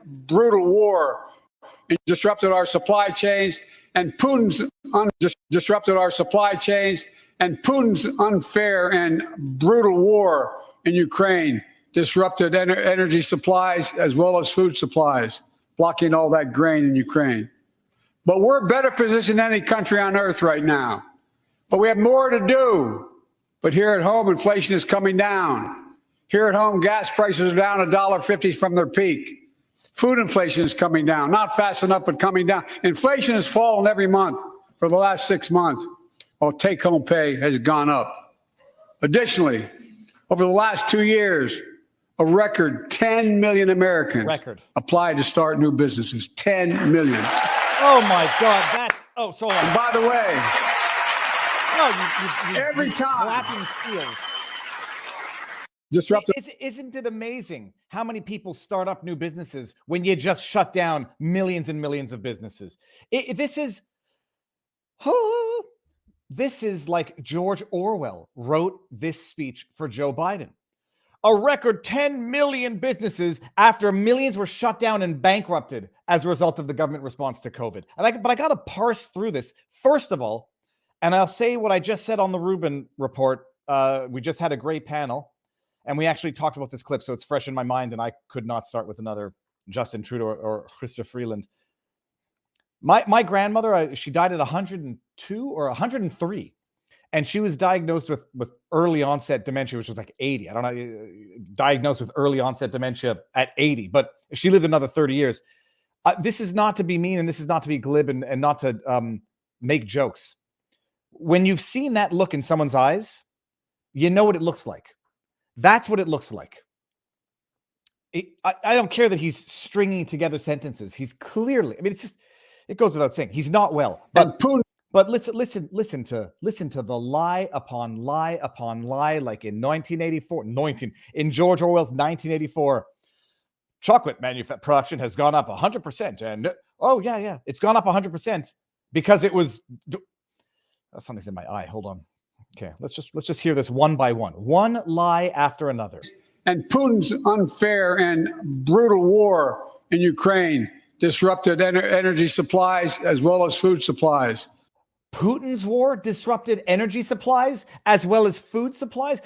brutal war and disrupted our supply chains, and Putin's disrupted our supply chains, and Putin's unfair and brutal war in Ukraine disrupted energy supplies as well as food supplies, blocking all that grain in Ukraine. But we're better positioned than any country on earth right now. But we have more to do. But here at home, inflation is coming down. Here at home, gas prices are down $1.50 from their peak. Food inflation is coming down, not fast enough, but coming down. Inflation has fallen every month for the last 6 months, while take-home pay has gone up. Additionally, over the last 2 years, a record 10 million Americans applied to start new businesses. 10 million. Oh my God, that's so. And by the way, every time clapping skills. Disruptive. Isn't it amazing how many people start up new businesses when you just shut down millions and millions of businesses? This is like George Orwell wrote this speech for Joe Biden. A record 10 million businesses after millions were shut down and bankrupted as a result of the government response to COVID. But I got to parse through this. First of all, and I'll say what I just said on the Rubin report. We just had a great panel, and we actually talked about this clip, so it's fresh in my mind, and I could not start with another Justin Trudeau or Chrystia Freeland. My grandmother, she died at 102 or 103. And she was diagnosed with early onset dementia, which was like 80. I don't know, diagnosed with early onset dementia at 80, but she lived another 30 years. This is not to be mean, and this is not to be glib and not to make jokes. When you've seen that look in someone's eyes, you know what it looks like. That's what it looks like. I don't care that he's stringing together sentences. He's clearly, I mean, it goes without saying, he's not well. But listen to the lie upon lie upon lie, like in 1984, in George Orwell's 1984, chocolate production has gone up 100%, and it's gone up 100% because it was. Something's in my eye. Hold on. Okay, let's just hear this one by one lie after another. And Putin's unfair and brutal war in Ukraine disrupted energy supplies as well as food supplies. Putin's war disrupted energy supplies as well as food supplies.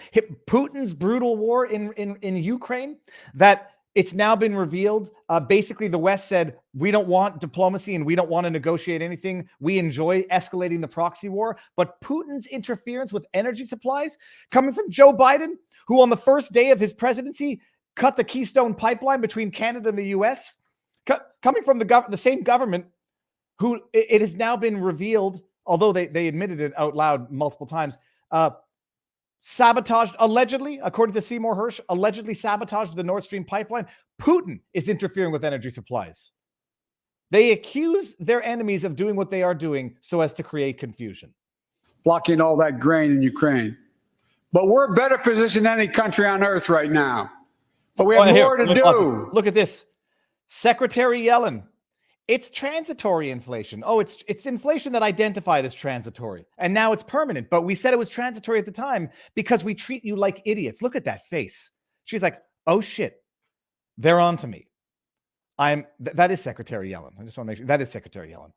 Putin's brutal war in Ukraine, that it's now been revealed. Basically, the West said, we don't want diplomacy and we don't want to negotiate anything. We enjoy escalating the proxy war. But Putin's interference with energy supplies coming from Joe Biden, who on the first day of his presidency cut the Keystone pipeline between Canada and the U.S., coming from the same government who it has now been revealed, although they admitted it out loud multiple times, sabotaged, allegedly, according to Seymour Hersh, allegedly sabotaged the Nord Stream pipeline. Putin is interfering with energy supplies. They accuse their enemies of doing what they are doing so as to create confusion. Blocking all that grain in Ukraine. But we're better positioned than any country on earth right now. But we have more to do. Look at this. Secretary Yellen. It's transitory inflation. Oh, it's inflation that identified as transitory. And now it's permanent. But we said it was transitory at the time because we treat you like idiots. Look at that face. She's like, oh, shit. They're on to me. That is Secretary Yellen. I just want to make sure. That is Secretary Yellen.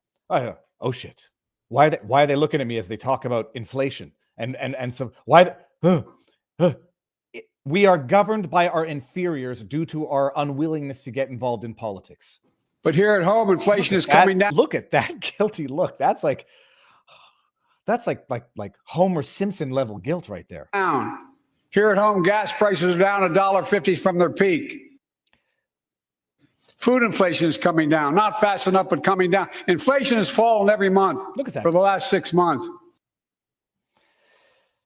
Oh, shit. Why are they looking at me as they talk about inflation? And so why? We are governed by our inferiors due to our unwillingness to get involved in politics. But here at home, inflation is coming down. Look at that guilty look. That's like Homer Simpson level guilt right there. Down. Here at home, gas prices are down $1.50 from their peak. Food inflation is coming down, not fast enough, but coming down. Inflation has fallen every month. Look at that. For the last 6 months.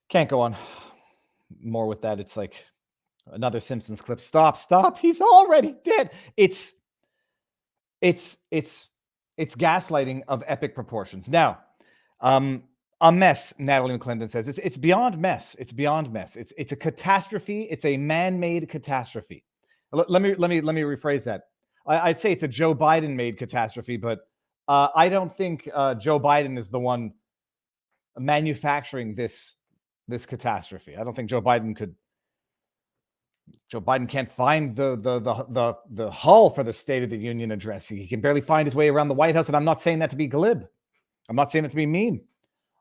Can't go on more with that. It's like another Simpsons clip. Stop. He's already dead. It's gaslighting of epic proportions. Now, a mess, Natalie McClendon says. It's beyond mess. It's beyond mess. It's a catastrophe. It's a man-made catastrophe. Let me rephrase that. I'd say it's a Joe Biden-made catastrophe, but I don't think Joe Biden is the one manufacturing this catastrophe. I don't think Joe Biden could Joe Biden can't find the hull for the State of the Union address. He can barely find his way around the White House, and I'm not saying that to be glib. I'm not saying that to be mean.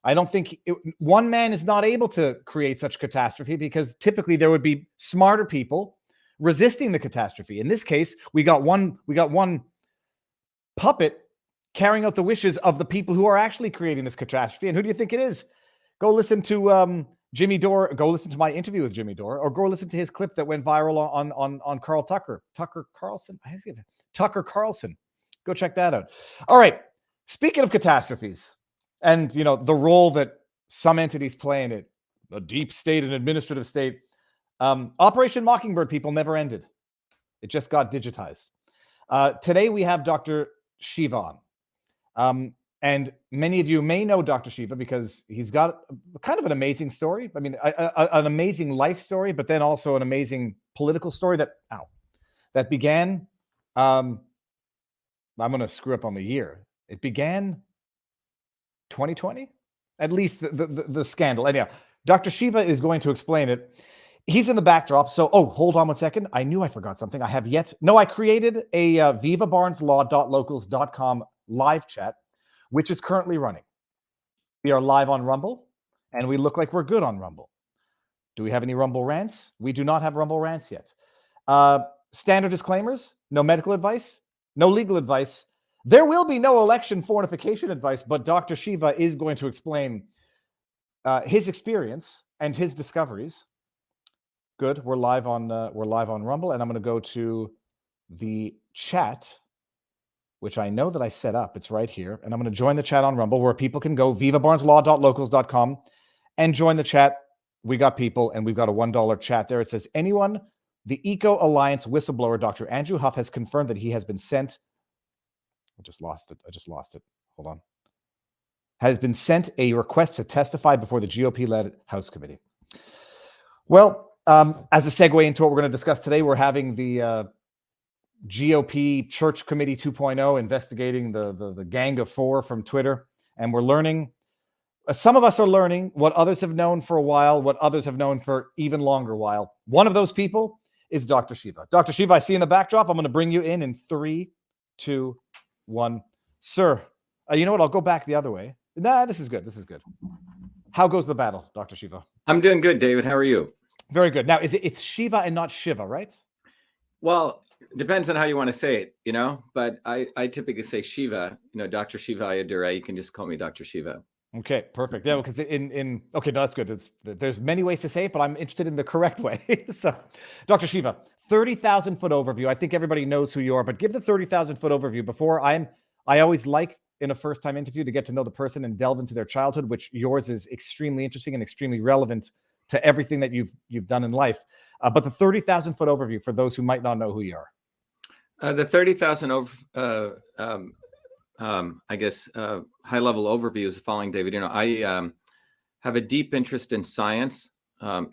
I don't think one man is not able to create such catastrophe, because typically there would be smarter people resisting the catastrophe. In this case, we got one puppet carrying out the wishes of the people who are actually creating this catastrophe. And who do you think it is? Go listen to Jimmy Dore. Go listen to my interview with Jimmy Dore, or go listen to his clip that went viral on Carl Tucker Carlson. Tucker Carlson. Go check that out. All right. Speaking of catastrophes, and the role that some entities play in it, a deep state and administrative state, Operation Mockingbird, people, never ended. It just got digitized. Today we have Dr. Shiva on. And many of you may know Dr. Shiva because he's got kind of an amazing story. I mean, an amazing life story, but then also an amazing political story that began. I'm going to screw up on the year. It began 2020, at least the scandal. Anyhow, Dr. Shiva is going to explain it. He's in the backdrop. So, hold on one second. I knew I forgot something. I created a vivabarneslaw.locals.com live chat, which is currently running. We are live on Rumble, and we look like we're good on Rumble. Do we have any Rumble rants? We do not have Rumble rants yet. Standard disclaimers: no medical advice, no legal advice. There will be no election fortification advice, but Dr. Shiva is going to explain his experience and his discoveries. Good. We're live on Rumble, and I'm going to go to the chat, which I know that I set up. It's right here. And I'm going to join the chat on Rumble, where people can go vivabarneslaw.locals.com and join the chat. We got people, and we've got a $1 chat there. It says, anyone, the Eco Alliance whistleblower, Dr. Andrew Huff, has confirmed that he has been sent. I just lost it. Hold on. Has been sent a request to testify before the GOP-led House Committee. Well, as a segue into what we're going to discuss today, we're having the GOP Church Committee 2.0 investigating the Gang of Four from Twitter. And we're learning, some of us are learning what others have known for a while, what others have known for even longer while. One of those people is Dr. Shiva. Dr. Shiva, I see in the backdrop. I'm going to bring you in 3, 2, 1. Sir, you know what? I'll go back the other way. Nah, this is good. How goes the battle, Dr. Shiva? I'm doing good, David. How are you? Very good. Now, it's Shiva and not Shiva, right? Well, depends on how you want to say it, but I typically say Shiva, Dr. Shiva Ayyaduria. You can just call me Dr. Shiva. Okay, perfect. Yeah, because okay, no, that's good. There's many ways to say it, but I'm interested in the correct way. So, Dr. Shiva, 30,000-foot overview. I think everybody knows who you are, but give the 30,000-foot overview. Before I always like in a first-time interview to get to know the person and delve into their childhood, which yours is extremely interesting and extremely relevant to everything that you've done in life. But the 30,000-foot overview for those who might not know who you are. The 30,000 high-level overview is the following, David. I have a deep interest in science,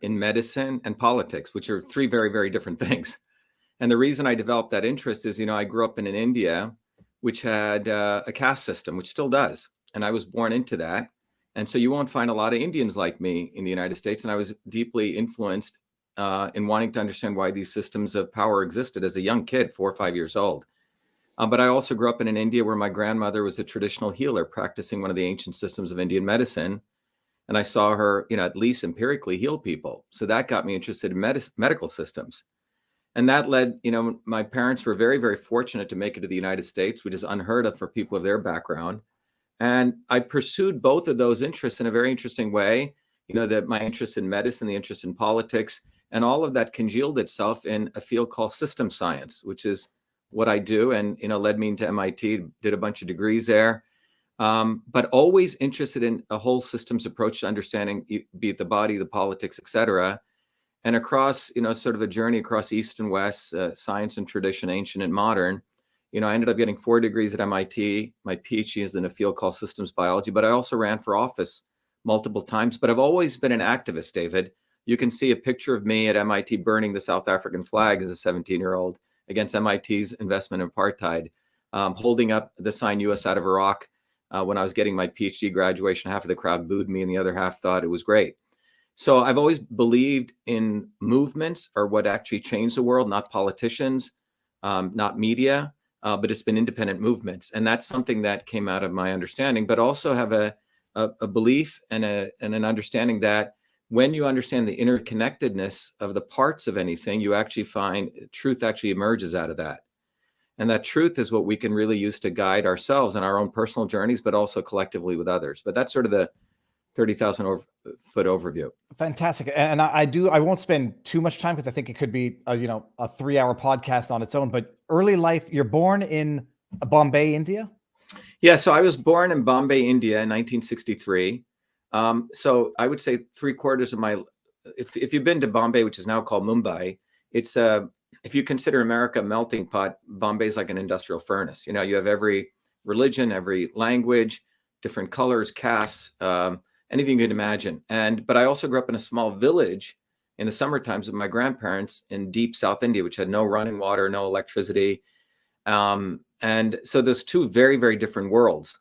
in medicine, and politics, which are 3 very, very different things. And the reason I developed that interest is, I grew up in India, which had a caste system, which still does. And I was born into that. And so you won't find a lot of Indians like me in the United States. And I was deeply influenced in wanting to understand why these systems of power existed as a young kid, 4 or 5 years old. But I also grew up in India, where my grandmother was a traditional healer practicing one of the ancient systems of Indian medicine. And I saw her, at least empirically heal people. So that got me interested in medical systems. And that led, my parents were very, very fortunate to make it to the United States, which is unheard of for people of their background. And I pursued both of those interests in a very interesting way, that my interest in medicine, the interest in politics, and all of that congealed itself in a field called system science, which is what I do, and, led me into MIT, did a bunch of degrees there, but always interested in a whole systems approach to understanding, be it the body, the politics, et cetera. And across, sort of a journey across East and West, science and tradition, ancient and modern, I ended up getting 4 degrees at MIT. My PhD is in a field called systems biology, but I also ran for office multiple times. But I've always been an activist, David. You can see a picture of me at MIT burning the South African flag as a 17-year-old against MIT's investment in apartheid, holding up the sign US out of Iraq. When I was getting my PhD graduation, half of the crowd booed me and the other half thought it was great. So I've always believed in movements are what actually change the world, not politicians, not media, but it's been independent movements. And that's something that came out of my understanding, but also have a belief and an understanding that when you understand the interconnectedness of the parts of anything, you actually find truth actually emerges out of that. And that truth is what we can really use to guide ourselves in our own personal journeys, but also collectively with others. But that's sort of the 30,000 foot overview. Fantastic. And I won't spend too much time because I think it could be a 3-hour podcast on its own, but early life, you're born in Bombay, India? Yeah, so I was born in Bombay, India in 1963. So I would say 3/4 of my, if you've been to Bombay, which is now called Mumbai, it's if you consider America a melting pot, Bombay is like an industrial furnace. You know, you have every religion, every language, different colors, castes, anything you can imagine. But I also grew up in a small village in the summer times with my grandparents in deep South India, which had no running water, no electricity. And so there's two very, very different worlds.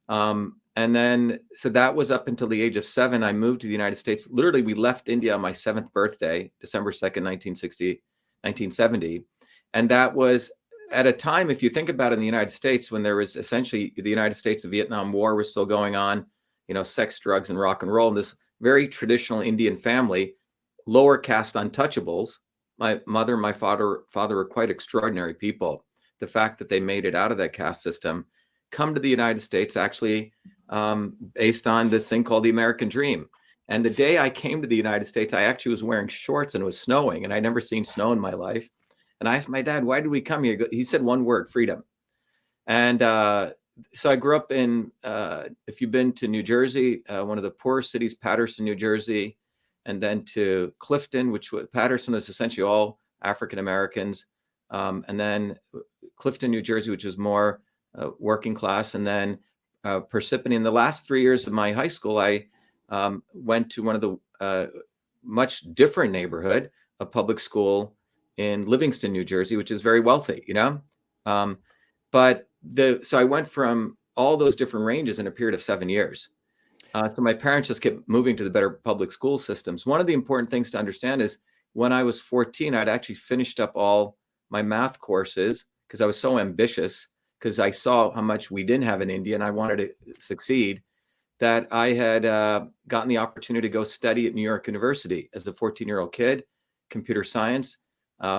And then, so that was up until the age of 7. I moved to the United States. Literally, we left India on my 7th birthday, December 2nd, 1970. And that was at a time, if you think about it, in the United States, when there was essentially the United States, the Vietnam War was still going on, you know, sex, drugs, and rock and roll. And this very traditional Indian family, lower caste untouchables. My mother and my father were quite extraordinary people. The fact that they made it out of that caste system, come to the United States actually based on this thing called the American dream. And the day I came to the United States, I actually was wearing shorts and it was snowing, and I'd never seen snow in my life. And I asked my dad, why did we come here? He said one word, freedom. And so I grew up in, if you've been to New Jersey, one of the poorest cities, Paterson, New Jersey, and then to Clifton, which was, Paterson was essentially all African Americans. And then Clifton, New Jersey, which was more working class. And then Parsippany. In the last 3 years of my high school, I went to one of the much different neighborhood, a public school in Livingston, New Jersey, which is very wealthy, you know. So I went from all those different ranges in a period of 7 years. So my parents just kept moving to the better public school systems. One of the important things to understand is when I was 14, I'd actually finished up all my math courses because I was so ambitious, because I saw how much we didn't have in India and I wanted to succeed, that I had gotten the opportunity to go study at New York University as a 14-year-old kid, computer science,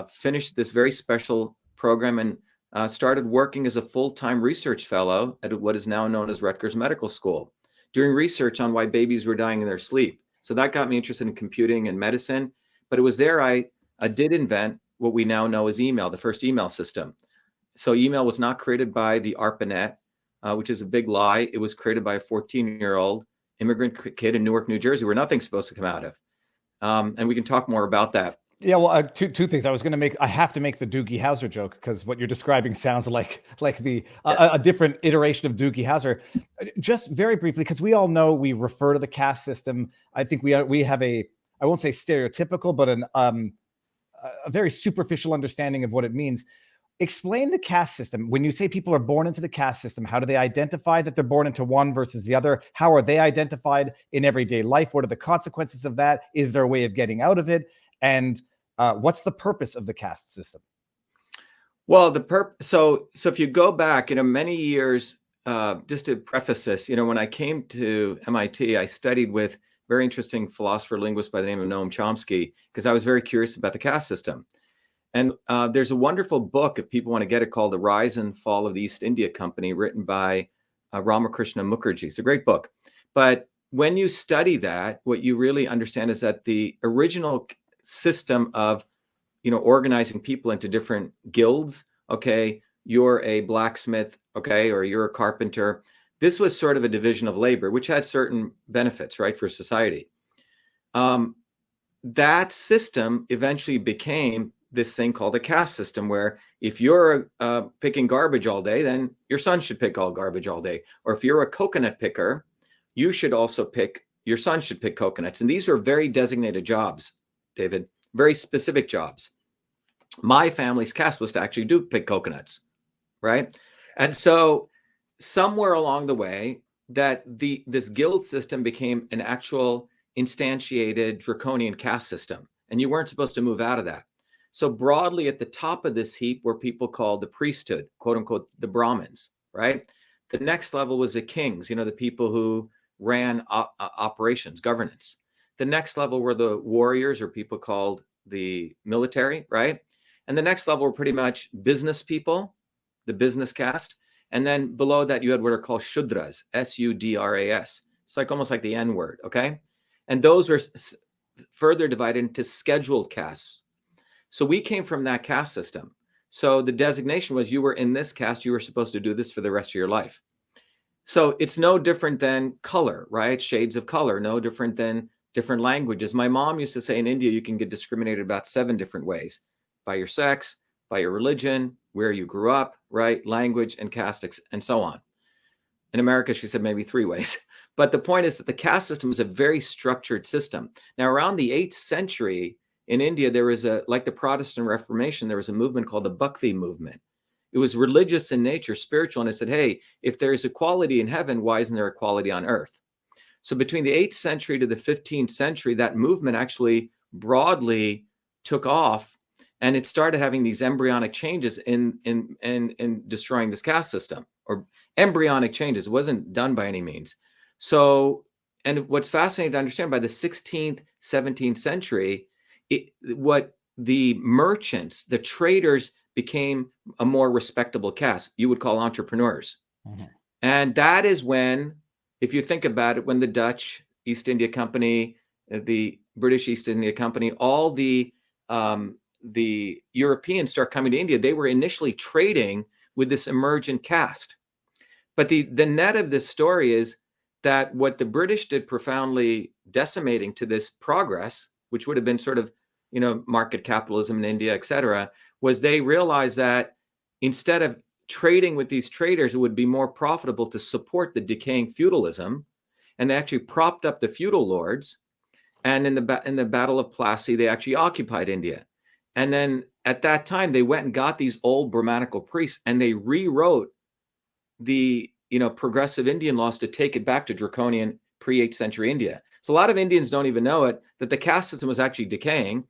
finished this very special program and started working as a full-time research fellow at what is now known as Rutgers Medical School, doing research on why babies were dying in their sleep. So that got me interested in computing and medicine. But it was there I did invent what we now know as email, the first email system. So email was not created by the ARPANET, which is a big lie. It was created by a 14-year-old immigrant kid in Newark, New Jersey, where nothing's supposed to come out of. And we can talk more about that. Yeah, well, two things. I have to make the Doogie Howser joke because what you're describing sounds like a different iteration of Doogie Howser. Just very briefly, because we all know we refer to the caste system. I think we have I won't say stereotypical, but a very superficial understanding of what it means. Explain the caste system. When you say people are born into the caste system, how do they identify that they're born into one versus the other? How are they identified in everyday life? What are the consequences of that? Is there a way of getting out of it? And what's the purpose of the caste system? Well, so if you go back, many years, just to preface this, when I came to MIT, I studied with very interesting philosopher linguist by the name of Noam Chomsky, because I was very curious about the caste system. And there's a wonderful book, if people want to get it, called The Rise and Fall of the East India Company, written by Ramakrishna Mukherjee. It's a great book. But when you study that, what you really understand is that the original system of, organizing people into different guilds, okay, you're a blacksmith, okay, or you're a carpenter. This was sort of a division of labor, which had certain benefits, right, for society. That system eventually became this thing called a caste system, where if you're picking garbage all day, then your son should pick all garbage all day. Or if you're a coconut picker, your son should pick coconuts. And these were very designated jobs, David, very specific jobs. My family's caste was to actually pick coconuts, right? And so somewhere along the way, that this guild system became an actual instantiated draconian caste system, and you weren't supposed to move out of that. So broadly at the top of this heap were people called the priesthood, quote unquote, the Brahmins, right? The next level was the kings, the people who ran operations, governance. The next level were the warriors, or people called the military, right? And the next level were pretty much business people, the business caste. And then below that, you had what are called Shudras, S-U-D-R-A-S. It's like almost like the N word, okay? And those were further divided into scheduled castes. So we came from that caste system. So the designation was you were in this caste, you were supposed to do this for the rest of your life. So it's no different than color, right? Shades of color, no different than different languages. My mom used to say in India, you can get discriminated about 7 different ways: by your sex, by your religion, where you grew up, right? Language and caste, and so on. In America, she said maybe 3 ways. But the point is that the caste system is a very structured system. Now, around the 8th century in India, there was like the Protestant Reformation, there was a movement called the Bhakti movement. It was religious in nature, spiritual, and it said, hey, if there is equality in heaven, why isn't there equality on earth? So between the 8th century to the 15th century, that movement actually broadly took off, and it started having these embryonic changes in destroying this caste system, or embryonic changes. It wasn't done by any means. So, and what's fascinating to understand, by the 16th, 17th century, what the merchants, the traders, became a more respectable caste. You would call entrepreneurs. Mm-hmm. And that is when, if you think about it, when the Dutch East India Company, the British East India Company, all the Europeans start coming to India, they were initially trading with this emergent caste. But the net of this story is that what the British did, profoundly decimating to this progress, which would have been sort of, market capitalism in India, et cetera, was they realized that instead of trading with these traders, it would be more profitable to support the decaying feudalism. And they actually propped up the feudal lords. And in the Battle of Plassey, they actually occupied India. And then at that time, they went and got these old Brahmanical priests, and they rewrote the progressive Indian laws to take it back to draconian pre-8th century India. So a lot of Indians don't even know it, that the caste system was actually decaying.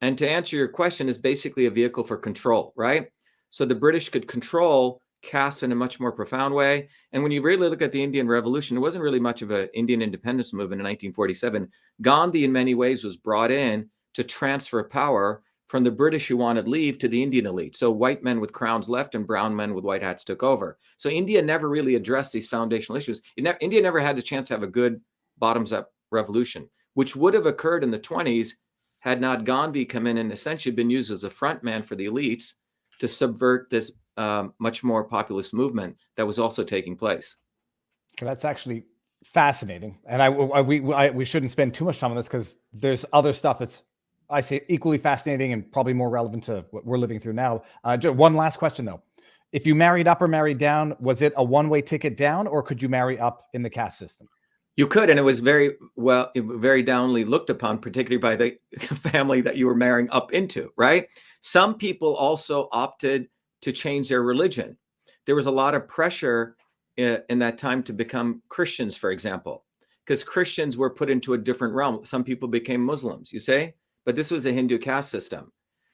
And to answer your question, is basically a vehicle for control, right? So the British could control caste in a much more profound way. And when you really look at the Indian Revolution, it wasn't really much of an Indian independence movement in 1947. Gandhi, in many ways, was brought in to transfer power from the British who wanted leave to the Indian elite. So white men with crowns left and brown men with white hats took over. So India never really addressed these foundational issues. India never had the chance to have a good bottoms-up revolution, which would have occurred in the 20s had not Gandhi come in and essentially been used as a front man for the elites to subvert this much more populist movement that was also taking place. That's actually fascinating. And we shouldn't spend too much time on this, because there's other stuff that's, I say, equally fascinating and probably more relevant to what we're living through now. One last question, though. If you married up or married down, was it a one-way ticket down, or could you marry up in the caste system? You could, and it was very downly looked upon, particularly by the family that you were marrying up into, right? Some people also opted to change their religion. There was a lot of pressure in that time to become Christians, for example, because Christians were put into a different realm. Some people became Muslims, you say, but this was a Hindu caste system.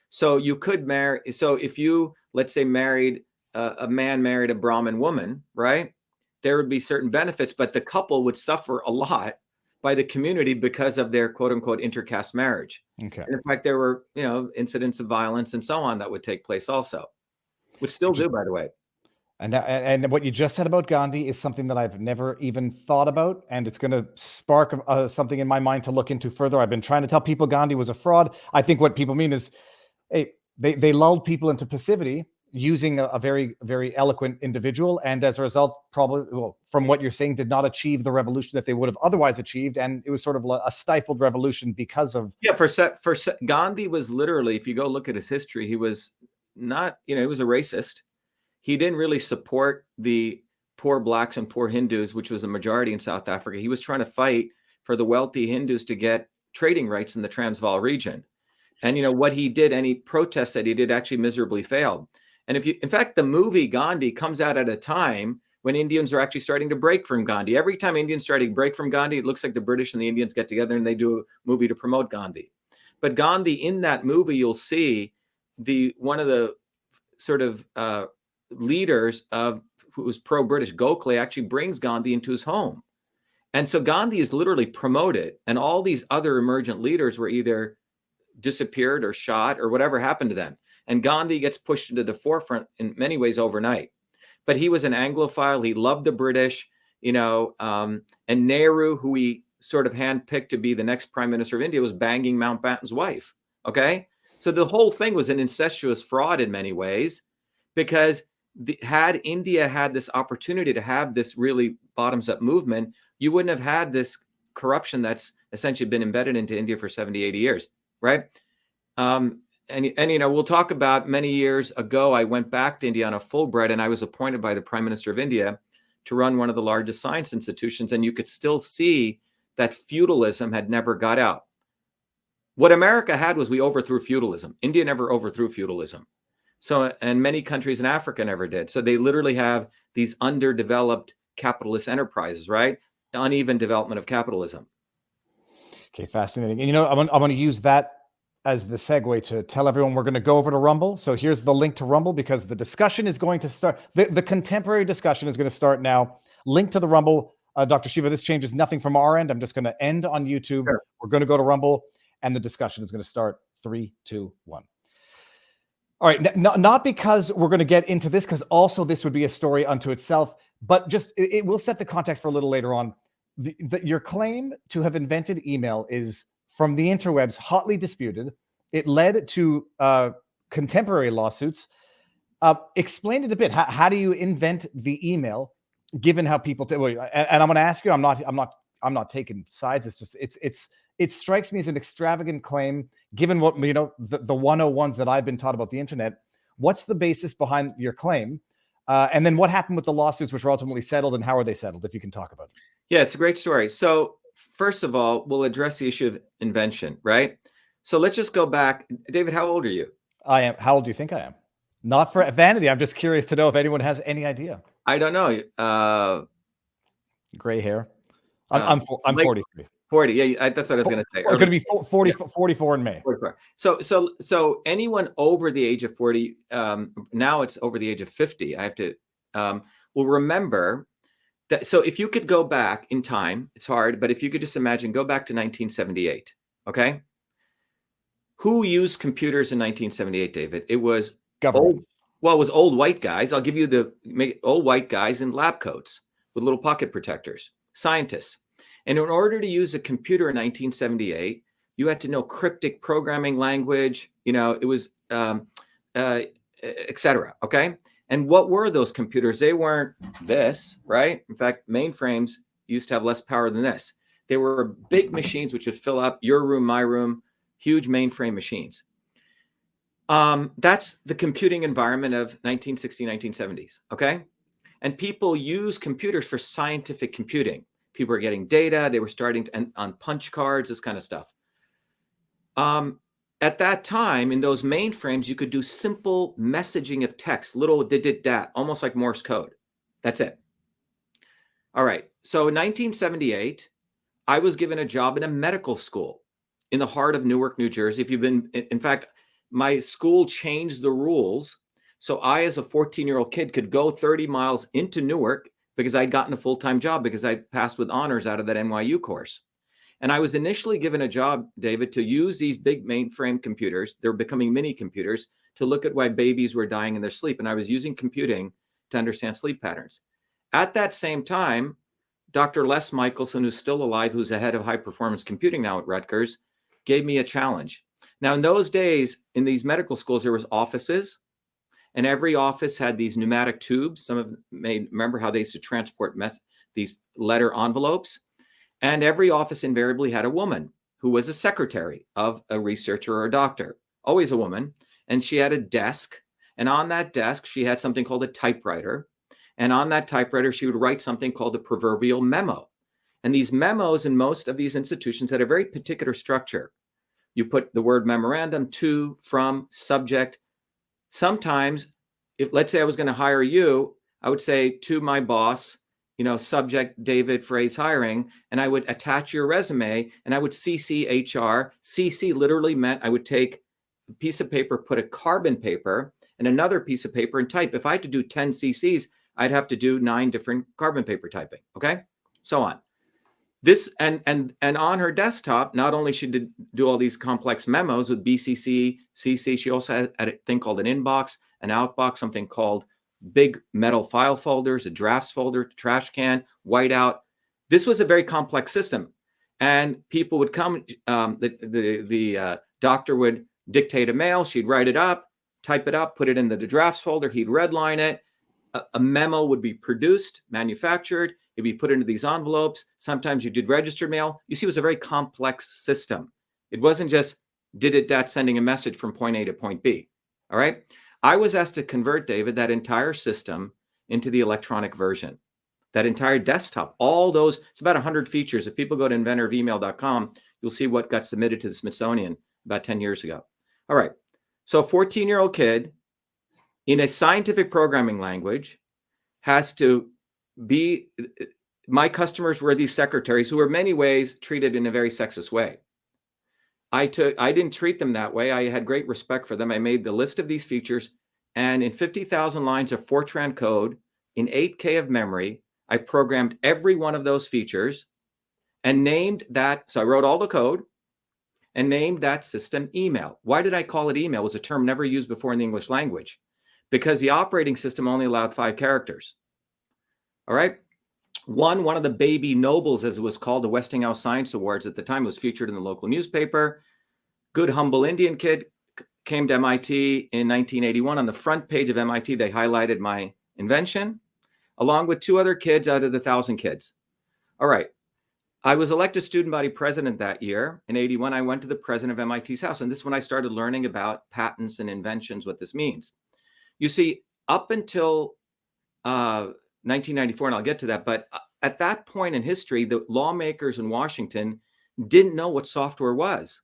So you could marry. So if you, let's say, married a man married a Brahmin woman, right? There would be certain benefits, but the couple would suffer a lot by the community because of their quote unquote intercaste marriage. Okay. And in fact, there were, incidents of violence and so on that would take place also, which still do, by the way. And what you just said about Gandhi is something that I've never even thought about, and it's going to spark something in my mind to look into further. I've been trying to tell people Gandhi was a fraud. I think what people mean is, hey, they lulled people into passivity using a very, very eloquent individual, and as a result, probably, well, from what you're saying, did not achieve the revolution that they would have otherwise achieved, and it was sort of a stifled revolution because of. Yeah, Gandhi was literally, if you go look at his history, he was not, he was a racist. He didn't really support the poor blacks and poor Hindus, which was a majority in South Africa. He was trying to fight for the wealthy Hindus to get trading rights in the Transvaal region. And what he did, any protests that he did, actually miserably failed. And in fact, the movie Gandhi comes out at a time when Indians are actually starting to break from Gandhi. Every time Indians starting to break from Gandhi, it looks like the British and the Indians get together and they do a movie to promote Gandhi. But Gandhi, in that movie, you'll see one of the sort of leaders of who was pro-British, Gokhale, actually brings Gandhi into his home. And so Gandhi is literally promoted, and all these other emergent leaders were either disappeared or shot or whatever happened to them. And Gandhi gets pushed into the forefront in many ways overnight. But he was an Anglophile. He loved the British, and Nehru, who he sort of handpicked to be the next prime minister of India, was banging Mountbatten's wife. Okay. So the whole thing was an incestuous fraud in many ways, because had India had this opportunity to have this really bottoms up movement, you wouldn't have had this corruption that's essentially been embedded into India for 70, 80 years. Right. And we'll talk about many years ago, I went back to India on a Fulbright, and I was appointed by the Prime Minister of India to run one of the largest science institutions. And you could still see that feudalism had never got out. What America had was we overthrew feudalism. India never overthrew feudalism. So, and many countries in Africa never did. So they literally have these underdeveloped capitalist enterprises, right? Uneven development of capitalism. Okay, fascinating. And I'm going to use that as the segue to tell everyone we're going to go over to Rumble. So here's the link to Rumble, because the discussion is going to start. The contemporary discussion is going to start now. Link to the Rumble. Dr. Shiva, this changes nothing from our end. I'm just going to end on YouTube. Sure. We're going to go to Rumble, and the discussion is going to start 3, 2, 1. All right. Not because we're going to get into this, because also this would be a story unto itself, but just it will set the context for a little later on. Your claim to have invented email is from the interwebs, hotly disputed. It led to contemporary lawsuits. Explain it a bit. How do you invent the email, given how people? And I'm going to ask you. I'm not taking sides. It's just it strikes me as an extravagant claim, given what the 101s that I've been taught about the internet. What's the basis behind your claim? And then what happened with the lawsuits, which were ultimately settled, and how are they settled? If you can talk about it. Yeah, it's a great story. So first of all, we'll address the issue of invention, right? So let's just go back. David, how old are you? I am. How old do you think I am? Not for vanity. I'm just curious to know if anyone has any idea. I don't know. Gray hair. I'm 43. 40. Yeah, that's what I was going to say. It's going to be 44 in May. 44. So anyone over the age of 40, now it's over the age of 50. I have to, will remember that. So if you could go back in time, it's hard, but if you could just imagine, go back to 1978. Okay. Who used computers in 1978, David? It was government. It was old white guys. I'll give you the old white guys in lab coats with little pocket protectors, scientists. And in order to use a computer in 1978, you had to know cryptic programming language, it was, et cetera. Okay. And what were those computers? They weren't this, right? In fact, mainframes used to have less power than this. They were big machines which would fill up your room, my room, huge mainframe machines. That's the computing environment of 1960s, 1970s. Okay. And people use computers for scientific computing. People were getting data. They were starting on punch cards, this kind of stuff. At that time, in those mainframes, you could do simple messaging of text, little that, almost like Morse code. That's it. All right. So in 1978, I was given a job in a medical school in the heart of Newark, New Jersey. In fact, my school changed the rules. So I, as a 14-year-old kid, could go 30 miles into Newark because I'd gotten a full-time job because I passed with honors out of that NYU course. And I was initially given a job, David, to use these big mainframe computers. They're becoming mini computers to look at why babies were dying in their sleep. And I was using computing to understand sleep patterns. At that same time, Dr. Les Michelson, who's still alive, who's the head of high performance computing now at Rutgers, gave me a challenge. Now, in those days, in these medical schools, there was offices, and every office had these pneumatic tubes. Some of them may remember how they used to transport these letter envelopes. And every office invariably had a woman who was a secretary of a researcher or a doctor, always a woman. And she had a desk. And on that desk, she had something called a typewriter. And on that typewriter, she would write something called a proverbial memo. And these memos in most of these institutions had a very particular structure. You put the word memorandum, to, from, subject. Sometimes, if let's say I was going to hire you, I would say to my boss, subject David Frei's hiring, and I would attach your resume and I would CC HR. CC literally meant I would take a piece of paper, put a carbon paper and another piece of paper and type. If I had to do 10 CCs, I'd have to do 9 different carbon paper typing. Okay. So on. This and on her desktop, not only she did do all these complex memos with BCC, CC, she also had a thing called an inbox, an outbox, something called big metal file folders, a drafts folder, trash can, whiteout. This was a very complex system, and people would come. The doctor would dictate a mail. She'd write it up, type it up, put it in the drafts folder. He'd redline it. A memo would be produced, manufactured. It'd be put into these envelopes. Sometimes you did registered mail. You see, it was a very complex system. It wasn't just sending a message from point A to point B. All right. I was asked to convert, David, that entire system into the electronic version, that entire desktop, all those, it's about 100 features. If people go to inventorofemail.com, you'll see what got submitted to the Smithsonian about 10 years ago. All right. So a 14-year-old kid in a scientific programming language has to be, my customers were these secretaries who were in many ways treated in a very sexist way. I didn't treat them that way. I had great respect for them. I made the list of these features, and in 50,000 lines of Fortran code, in 8K of memory, I programmed every one of those features and named that. So I wrote all the code and named that system email. Why did I call it email? It was a term never used before in the English language, because the operating system only allowed 5 characters. All right. One of the baby nobles, as it was called, the Westinghouse Science Awards at the time, was featured in the local newspaper. Good, humble Indian kid, came to MIT in 1981. On the front page of MIT, they highlighted my invention, along with 2 other kids out of the 1,000 kids. All right. I was elected student body president that year. In 81, I went to the president of MIT's house. And this is when I started learning about patents and inventions, what this means. You see, up until 1994, and I'll get to that, but at that point in history, the lawmakers in Washington didn't know what software was.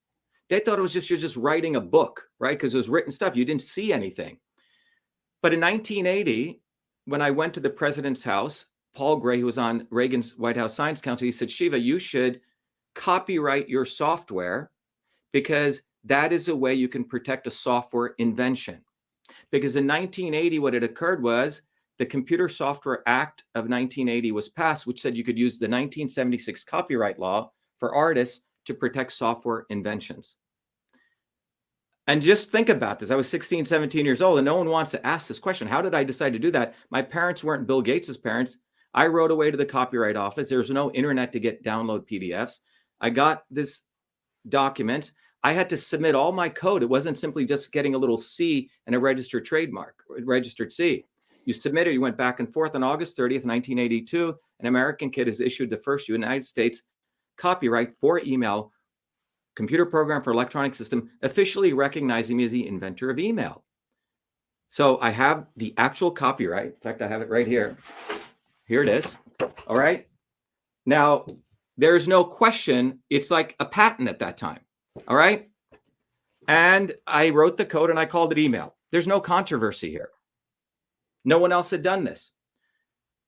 They thought it was just, you're just writing a book, right? Because it was written stuff. You didn't see anything. But in 1980, when I went to the president's house, Paul Gray, who was on Reagan's White House Science Council, he said, Shiva, you should copyright your software, because that is a way you can protect a software invention. Because in 1980, what had occurred was the Computer Software Act of 1980 was passed, which said you could use the 1976 copyright law for artists to protect software inventions. And just think about this. I was 16, 17 years old, and no one wants to ask this question. How did I decide to do that? My parents weren't Bill Gates's parents. I wrote away to the Copyright Office. There was no internet to download PDFs. I got this documents. I had to submit all my code. It wasn't simply just getting a little C and a registered trademark, registered C. You submitted, you went back and forth. On August 30th, 1982, an American kid has issued the first United States copyright for email, computer program for electronic system, officially recognizing me as the inventor of email. So I have the actual copyright. In fact, I have it right here. Here it is. All right. Now, there's no question. It's like a patent at that time. All right. And I wrote the code and I called it email. There's no controversy here. No one else had done this.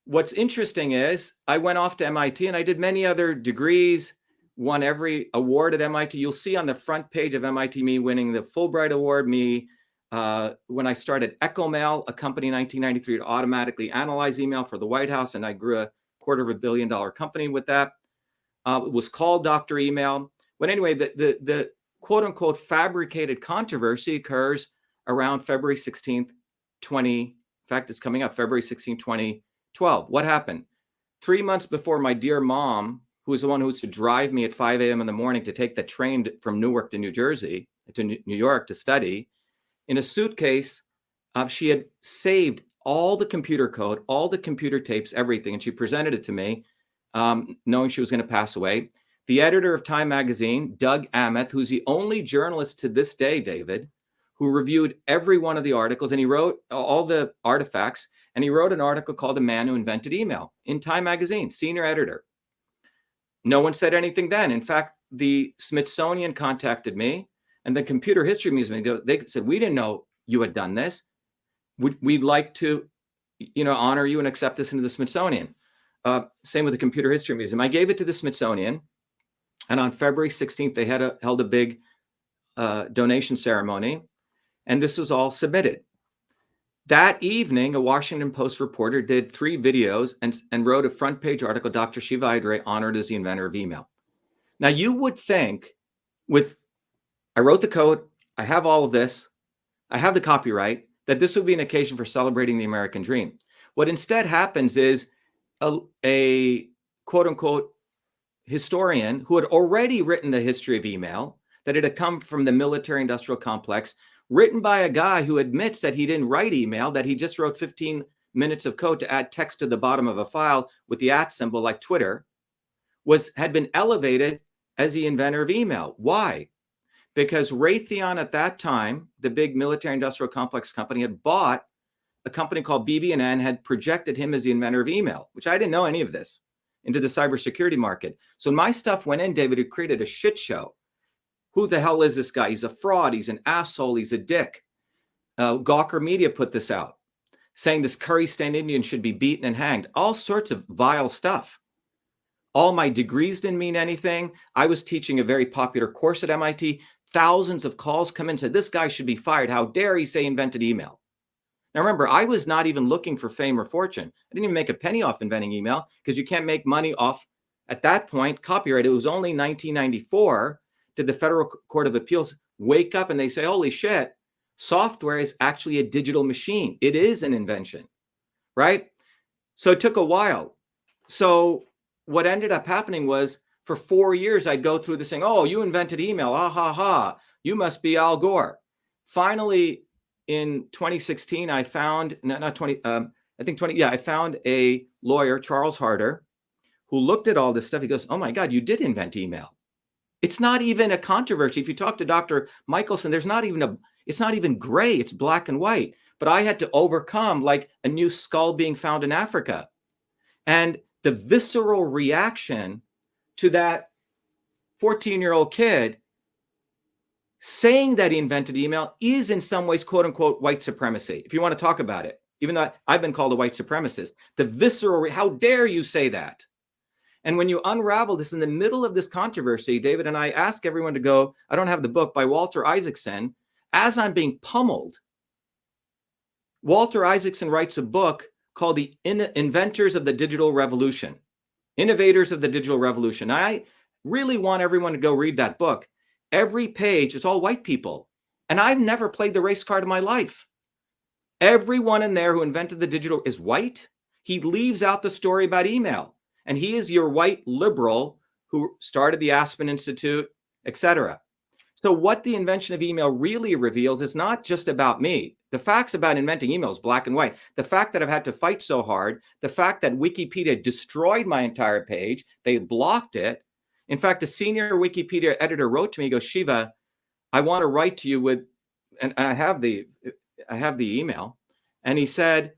What's interesting is I went off to MIT and I did many other degrees, won every award at MIT. You'll see on the front page of MIT me winning the Fulbright Award, when I started EchoMail, a company in 1993 to automatically analyze email for the White House, and I grew a $250 million company with that. It was called Dr. Email. But anyway, the quote unquote fabricated controversy occurs around February 16th, in fact, it's coming up February 16, 2012. What happened? 3 months before, my dear mom, who was the one who used to drive me at 5 a.m. in the morning to take the train from Newark to New Jersey, to New York to study, in a suitcase, she had saved all the computer code, all the computer tapes, everything. And she presented it to me, knowing she was going to pass away. The editor of Time magazine, Doug Amick, who's the only journalist to this day, David, who reviewed every one of the articles, and he wrote all the artifacts, and he wrote an article called "The Man Who Invented Email" in Time magazine, senior editor. No one said anything then. In fact, the Smithsonian contacted me, and the Computer History Museum, they said, we didn't know you had done this. We'd like to honor you and accept this into the Smithsonian. Same with the Computer History Museum. I gave it to the Smithsonian, and on February 16th, they held a big donation ceremony, and this was all submitted. That evening, a Washington Post reporter did 3 videos and wrote a front page article, Dr. Shiva Ayyaduria honored as the inventor of email. Now, you would think I wrote the code, I have all of this, I have the copyright, that this would be an occasion for celebrating the American dream. What instead happens is a quote unquote historian who had already written the history of email, that it had come from the military industrial complex, written by a guy who admits that he didn't write email, that he just wrote 15 minutes of code to add text to the bottom of a file with the @ symbol like Twitter, had been elevated as the inventor of email. Why? Because Raytheon at that time, the big military industrial complex company, had bought a company called BB&N, had projected him as the inventor of email, which I didn't know any of this, into the cybersecurity market. So my stuff went in, David, it created a shit show. Who the hell is this guy? He's a fraud. He's an asshole. He's a dick. Gawker Media put this out, saying this curry stand Indian should be beaten and hanged. All sorts of vile stuff. All my degrees didn't mean anything. I was teaching a very popular course at MIT. Thousands of calls come in and said, this guy should be fired. How dare he say invented email? Now, remember, I was not even looking for fame or fortune. I didn't even make a penny off inventing email, because you can't make money off, at that point, copyright. It was only 1994 did the Federal Court of Appeals wake up and they say, holy shit, software is actually a digital machine. It is an invention, right? So it took a while. So what ended up happening was, for 4 years, I'd go through this saying, oh, you invented email. Ah, ha, ha. You must be Al Gore. Finally, in 2016, I found, I found a lawyer, Charles Harder, who looked at all this stuff. He goes, oh my God, you did invent email. It's not even a controversy. If you talk to Dr. Michelson, it's not even gray. It's black and white. But I had to overcome like a new skull being found in Africa. And the visceral reaction to that 14-year-old kid saying that he invented email is in some ways, quote unquote, white supremacy, if you want to talk about it, even though I've been called a white supremacist. The visceral, how dare you say that? And when you unravel this in the middle of this controversy, David, and I ask everyone to go, I don't have the book, by Walter Isaacson, as I'm being pummeled. Walter Isaacson writes a book called The Inventors of the Digital Revolution, Innovators of the Digital Revolution. I really want everyone to go read that book. Every page is all white people. And I've never played the race card in my life. Everyone in there who invented the digital is white. He leaves out the story about email. And he is your white liberal who started the Aspen Institute, etc. So what the invention of email really reveals is not just about me. The facts about inventing email is black and white. The fact that I've had to fight so hard, the fact that Wikipedia destroyed my entire page, they blocked it. In fact, a senior Wikipedia editor wrote to me, he goes, Shiva, I want to write to you with, and I have the email. And he said,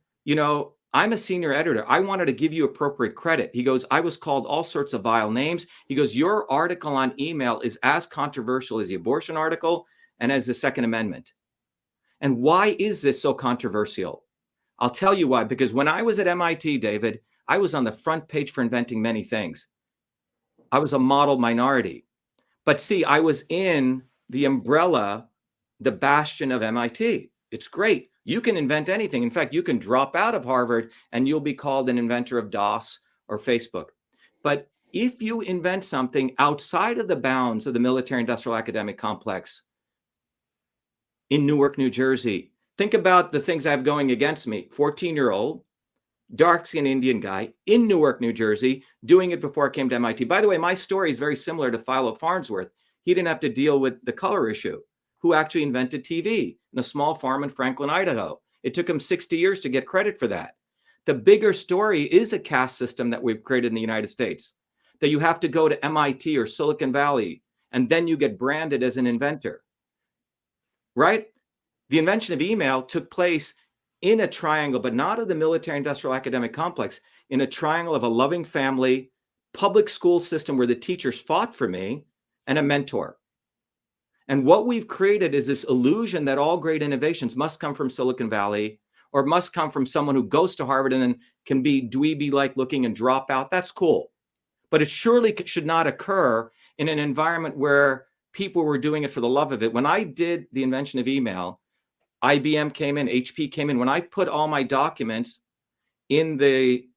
I'm a senior editor. I wanted to give you appropriate credit. He goes, I was called all sorts of vile names. He goes, your article on email is as controversial as the abortion article and as the Second Amendment. And why is this so controversial? I'll tell you why. Because when I was at MIT, David, I was on the front page for inventing many things. I was a model minority. But see, I was in the umbrella, the bastion of MIT. It's great. You can invent anything. In fact, you can drop out of Harvard and you'll be called an inventor of DOS or Facebook. But if you invent something outside of the bounds of the military industrial academic complex in Newark, New Jersey, think about the things I have going against me. 14-year-old, dark-skinned Indian guy in Newark, New Jersey, doing it before I came to MIT. By the way, my story is very similar to Philo Farnsworth. He didn't have to deal with the color issue. Who actually invented TV in a small farm in Franklin, Idaho. It took him 60 years to get credit for that. The bigger story is a caste system that we've created in the United States, that you have to go to MIT or Silicon Valley, and then you get branded as an inventor, right? The invention of email took place in a triangle, but not of the military industrial academic complex, in a triangle of a loving family, public school system where the teachers fought for me, and a mentor. And what we've created is this illusion that all great innovations must come from Silicon Valley or it must come from someone who goes to Harvard and then can be dweeby-like looking and drop out. That's cool. But it surely should not occur in an environment where people were doing it for the love of it. When I did the invention of email, IBM came in, HP came in. When I put all my documents in the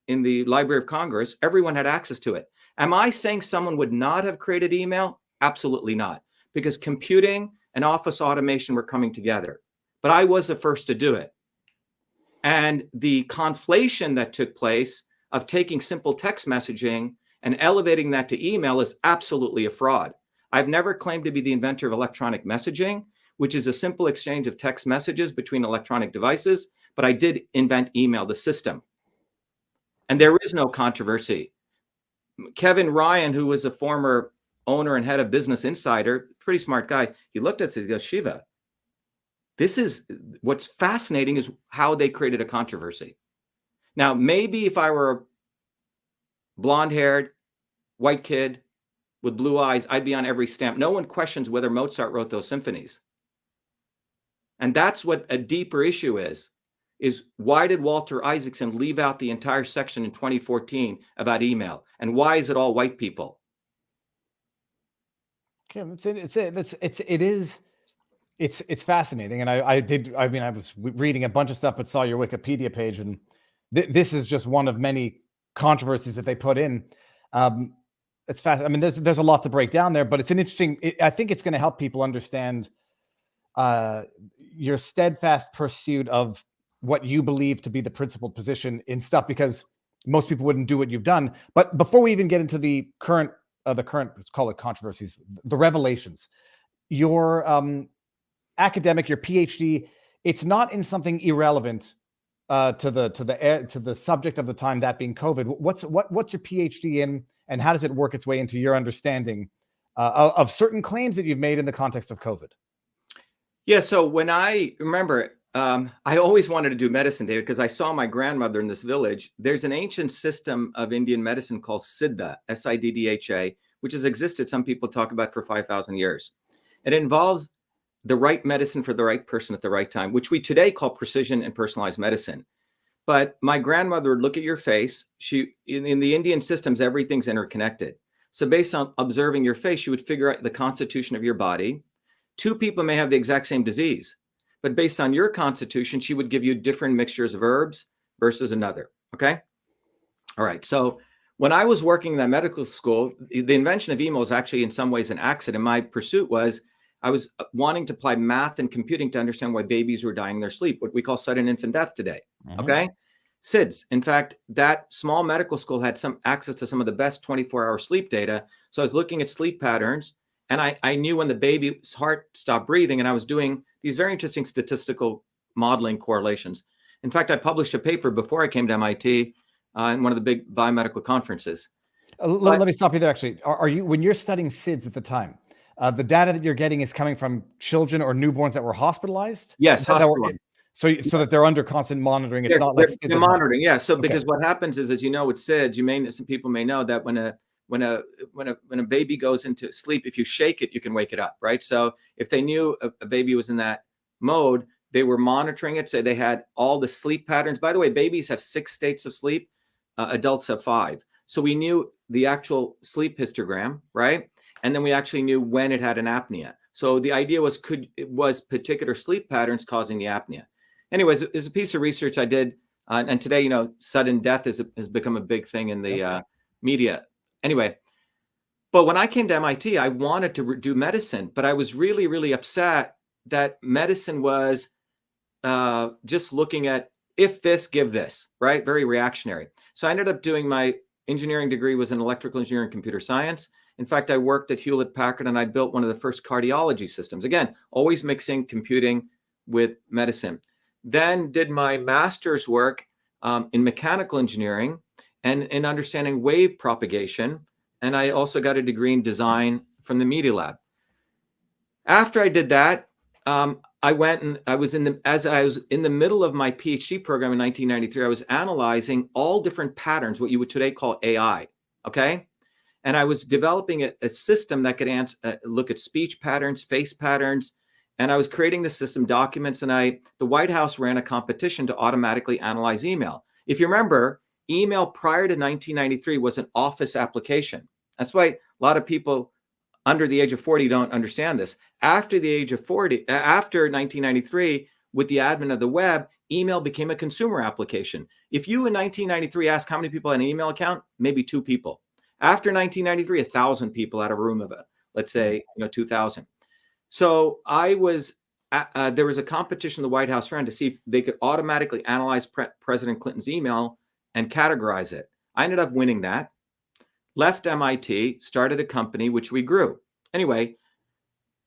Library of Congress, everyone had access to it. Am I saying someone would not have created email? Absolutely not, because computing and office automation were coming together. But I was the first to do it. And the conflation that took place of taking simple text messaging and elevating that to email is absolutely a fraud. I've never claimed to be the inventor of electronic messaging, which is a simple exchange of text messages between electronic devices, but I did invent email, the system. And there is no controversy. Kevin Ryan, who was a former owner and head of Business Insider, pretty smart guy, he looked at us and he goes, Shiva, this is what's fascinating is how they created a controversy. Now, maybe if I were a blonde-haired white kid with blue eyes, I'd be on every stamp. No one questions whether Mozart wrote those symphonies. And that's what a deeper issue is why did Walter Isaacson leave out the entire section in 2014 about email? And why is it all white people? Okay, it's fascinating. And I was reading a bunch of stuff, but saw your Wikipedia page, and this is just one of many controversies that they put in. It's fast. I mean, there's a lot to break down there, but it's an interesting. I think it's going to help people understand your steadfast pursuit of what you believe to be the principled position in stuff, because most people wouldn't do what you've done. But before we even get into the current, let's call it controversies, the revelations, your academic, your PhD, it's not in something irrelevant to the subject of the time, that being COVID. What's your PhD in, and how does it work its way into your understanding of certain claims that you've made in the context of COVID? Yeah, so when I remember, I always wanted to do medicine, David, because I saw my grandmother in this village. There's an ancient system of Indian medicine called Siddha, S-I-D-D-H-A, which has existed, some people talk about, for 5,000 years. It involves the right medicine for the right person at the right time, which we today call precision and personalized medicine. But my grandmother would look at your face. In the Indian systems, everything's interconnected. So based on observing your face, she would figure out the constitution of your body. Two people may have the exact same disease, but based on your constitution, she would give you different mixtures of herbs versus another. Okay. All right. So when I was working in that medical school, the invention of email is actually in some ways an accident. My pursuit was, I was wanting to apply math and computing to understand why babies were dying in their sleep, what we call sudden infant death today. Mm-hmm. Okay. SIDS. In fact, that small medical school had some access to some of the best 24-hour sleep data. So I was looking at sleep patterns, and I knew when the baby's heart stopped breathing, and I was doing these very interesting statistical modeling correlations. In fact, I published a paper before I came to MIT in one of the big biomedical conferences. Let me stop you there, actually. Are you, when you're studying SIDS at the time, the data that you're getting is coming from children or newborns that were hospitalized? Yes, hospitalized. So that they're under constant monitoring. It's not like they're monitoring. Yeah. So because what happens is, as you know, with SIDS, some people may know that when a baby goes into sleep, if you shake it, you can wake it up, right? So if they knew a baby was in that mode, they were monitoring it. So they had all the sleep patterns. By the way, babies have 6 states of sleep. Adults have 5. So we knew the actual sleep histogram, right? And then we actually knew when it had an apnea. So the idea was, was particular sleep patterns causing the apnea? Anyways, it's a piece of research I did. And today, sudden death has become a big thing in the media. Anyway, but when I came to MIT, I wanted to do medicine, but I was really, really upset that medicine was just looking at if this, give this, right? Very reactionary. So I ended up doing my engineering degree was in electrical engineering and computer science. In fact, I worked at Hewlett Packard and I built one of the first cardiology systems. Again, always mixing computing with medicine. Then did my master's work in mechanical engineering and in understanding wave propagation. And I also got a degree in design from the Media Lab. After I did that, I went and as I was in the middle of my PhD program in 1993, I was analyzing all different patterns, what you would today call AI. Okay. And I was developing a system that could look at speech patterns, face patterns, And I was creating the system documents, and the White House ran a competition to automatically analyze email. If you remember, email prior to 1993 was an office application. That's why a lot of people under the age of 40 don't understand this. After the age of 40, after 1993, with the advent of the web, email became a consumer application. If you in 1993 ask how many people had an email account, maybe 2 people. After 1993, 1,000 people out of a room of, let's say, 2,000. So there was a competition the White House ran to see if they could automatically analyze President Clinton's email and categorize it. I ended up winning that, left MIT, started a company, which we grew. Anyway,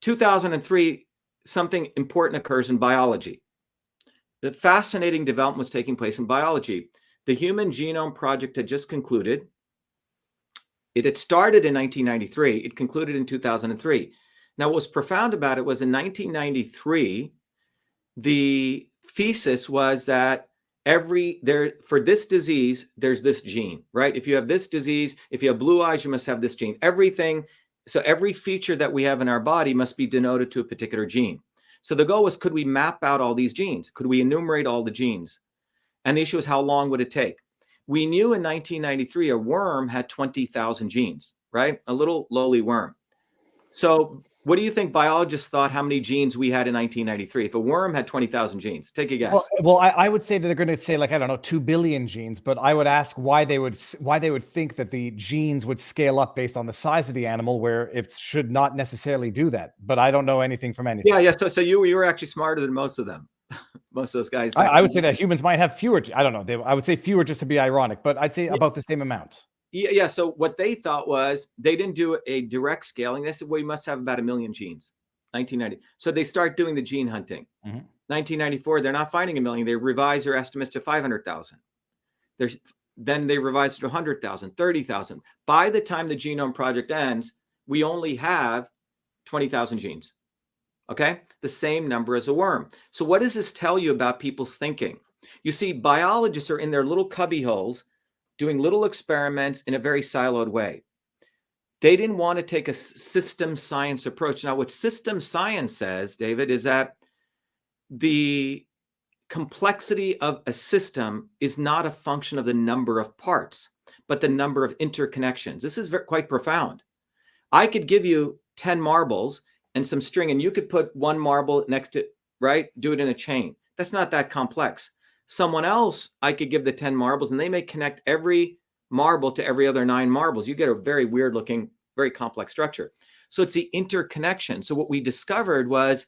2003, something important occurs in biology. The fascinating development was taking place in biology. The Human Genome Project had just concluded. It had started in 1993. It concluded in 2003. Now, what was profound about it was in 1993, the thesis was that for this disease, there's this gene, right? If you have this disease, if you have blue eyes, you must have this gene. So every feature that we have in our body must be denoted to a particular gene. So the goal was, could we map out all these genes? Could we enumerate all the genes? And the issue was, how long would it take? We knew in 1993 a worm had 20,000 genes, right? A little lowly worm. So what do you think biologists thought how many genes we had in 1993? If a worm had 20,000 genes, take a guess. Well, I would say that they're going to say, like, I don't know, 2 billion genes, but I would ask why they would think that the genes would scale up based on the size of the animal, where it should not necessarily do that. But I don't know anything from anything. Yeah. So you were actually smarter than most of them. Most of those guys. I would say that humans might have fewer. I don't know. I would say fewer just to be ironic, but I'd say about the same amount. Yeah. So what they thought was, they didn't do a direct scaling. They said, well, we must have about 1 million genes. 1990. So they start doing the gene hunting. 1994, they're not finding 1 million. They revise their estimates to 500,000. Then they revise to 100,000, 30,000. By the time the Genome Project ends, we only have 20,000 genes. Okay? The same number as a worm. So what does this tell you about people's thinking? You see, biologists are in their little cubby holes doing little experiments in a very siloed way. They didn't want to take a system science approach. Now, what system science says, David, is that the complexity of a system is not a function of the number of parts, but the number of interconnections. This is quite profound. I could give you 10 marbles and some string, and you could put one marble next to, right? Do it in a chain. That's not that complex. Someone else, I could give the 10 marbles, and they may connect every marble to every other 9 marbles. You get a very weird looking, very complex structure. So it's the interconnection. So what we discovered was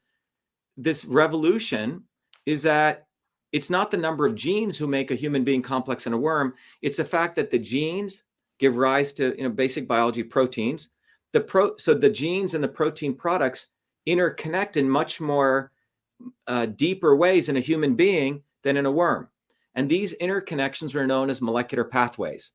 this revolution is that it's not the number of genes who make a human being complex in a worm. It's the fact that the genes give rise to, basic biology, proteins. So the genes and the protein products interconnect in much more deeper ways in a human being than in a worm. And these interconnections were known as molecular pathways.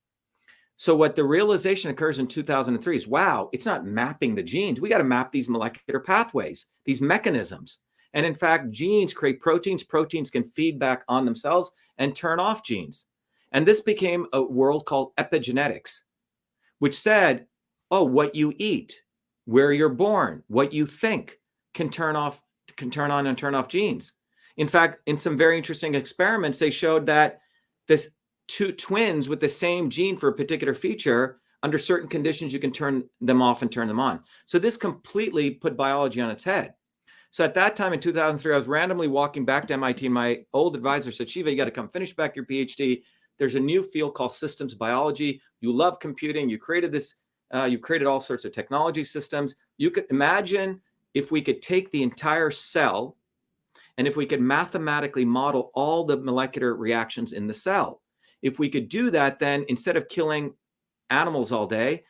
So what the realization occurs in 2003 is, wow, it's not mapping the genes. We got to map these molecular pathways, these mechanisms. And in fact, genes create proteins. Proteins can feed back on themselves and turn off genes. And this became a world called epigenetics, which said, oh, what you eat, where you're born, what you think can turn on and turn off genes. In fact, in some very interesting experiments, they showed that this two twins with the same gene for a particular feature, under certain conditions, you can turn them off and turn them on. So this completely put biology on its head. So at that time in 2003, I was randomly walking back to MIT, and my old advisor said, Shiva, you got to come finish back your PhD. There's a new field called systems biology. You love computing. You created this. You created all sorts of technology systems. You could imagine if we could take the entire cell, and if we could mathematically model all the molecular reactions in the cell. If we could do that, then instead of killing animals all day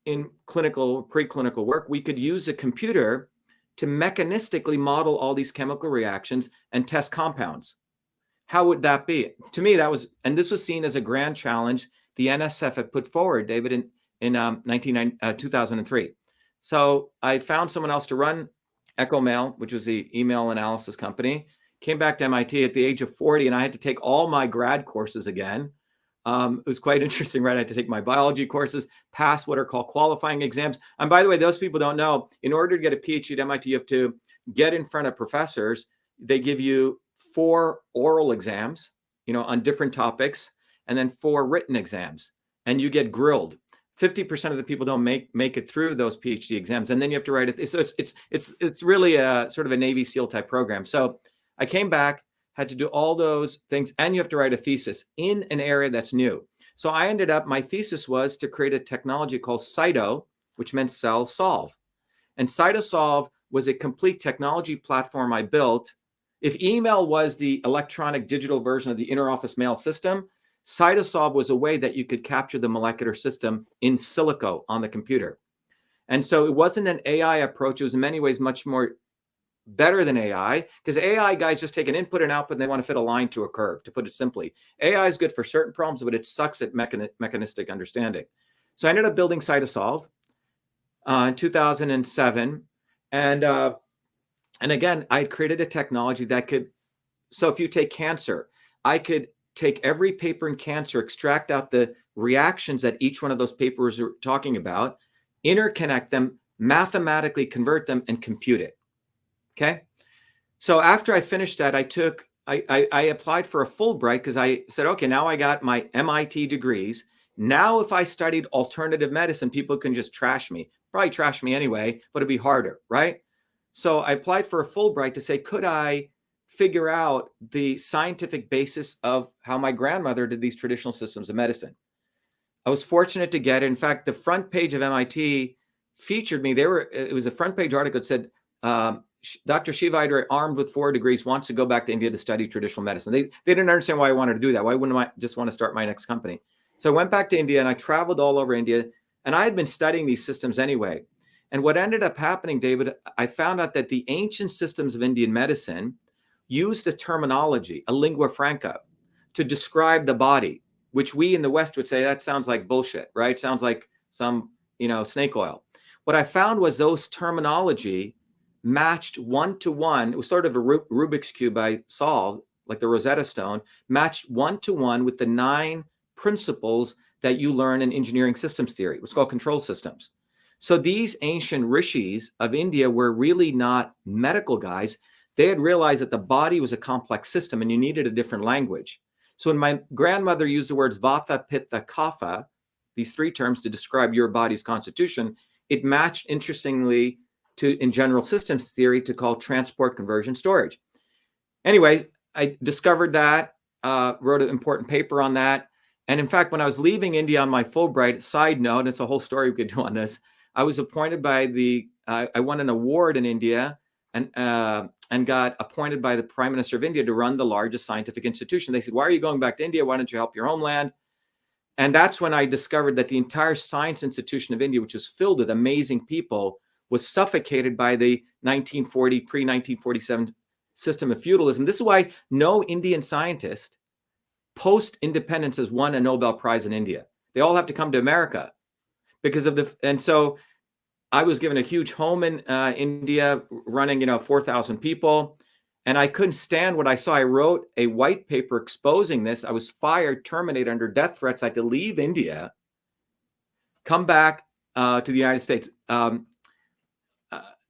in preclinical work, we could use a computer to mechanistically model all these chemical reactions and test compounds. How would that be? To me, this was seen as a grand challenge the NSF had put forward, David, in 2003. So I found someone else to run EchoMail, which was the email analysis company, came back to MIT at the age of 40, and I had to take all my grad courses again. It was quite interesting, right? I had to take my biology courses, pass what are called qualifying exams. And by the way, those people don't know, in order to get a PhD at MIT, you have to get in front of professors. They give you 4 oral exams, on different topics, and then 4 written exams, and you get grilled. 50% of the people don't make it through those PhD exams, and then you have to write it. So it's really a sort of a Navy SEAL type program. So I came back, had to do all those things, and you have to write a thesis in an area that's new. So I ended up, my thesis was to create a technology called Cyto, which meant cell solve. And CytoSolve was a complete technology platform I built. If email was the electronic digital version of the interoffice mail system, CytoSolve was a way that you could capture the molecular system in silico on the computer. And so it wasn't an AI approach. It was in many ways much more better than AI, because AI guys just take an input and output and they want to fit a line to a curve, to put it simply. AI is good for certain problems, but it sucks at mechanistic understanding. So I ended up building CytoSolve in 2007. And again, I had created a technology that could, so if you take cancer, I could take every paper in cancer, extract out the reactions that each one of those papers are talking about, interconnect them, mathematically convert them, and compute it. Okay. So after I finished that, I applied for a Fulbright, because I said, okay, now I got my MIT degrees. Now, if I studied alternative medicine, people can just trash me, probably trash me anyway, but it'd be harder, right? So I applied for a Fulbright to say, could I figure out the scientific basis of how my grandmother did these traditional systems of medicine? I was fortunate to get it. In fact, the front page of MIT featured me. It was a front page article that said, Dr. Shiva Ayyaduria, armed with 4 degrees, wants to go back to India to study traditional medicine. They didn't understand why I wanted to do that. Why wouldn't I just want to start my next company? So I went back to India and I traveled all over India, and I had been studying these systems anyway. And what ended up happening, David, I found out that the ancient systems of Indian medicine used a terminology, a lingua franca, to describe the body, which we in the West would say, that sounds like bullshit, right? Sounds like some, snake oil. What I found was those terminology matched 1-to-1. It was sort of a Rubik's Cube I solved, like the Rosetta Stone, matched 1-to-1 with the 9 principles that you learn in engineering systems theory. It was called control systems. So these ancient rishis of India were really not medical guys. They had realized that the body was a complex system and you needed a different language. So when my grandmother used the words Vata, Pitta, Kapha, these 3 terms to describe your body's constitution, it matched, interestingly, in general systems theory, to call transport, conversion, storage. Anyway, I discovered that, wrote an important paper on that. And in fact, when I was leaving India on my Fulbright, side note, and it's a whole story we could do on this, I was appointed by I won an award in India and got appointed by the Prime Minister of India to run the largest scientific institution. They said, why are you going back to India? Why don't you help your homeland? And that's when I discovered that the entire science institution of India, which was filled with amazing people, was suffocated by the 1940, pre-1947 system of feudalism. This is why no Indian scientist post-independence has won a Nobel Prize in India. They all have to come to America because of and so I was given a huge home in India running, 4,000 people, and I couldn't stand what I saw. I wrote a white paper exposing this. I was fired, terminated under death threats. I had to leave India, come back to the United States.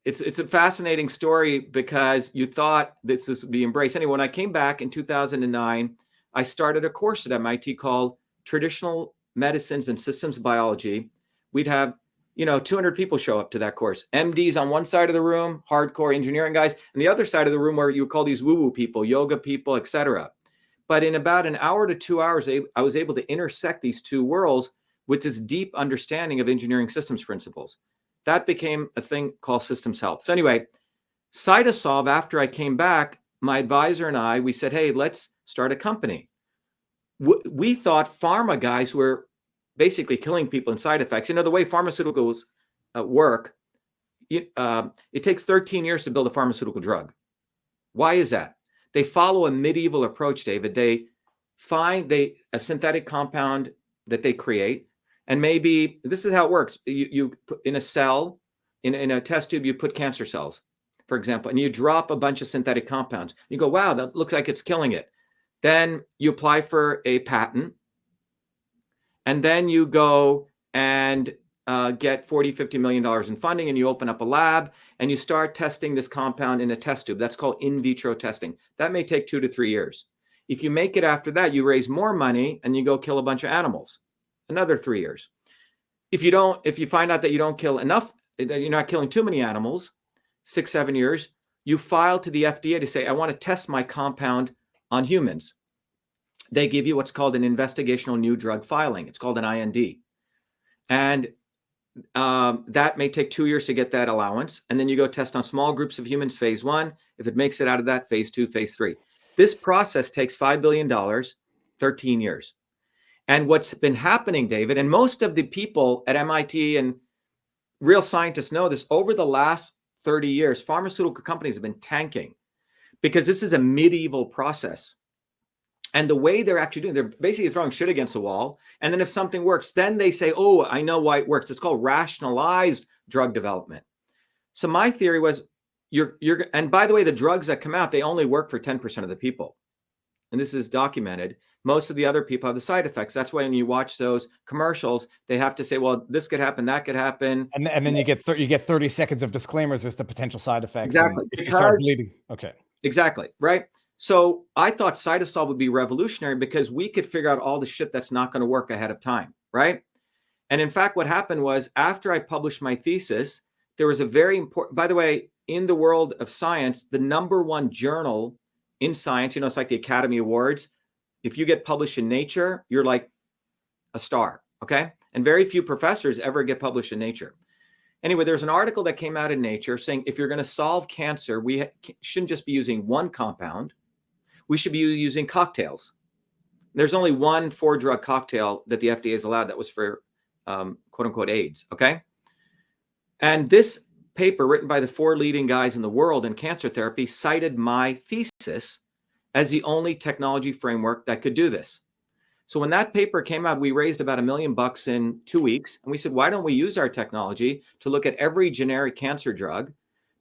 It's a fascinating story because you thought this would be embraced. Anyway, when I came back in 2009, I started a course at MIT called Traditional Medicines and Systems Biology. We'd have, 200 people show up to that course. MDs on one side of the room, hardcore engineering guys, and the other side of the room where you would call these woo-woo people, yoga people, etc. But in about an hour to 2 hours, I was able to intersect these 2 worlds with this deep understanding of engineering systems principles. That became a thing called systems health. So anyway, CytoSolve, after I came back, my advisor and I, we said, hey, let's start a company. We thought pharma guys were basically killing people in side effects. The way pharmaceuticals work, it takes 13 years to build a pharmaceutical drug. Why is that? They follow a medieval approach, David. They find a synthetic compound that they create. And maybe this is how it works. You put in a cell, in a test tube, you put cancer cells, for example, and you drop a bunch of synthetic compounds. You go, wow, that looks like it's killing it. Then you apply for a patent. and then you go and get $40-50 million in funding, and you open up a lab and you start testing this compound in a test tube. That's called in vitro testing. That may take 2 to 3 years. If you make it after that, you raise more money and you go kill a bunch of animals. Another 3 years. If you find out that you don't kill enough, that you're not killing too many animals, 6-7 years, you file to the FDA to say, I want to test my compound on humans. They give you what's called an investigational new drug filing. It's called an IND. And that may take 2 years to get that allowance. And then you go test on small groups of humans, phase 1. If it makes it out of that, phase 2, phase 3. This process takes $5 billion, 13 years. And what's been happening, David, and most of the people at MIT and real scientists know this, over the last 30 years, pharmaceutical companies have been tanking because this is a medieval process. And the way they're actually doing, they're basically throwing shit against the wall. And then if something works, then they say, oh, I know why it works. It's called rationalized drug development. So my theory was, and by the way, the drugs that come out, they only work for 10% of the people. And this is documented. Most of the other people have the side effects. That's why when you watch those commercials, they have to say, well, this could happen, that could happen. And then you get 30 seconds of disclaimers as to potential side effects. Exactly. If you start bleeding. Okay. Exactly. Right. So I thought cytosol would be revolutionary because we could figure out all the shit that's not going to work ahead of time. Right. And in fact, what happened was after I published my thesis, there was a very important, by the way, in the world of science, the #1 journal in science, it's like the Academy Awards. If you get published in Nature, you're like a star. Okay. And very few professors ever get published in Nature. Anyway, there's an article that came out in Nature saying if you're going to solve cancer, we shouldn't just be using one compound. We should be using cocktails. There's only one 4-drug cocktail that the FDA has allowed that was for quote unquote AIDS. Okay. And this paper written by the 4 leading guys in the world in cancer therapy cited my thesis as the only technology framework that could do this. So when that paper came out, we raised about $1 million in 2 weeks. And we said, why don't we use our technology to look at every generic cancer drug,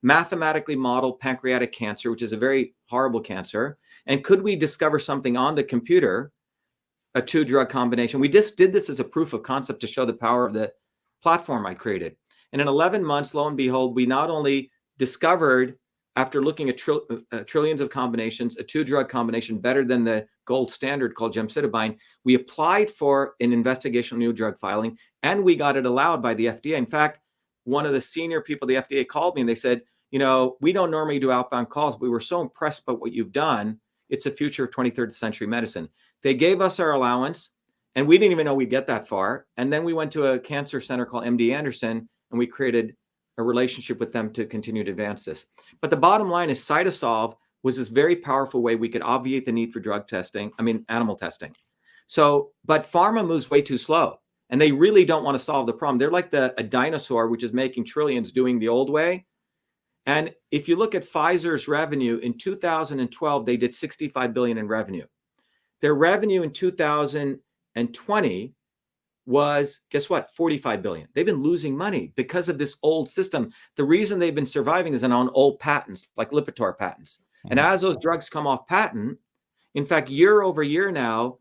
mathematically model pancreatic cancer, which is a very horrible cancer. And could we discover something on the computer, a 2-drug combination? We just did this as a proof of concept to show the power of the platform I created. And in 11 months, lo and behold, we not only discovered, after looking at trillions of combinations, a 2-drug combination better than the gold standard called gemcitabine, we applied for an investigational new drug filing, and we got it allowed by the FDA. In fact, one of the senior people at the FDA called me and they said, we don't normally do outbound calls, but we were so impressed by what you've done. It's the future of 23rd century medicine. They gave us our allowance, and we didn't even know we'd get that far. And then we went to a cancer center called MD Anderson, and we created a relationship with them to continue to advance this. But the bottom line is Cytosolve was this very powerful way we could obviate the need for animal testing. So, but pharma moves way too slow, and they really don't want to solve the problem. They're like a dinosaur, which is making trillions doing the old way. And if you look at Pfizer's revenue in 2012, they did $65 billion in revenue. Their revenue in 2020 was, guess what, $45 billion. They've been losing money because of this old system. The reason they've been surviving is on old patents, like Lipitor patents. And as those drugs come off patent, in fact, year over year now,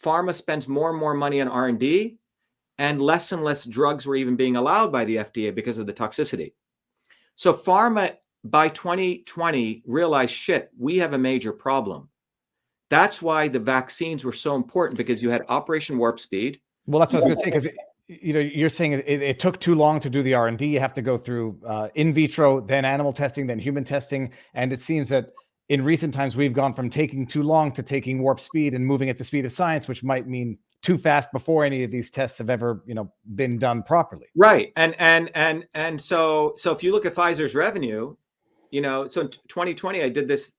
pharma spends more and more money on R&D, and less drugs were even being allowed by the FDA because of the toxicity. So pharma by 2020 realized, shit, we have a major problem. That's why the vaccines were so important, because you had Operation Warp Speed. Well, that's what I was going to say, because you're saying it took too long to do the R&D. You have to go through in vitro, then animal testing, then human testing. And it seems that in recent times, we've gone from taking too long to taking warp speed and moving at the speed of science, which might mean too fast before any of these tests have ever, been done properly. Right. And so if you look at Pfizer's revenue, so in 2020, I did this,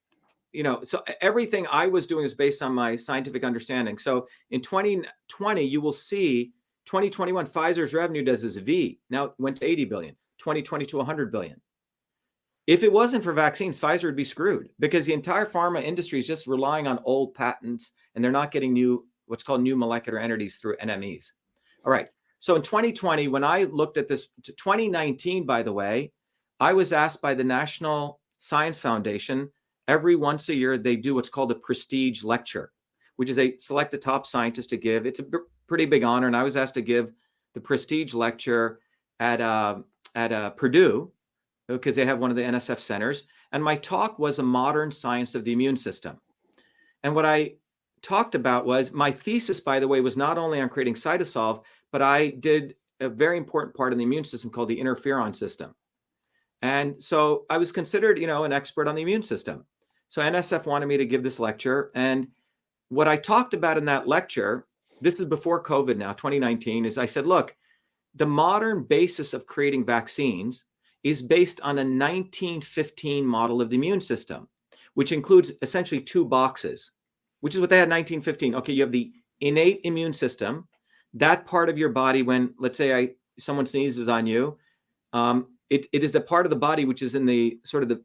so everything I was doing is based on my scientific understanding. So in 2020, you will see 2021, Pfizer's revenue does this V. Now it went to 80 billion, 2022, 100 billion. If it wasn't for vaccines, Pfizer would be screwed, because the entire pharma industry is just relying on old patents, and they're not getting what's called new molecular entities through NMEs. All right. So in 2020, when I looked at this, 2019, by the way, I was asked by the National Science Foundation, every once a year, they do what's called a prestige lecture, which is they select a top scientist to give. It's a pretty big honor, and I was asked to give the prestige lecture at Purdue, because they have one of the NSF centers. And my talk was a modern science of the immune system. And what I talked about was, my thesis, by the way, was not only on creating cytosolve, but I did a very important part of the immune system called the interferon system. And so I was considered, an expert on the immune system. So NSF wanted me to give this lecture. And what I talked about in that lecture, this is before COVID now, 2019, is I said, look, the modern basis of creating vaccines is based on a 1915 model of the immune system, which includes essentially two boxes, which is what they had in 1915. Okay, you have the innate immune system, that part of your body when, let's say, someone sneezes on you, it is the part of the body which is in the sort of the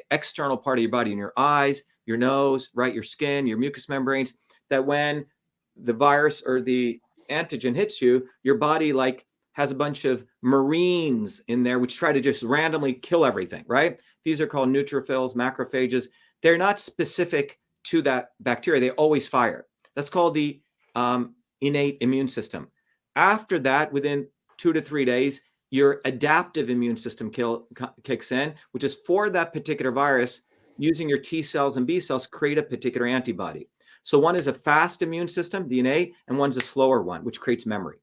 external part of your body, in your eyes, your nose, right, your skin, your mucous membranes, that when the virus or the antigen hits you, your body has a bunch of marines in there which try to just randomly kill everything, right? These are called neutrophils, macrophages. They're not specific to that bacteria. They always fire. That's called the innate immune system. After that, within 2 to 3 days, your adaptive immune system kicks in, which is for that particular virus, using your T cells and B cells, create a particular antibody. So one is a fast immune system, the innate, and one's a slower one, which creates memory.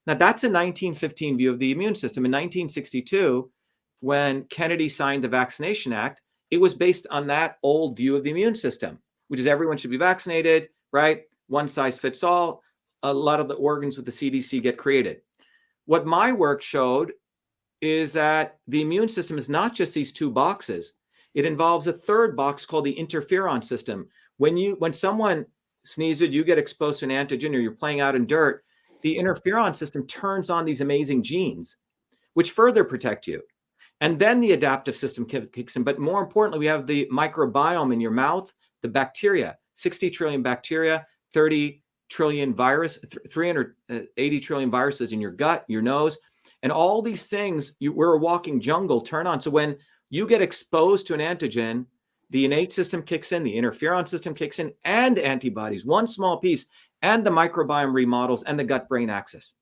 Now, that's a 1915 view of the immune system. In 1962, when Kennedy signed the Vaccination Act, it was based on that old view of the immune system, which is everyone should be vaccinated, right? One size fits all. A lot of the organs with the CDC get created. What my work showed is that the immune system is not just these two boxes. It involves a third box called the interferon system. When someone sneezes, you get exposed to an antigen, or you're playing out in dirt, the interferon system turns on these amazing genes, which further protect you. And then the adaptive system kicks in. But more importantly, we have the microbiome in your mouth, the bacteria, 60 trillion bacteria, 30 trillion virus, 380 trillion viruses in your gut, your nose, and all these things, we're a walking jungle, turn on. So when you get exposed to an antigen, the innate system kicks in, the interferon system kicks in, and antibodies, one small piece, and the microbiome remodels, and the gut-brain axis.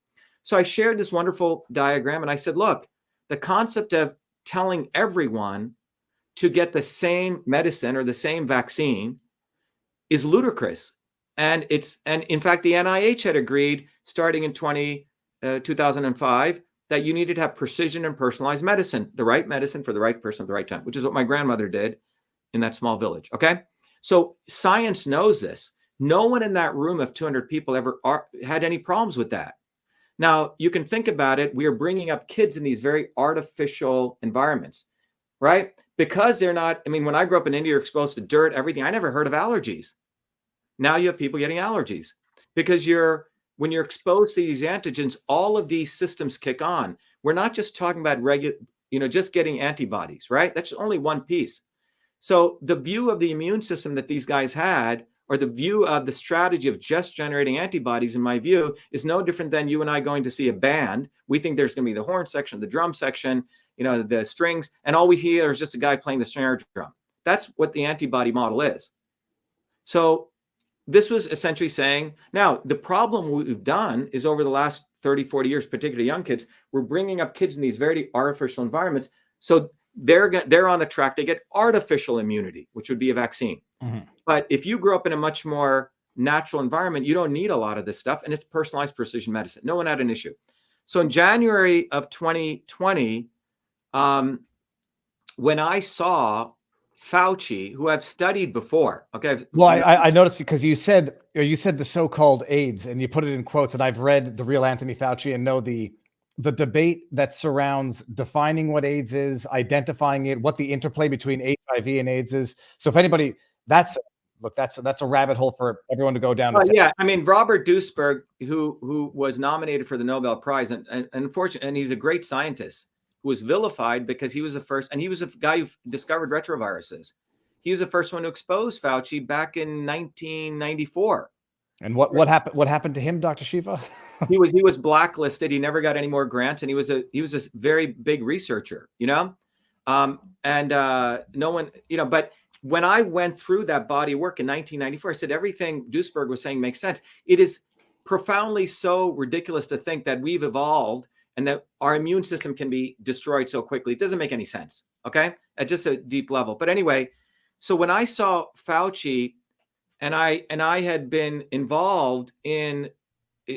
So I shared this wonderful diagram, and I said, look, the concept of telling everyone to get the same medicine or the same vaccine is ludicrous. And in fact, the NIH had agreed starting in 2005 that you needed to have precision and personalized medicine, the right medicine for the right person at the right time, which is what my grandmother did in that small village. Okay. So science knows this. No one in that room of 200 people ever had any problems with that. Now, you can think about it. We are bringing up kids in these very artificial environments, right? Because they're not, when I grew up in India, you're exposed to dirt, everything. I never heard of allergies. Now you have people getting allergies because when you're exposed to these antigens, all of these systems kick on. We're not just talking about just getting antibodies, right? That's only one piece. So the view of the immune system that these guys had, or the view of the strategy of just generating antibodies, in my view, is no different than you and I going to see a band. We think there's going to be the horn section, the drum section, the strings, and all we hear is just a guy playing the snare drum. That's what the antibody model is. So this was essentially saying, now the problem we've done is over the last 30, 40 years, particularly young kids, we're bringing up kids in these very artificial environments. So they're on the track to get artificial immunity, which would be a vaccine. Mm-hmm. But if you grew up in a much more natural environment, you don't need a lot of this stuff. And it's personalized precision medicine. No one had an issue. So in January of 2020, when I saw Fauci, who I've studied before. Okay. Well, I noticed because you said the so-called AIDS, and you put it in quotes, and I've read the real Anthony Fauci and know the debate that surrounds defining what AIDS is, identifying it, what the interplay between HIV and AIDS is. So if anybody, that's a rabbit hole for everyone to go down. Yeah, Robert Duesberg, who was nominated for the Nobel Prize, and unfortunately, and he's a great scientist, who was vilified because he was the first, and he was a guy who discovered retroviruses. He was the first one to expose Fauci back in 1994. And what happened? What happened to him, Dr. Shiva? He was blacklisted. He never got any more grants, and he was a very big researcher. No one, But when I went through that body of work in 1994, I said everything Duesberg was saying makes sense. It is profoundly so ridiculous to think that we've evolved and that our immune system can be destroyed so quickly. It doesn't make any sense, okay? At just a deep level. But anyway, so when I saw Fauci, and I had been involved in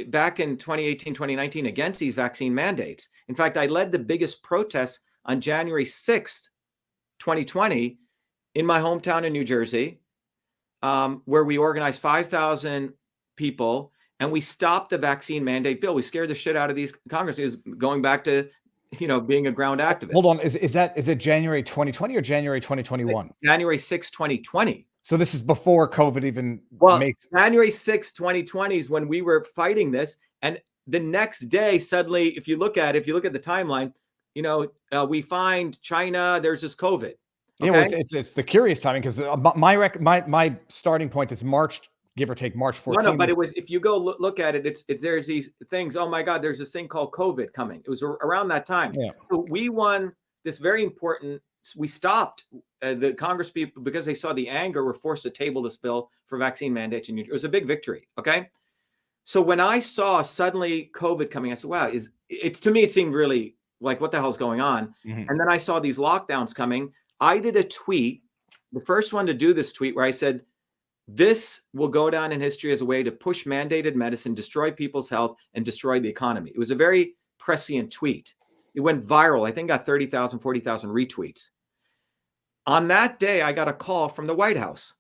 back in 2018, 2019 against these vaccine mandates. In fact, I led the biggest protests on January 6th, 2020 in my hometown in New Jersey, where we organized 5,000 people and we stopped the vaccine mandate bill. We scared the shit out of these Congressmen, going back to, being a ground activist. Hold on. Is it January 2020 or January 2021? January 6, 2020. So this is before COVID even makes. January 6, 2020 is when we were fighting this. And the next day, suddenly, if you look at the timeline, we find China, there's this COVID. Okay? Yeah, well, it's the curious timing, because my starting point is March, give or take March 14th. No, but it was, if you go look at it, it's there's these things. Oh my God, there's this thing called COVID coming. It was around that time. Yeah. So we won this very important. We stopped the Congress people, because they saw the anger, were forced to table this bill for vaccine mandates. And it was a big victory. Okay. So when I saw suddenly COVID coming, I said, wow, to me, it seemed really like, what the hell's going on? Mm-hmm. And then I saw these lockdowns coming. I did a tweet, the first one to do this tweet, where I said, this will go down in history as a way to push mandated medicine, destroy people's health, and destroy the economy. It was a very prescient tweet. It went viral. I think got 30,000, 40,000 retweets. On that day, I got a call from the White House.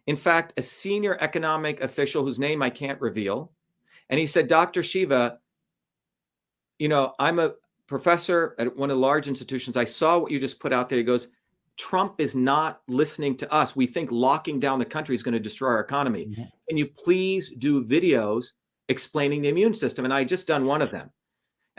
In fact, a senior economic official whose name I can't reveal. And he said, Dr. Shiva, I'm a professor at one of the large institutions. I saw what you just put out there. He goes, Trump is not listening to us. We think locking down the country is going to destroy our economy. Mm-hmm. Can you please do videos explaining the immune system? And I had just done one of them.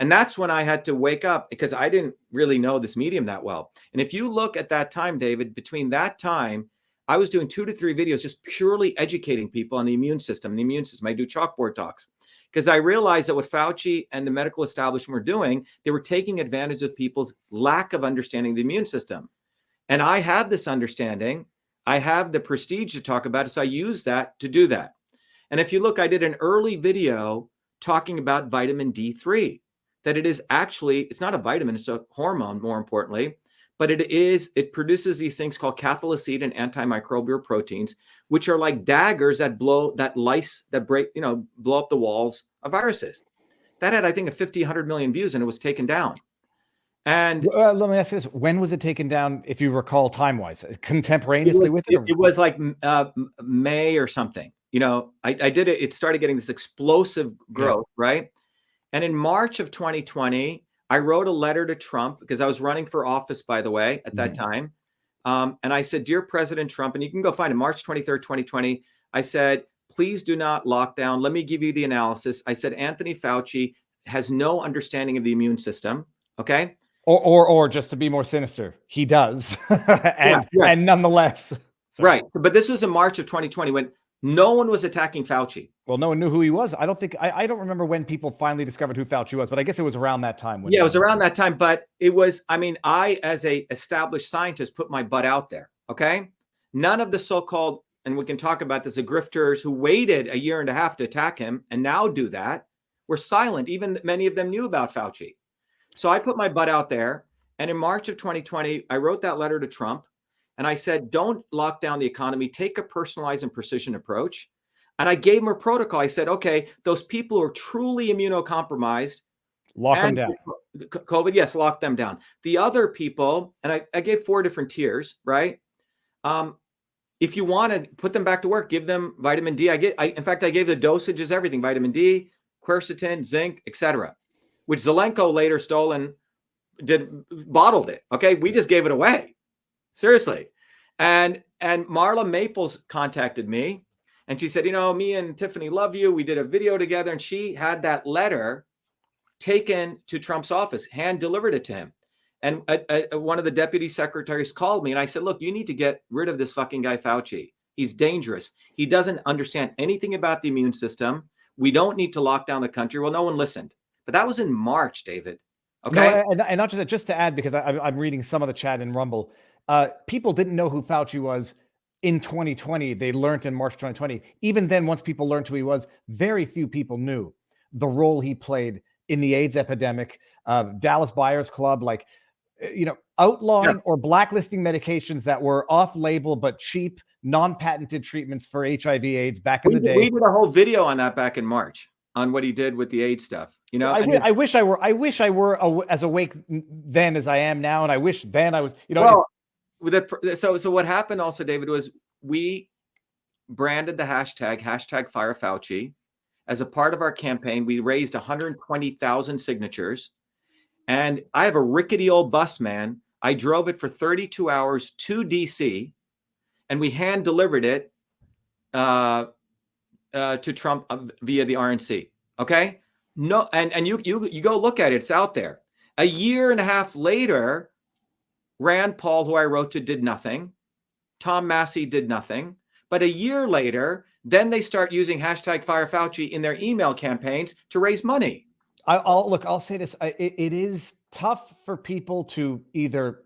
And that's when I had to wake up, because I didn't really know this medium that well. And if you look at that time, David, between that time, I was doing 2 to 3 videos just purely educating people on the immune system. I do chalkboard talks, because I realized that what Fauci and the medical establishment were doing, they were taking advantage of people's lack of understanding of the immune system. And I had this understanding. I have the prestige to talk about it, so I use that to do that. And if you look, I did an early video talking about vitamin D3. That it's not a vitamin, it's a hormone, more importantly, but it produces these things called cathelicidin and antimicrobial proteins, which are like daggers that blow up the walls of viruses. That had, I think, 100 million views, and it was taken down. And let me ask this: when was it taken down, if you recall, time-wise, contemporaneously with it? It was like May or something. I did it. It started getting this explosive growth, right? And in March of 2020, I wrote a letter to Trump, because I was running for office, by the way, at that time. And I said, Dear President Trump, and you can go find it, March 23rd, 2020, I said, please do not lock down. Let me give you the analysis. I said, Anthony Fauci has no understanding of the immune system. Okay. Or just to be more sinister, he does. and nonetheless. Sorry. Right. But this was in March of 2020 when no one was attacking Fauci. Well, no one knew who he was. I don't remember when people finally discovered who Fauci was, but I guess it was around that time. It was around that time. But it was, I, as a established scientist, put my butt out there. Okay. None of the so-called, and we can talk about this, the grifters who waited a year and a half to attack him and now do that, were silent. Even many of them knew about Fauci. So I put my butt out there. And in March of 2020, I wrote that letter to Trump. And I said, don't lock down the economy. Take a personalized and precision approach. And I gave him a protocol. I said, okay, those people who are truly immunocompromised, lock them down. COVID, yes, lock them down. The other people, and I gave 4 different tiers, right? If you want to put them back to work, give them vitamin D. In fact, I gave the dosages, everything, vitamin D, quercetin, zinc, etc., which Zelenko later stole and bottled it. Okay, we just gave it away. Seriously. And Marla Maples contacted me, and she said, me and Tiffany love you. We did a video together, and she had that letter taken to Trump's office, hand delivered it to him. And one of the deputy secretaries called me, and I said, look, you need to get rid of this fucking guy, Fauci. He's dangerous. He doesn't understand anything about the immune system. We don't need to lock down the country. Well, no one listened. But that was in March, David. Okay. No, and not just to add, because I'm reading some of the chat in Rumble. People didn't know who Fauci was in 2020. They learned in March 2020. Even then, once people learned who he was, very few people knew the role he played in the AIDS epidemic. Dallas Buyers Club, like, outlawing or blacklisting medications that were off-label but cheap, non-patented treatments for HIV/AIDS back in the day. We did a whole video on that back in March on what he did with the AIDS stuff. You know, so I wish I were as awake then as I am now, and I wish then I was. Well, so what happened also, David, was we branded the hashtag Fire Fauci as a part of our campaign. We raised 120,000 signatures, and I have a rickety old bus, man. I drove it for 32 hours to DC, and we hand delivered it to Trump via the RNC. Okay, no, and you go look at it; it's out there. A year and a half later, Rand Paul, who I wrote to, did nothing. Tom Massey did nothing. But a year later, then they start using hashtag Fire Fauci in their email campaigns to raise money. I'll say this: it is tough for people to either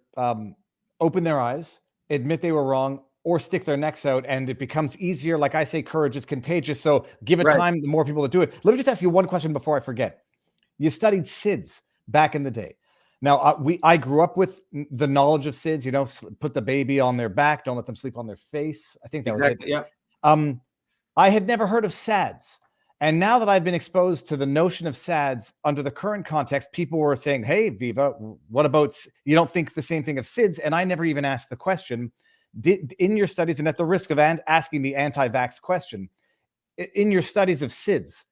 open their eyes, admit they were wrong, or stick their necks out, and it becomes easier. Like I say, courage is contagious. So give it time, the more people that do it. Let me just ask you one question before I forget. You studied SIDS back in the day. Now, I grew up with the knowledge of SIDS, put the baby on their back, don't let them sleep on their face. I think that was it. Yeah. I had never heard of SADS. And now that I've been exposed to the notion of SADS under the current context, people were saying, hey, Viva, what about, you don't think the same thing of SIDS? And I never even asked the question. In your studies, and at the risk of asking the anti-vax question, in your studies of SIDS,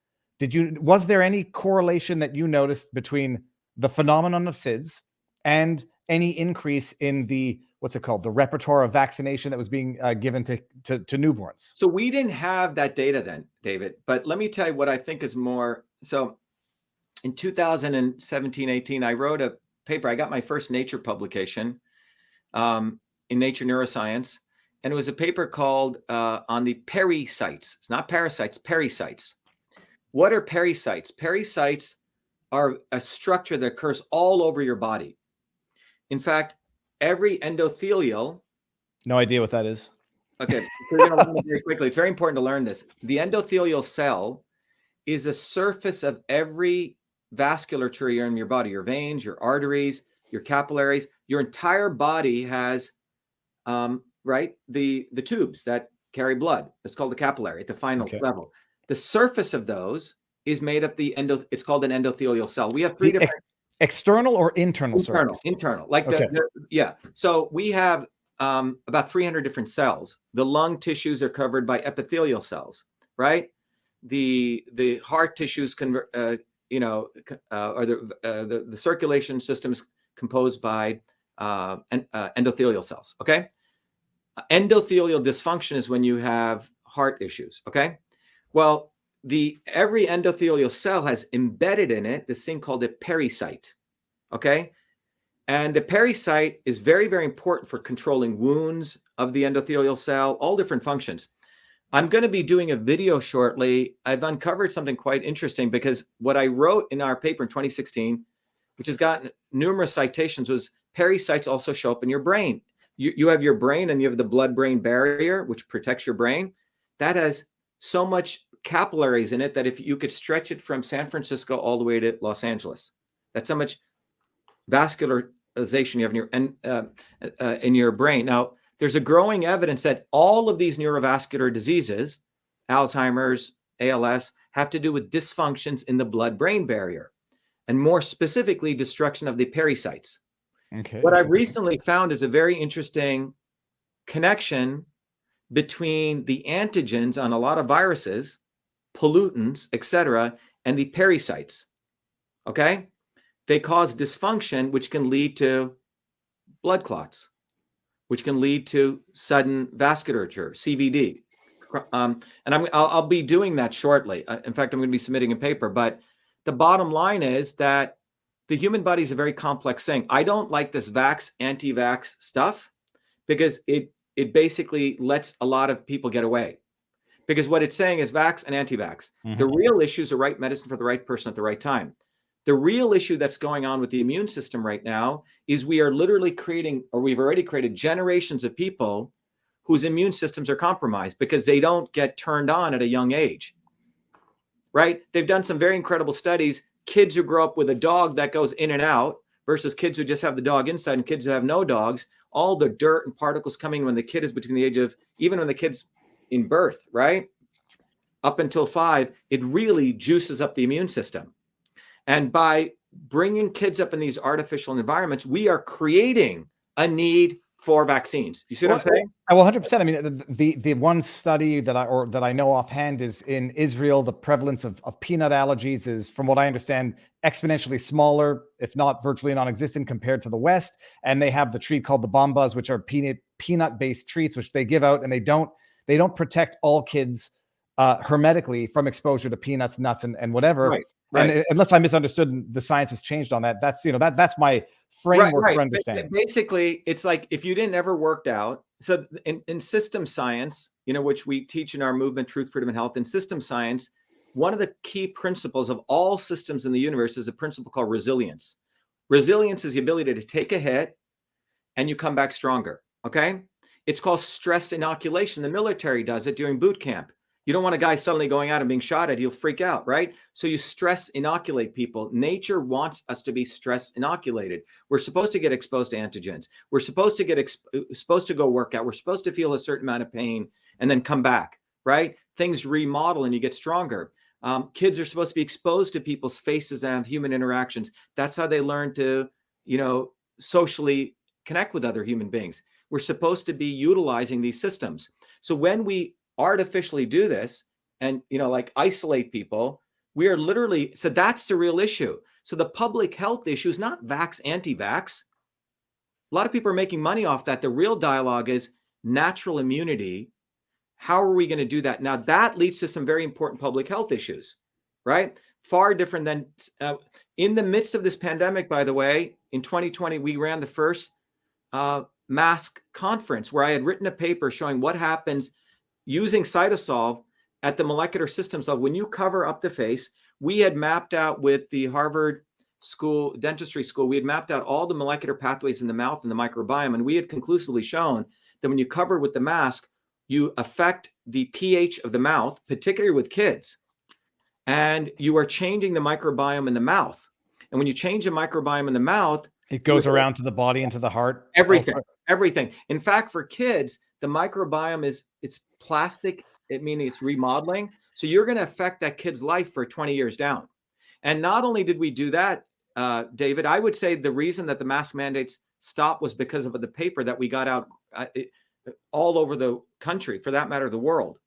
was there any correlation that you noticed between the phenomenon of SIDS and any increase in the, what's it called, the repertoire of vaccination that was being given to newborns? So we didn't have that data then, David, but let me tell you what I think is more. So in 2017, 18, I wrote a paper. I got my first Nature publication in Nature Neuroscience, and it was a paper called on the pericytes. It's not parasites, pericytes. What are pericytes? Pericytes are a structure that occurs all over your body. In fact, every endothelial. No idea what that is. Okay, we're going to learn it very quickly. It's very important to learn this. The endothelial cell is a surface of every vasculature in your body, your veins, your arteries, your capillaries. Your entire body has, the tubes that carry blood. It's called the capillary at the final level. The surface of those is made up it's called an endothelial cell. We have three different external or internal surface? Internal. Like So we have about 300 different cells. The lung tissues are covered by epithelial cells, right? The heart tissues or the circulation system is composed by endothelial cells. Okay. Endothelial dysfunction is when you have heart issues. Okay. Well, every endothelial cell has embedded in it this thing called a pericyte. Okay. And the pericyte is very, very important for controlling wounds of the endothelial cell, all different functions. I'm going to be doing a video shortly. I've uncovered something quite interesting because what I wrote in our paper in 2016, which has gotten numerous citations, was pericytes also show up in your brain. You have your brain and you have the blood-brain barrier, which protects your brain. That has so much capillaries in it that if you could stretch it from San Francisco all the way to Los Angeles, that's how much vascularization you have in your brain. Now, there's a growing evidence that all of these neurovascular diseases, Alzheimer's, ALS, have to do with dysfunctions in the blood-brain barrier, and more specifically, destruction of the pericytes. Okay. What I've recently found is a very interesting connection between the antigens on a lot of viruses, pollutants, etc., and the pericytes. Okay? They cause dysfunction, which can lead to blood clots, which can lead to sudden vasculature, CVD. And I'll be doing that shortly. In fact, I'm going to be submitting a paper. But the bottom line is that the human body is a very complex thing. I don't like this vax, anti-vax stuff because it basically lets a lot of people get away. Because what it's saying is vax and anti-vax. Mm-hmm. The real issue is the right medicine for the right person at the right time. The real issue that's going on with the immune system right now is we are literally creating, or we've already created generations of people whose immune systems are compromised because they don't get turned on at a young age, right? They've done some very incredible studies. Kids who grow up with a dog that goes in and out versus kids who just have the dog inside and kids who have no dogs, all the dirt and particles coming when the kid is between the age of, even when the kid's in birth, right? Up until 5, it really juices up the immune system. And by bringing kids up in these artificial environments, we are creating a need for vaccines. You see what I'm saying? Well, 100%. I mean, the one study that I know offhand is in Israel. The prevalence of peanut allergies is, from what I understand, exponentially smaller, if not virtually non-existent, compared to the West. And they have the treat called the bombas, which are peanut-based treats, which they give out, and they don't protect all kids hermetically from exposure to peanuts, nuts, and whatever. Right. And unless I misunderstood, the science has changed on that. That's that's my framework for understanding. Basically, it's like if you didn't ever worked out. So in system science, which we teach in our movement, Truth, Freedom, and Health, in system science, one of the key principles of all systems in the universe is a principle called resilience. Resilience is the ability to take a hit and you come back stronger. Okay. It's called stress inoculation. The military does it during boot camp. You don't want a guy suddenly going out and being shot at. He'll freak out, right? So you stress inoculate people. Nature wants us to be stress inoculated. We're supposed to get exposed to antigens. We're supposed to get supposed to go work out. We're supposed to feel a certain amount of pain and then come back, right? Things remodel and you get stronger. Kids are supposed to be exposed to people's faces and have human interactions. That's how they learn to, socially connect with other human beings. We're supposed to be utilizing these systems. So when we artificially do this and like isolate people, we are literally, so that's the real issue. So the public health issue is not vax, anti-vax. A lot of people are making money off that. The real dialogue is natural immunity. How are we going to do that? Now that leads to some very important public health issues, right? Far different than in the midst of this pandemic. By the way, in 2020, we ran the first mask conference where I had written a paper showing what happens using cytosol at the molecular systems level. When you cover up the face, we had mapped out with the Harvard School, dentistry school, we had mapped out all the molecular pathways in the mouth and the microbiome. And we had conclusively shown that when you cover with the mask, you affect the pH of the mouth, particularly with kids. And you are changing the microbiome in the mouth. And when you change the microbiome in the mouth, it goes around to the body and to the heart. Everything. In fact, for kids, the microbiome it's plastic. Meaning it's remodeling. So you're going to affect that kid's life for 20 years down. And not only did we do that, David, I would say the reason that the mask mandates stopped was because of the paper that we got out all over the country, for that matter, the world.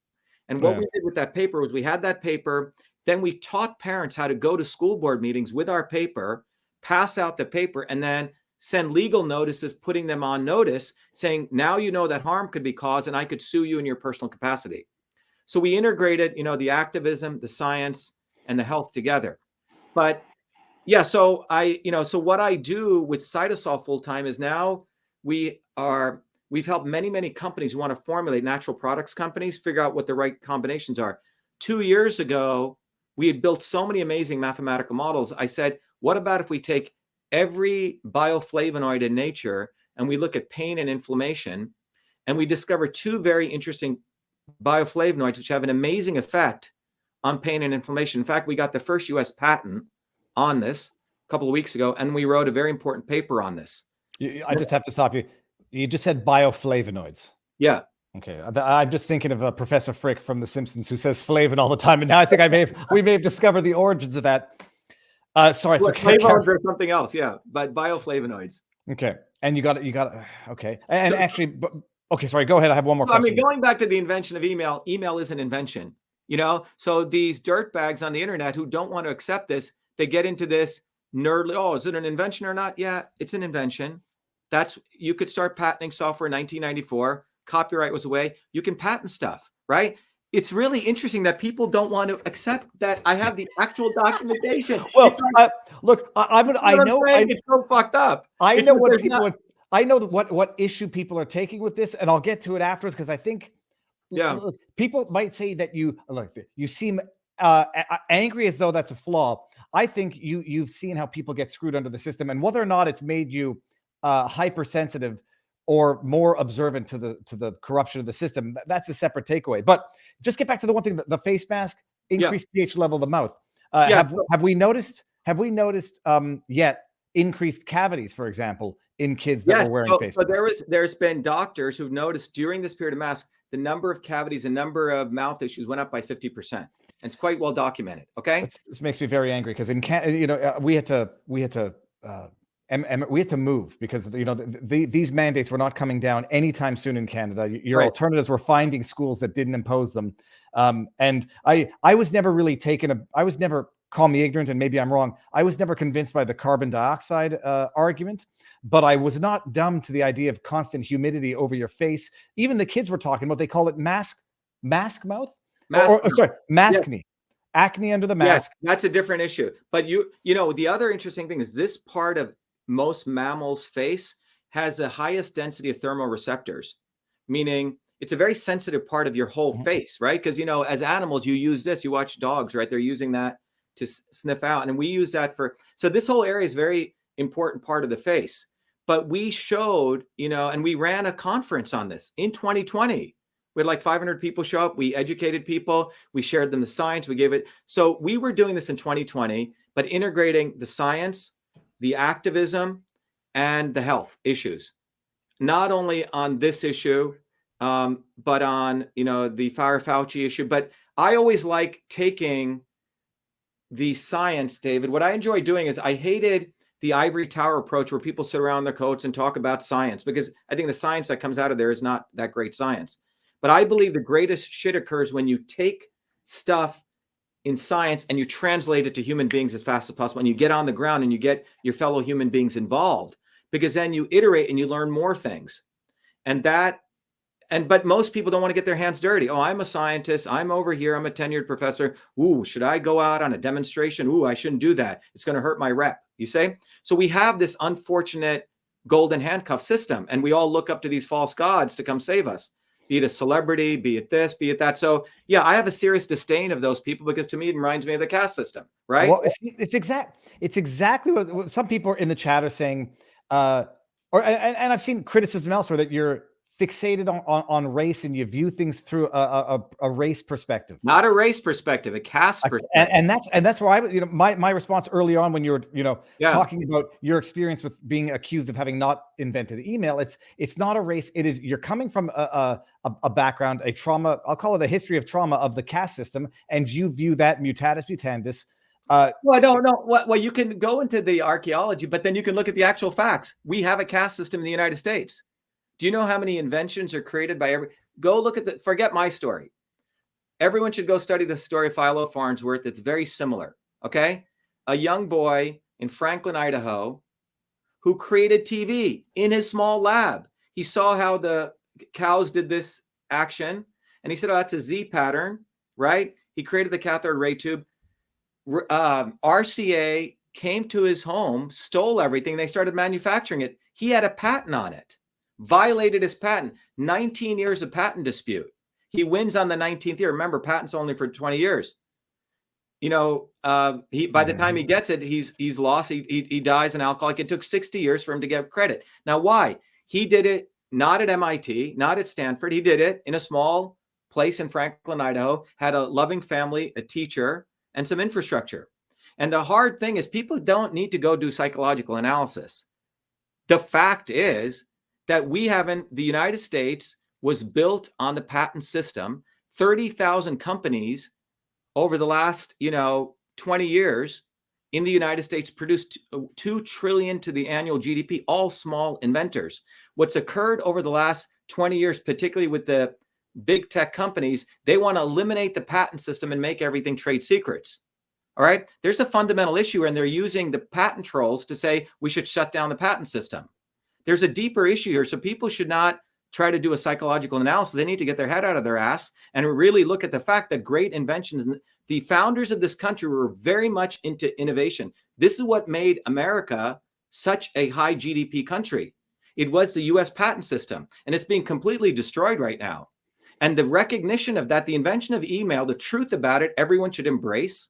And what we did with that paper was we had that paper. Then we taught parents how to go to school board meetings with our paper, pass out the paper, and then send legal notices, putting them on notice, saying, now you know that harm could be caused and I could sue you in your personal capacity. So we integrated, the activism, the science, and the health together. But yeah, so so what I do with Cytosol full time is now we've helped many, many companies who want to formulate natural products companies figure out what the right combinations are. 2 years ago, we had built so many amazing mathematical models. I said, what about if we take every bioflavonoid in nature and we look at pain and inflammation, and we discover 2 very interesting bioflavonoids which have an amazing effect on pain and inflammation. In fact, we got the first US patent on this a couple of weeks ago, and we wrote a very important paper on this. I just have to stop you. You just said bioflavonoids. Yeah. Okay. I'm just thinking of Professor Frick from The Simpsons who says flavin all the time. And now I think we may have discovered the origins of that. Sorry. So flavonoids or something else. Yeah. But bioflavonoids. Okay. And you got it. Okay. And actually, okay, sorry, go ahead. I have one more question. I mean, going back to the invention of email is an invention, so these dirtbags on the internet who don't want to accept this, they get into this nerdly, oh, is it an invention or not? Yeah, it's an invention. You could start patenting software in 1994. Copyright was away. You can patent stuff, right? It's really interesting that people don't want to accept that I have the actual documentation. Well, look, I know it's so fucked up. I know what people are. I know what issue people are taking with this, and I'll get to it afterwards because I think, look, people might say that you seem angry as though that's a flaw. I think you've seen how people get screwed under the system, and whether or not it's made you hypersensitive or more observant to the corruption of the system. That's a separate takeaway. But just get back to the one thing: the face mask, increased pH level of the mouth. Have we noticed yet increased cavities, for example, in kids that were wearing face masks? So there's been doctors who've noticed during this period of mask, the number of cavities, the number of mouth issues went up by 50%. And it's quite well documented. Okay, this makes me very angry because in Canada, we had to move because these mandates were not coming down anytime soon in Canada. Your alternatives were finding schools that didn't impose them. And I was never really call me ignorant, and maybe I'm wrong. I was never convinced by the carbon dioxide argument, but I was not dumb to the idea of constant humidity over your face. Even the kids were talking about, they call it mask mouth? Maskne. Acne under the mask. Yes, that's a different issue. But the other interesting thing is this part of most mammals' face has the highest density of thermoreceptors, meaning it's a very sensitive part of your whole face, right? Because, as animals, you use this. You watch dogs, right? They're using that to sniff out. And we use that so this whole area is very important part of the face. But we showed, and we ran a conference on this in 2020. We had like 500 people show up. We educated people. We shared them the science. We gave it. So we were doing this in 2020, but integrating the science, the activism, and the health issues, not only on this issue, but on, the Fauci issue. But I always like taking the science, David. What I enjoy doing is I hated the ivory tower approach where people sit around their coats and talk about science, because I think the science that comes out of there is not that great science. But I believe the greatest shit occurs when you take stuff in science and you translate it to human beings as fast as possible, and you get on the ground and you get your fellow human beings involved, because then you iterate and you learn more things. But most people don't want to get their hands dirty. Oh, I'm a scientist. I'm over here. I'm a tenured professor. Ooh, should I go out on a demonstration? Ooh, I shouldn't do that. It's going to hurt my rep. You say? So we have this unfortunate golden handcuff system, and we all look up to these false gods to come save us. Be it a celebrity, be it this, be it that. So yeah, I have a serious disdain of those people, because to me it reminds me of the caste system, right? Well, it's exactly what some people are in the chat are saying, and I've seen criticism elsewhere that you're fixated on race and you view things through a race perspective. Not a race perspective, a caste perspective. And that's why my response early on when you were talking about your experience with being accused of having not invented email, it's not a race. It is, you're coming from a background, a trauma, I'll call it a history of trauma of the caste system, and you view that mutatis mutandis. Well, I don't know. Well, you can go into the archaeology, but then you can look at the actual facts. We have a caste system in the United States. Do you know how many inventions are created by go look at forget my story. Everyone should go study the story of Philo Farnsworth. It's very similar. Okay. A young boy in Franklin, Idaho, who created TV in his small lab. He saw how the cows did this action, and he said, oh, that's a Z pattern, right? He created the cathode ray tube. RCA came to his home, stole everything. They started manufacturing it. He had a patent on it. Violated his patent. 19 years of patent dispute. He wins on the 19th year. Remember, patent's only for 20 years. By the time he gets it, he's lost. He dies an alcoholic. It took 60 years for him to get credit. Now, why? He did it not at MIT, not at Stanford. He did it in a small place in Franklin, Idaho, had a loving family, a teacher, and some infrastructure. And the hard thing is, people don't need to go do psychological analysis. The fact is that the United States was built on the patent system. 30,000 companies over the last, 20 years in the United States produced $2 trillion to the annual GDP, all small inventors. What's occurred over the last 20 years, particularly with the big tech companies, they want to eliminate the patent system and make everything trade secrets. All right. There's a fundamental issue, and they're using the patent trolls to say we should shut down the patent system. There's a deeper issue here. So people should not try to do a psychological analysis. They need to get their head out of their ass and really look at the fact that great inventions, the founders of this country were very much into innovation. This is what made America such a high GDP country. It was the US patent system, and it's being completely destroyed right now. And the recognition of that, the invention of email, the truth about it, everyone should embrace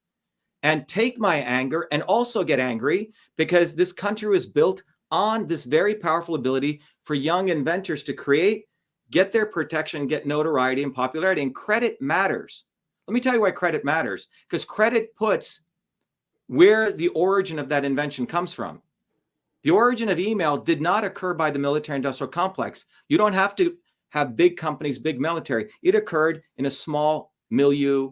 and take my anger and also get angry, because this country was built on this very powerful ability for young inventors to create, get their protection, get notoriety and popularity. And credit matters. Let me tell you why credit matters. Because credit puts where the origin of that invention comes from. The origin of email did not occur by the military-industrial complex. You don't have to have big companies, big military. It occurred in a small milieu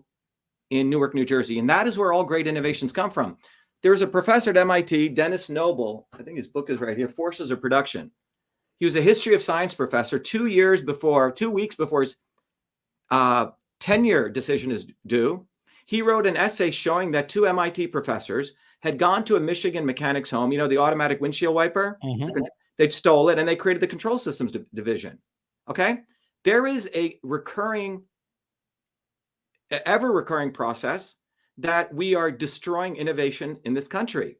in Newark, New Jersey. And that is where all great innovations come from. There's a professor at MIT, Dennis Noble, I think his book is right here, Forces of Production. He was a history of science professor 2 weeks before his tenure decision is due. He wrote an essay showing that 2 MIT professors had gone to a Michigan mechanic's home, you know, the automatic windshield wiper. They'd stole it and they created the control systems division. Okay. There is a ever recurring process that we are destroying innovation in this country.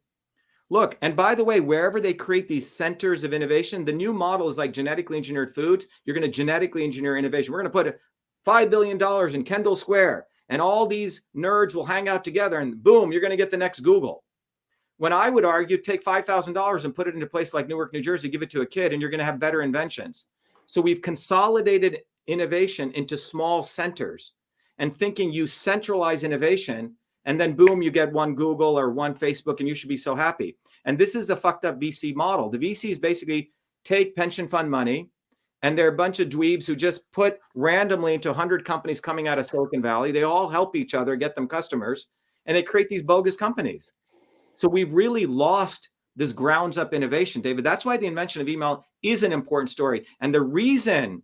Look, and by the way, wherever they create these centers of innovation, the new model is like genetically engineered foods. You're going to genetically engineer innovation. We're going to put $5 billion in Kendall Square and all these nerds will hang out together and boom, you're going to get the next Google. When I would argue, take $5,000 and put it in a place like Newark, New Jersey, give it to a kid, and you're going to have better inventions. So we've consolidated innovation into small centers and thinking you centralize innovation and then boom, you get one Google or one Facebook and you should be so happy. And this is a fucked up VC model. The VCs basically take pension fund money and they're a bunch of dweebs who just put randomly into 100 companies coming out of Silicon Valley. They all help each other, get them customers, and they create these bogus companies. So we've really lost this grounds up innovation, David. That's why the invention of email is an important story. And the reason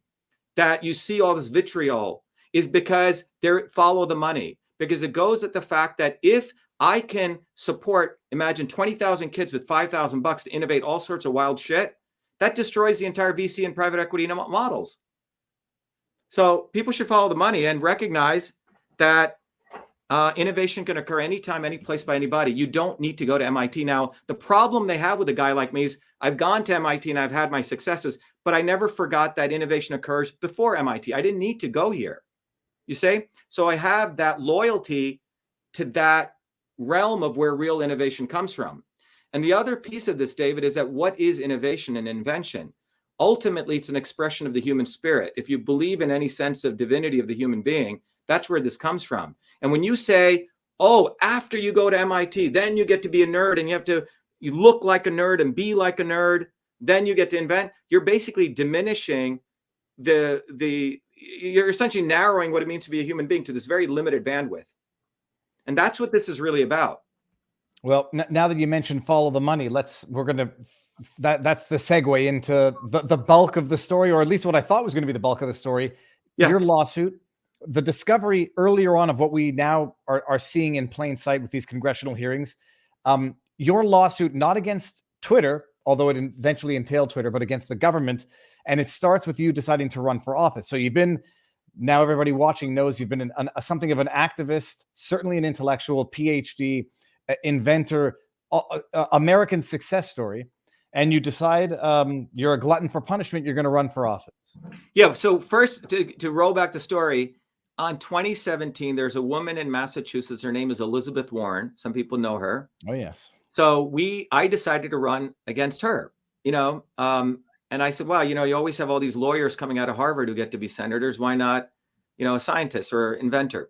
that you see all this vitriol is because they follow the money, because it goes at the fact that if I can support, imagine 20,000 kids with $5,000 to innovate all sorts of wild shit, that destroys the entire VC and private equity models. So people should follow the money and recognize that innovation can occur anytime, any place by anybody. You don't need to go to MIT. Now, the problem they have with a guy like me is I've gone to MIT and I've had my successes, but I never forgot that innovation occurs before MIT. I didn't need to go here. You see? So I have that loyalty to that realm of where real innovation comes from. And the other piece of this, David, is that what is innovation and invention? Ultimately, it's an expression of the human spirit. If you believe in any sense of divinity of the human being, that's where this comes from. And when you say, oh, after you go to MIT, then you get to be a nerd and you look like a nerd and be like a nerd, then you get to invent, you're basically diminishing you're essentially narrowing what it means to be a human being to this very limited bandwidth. And that's what this is really about. Well, now that you mentioned follow the money, that's the segue into the bulk of the story, or at least what I thought was going to be the bulk of the story. Yeah. Your lawsuit, the discovery earlier on of what we now are seeing in plain sight with these congressional hearings. Your lawsuit, not against Twitter, although it eventually entailed Twitter, but against the government. And it starts with you deciding to run for office. So you've been, now everybody watching knows you've been something of an activist, certainly an intellectual, PhD, inventor, American success story. And you decide you're a glutton for punishment. You're going to run for office. Yeah. So first, to roll back the story, on 2017, there's a woman in Massachusetts. Her name is Elizabeth Warren. Some people know her. Oh, yes. So I decided to run against her, and I said, well, you always have all these lawyers coming out of Harvard who get to be senators. Why not, a scientist or inventor?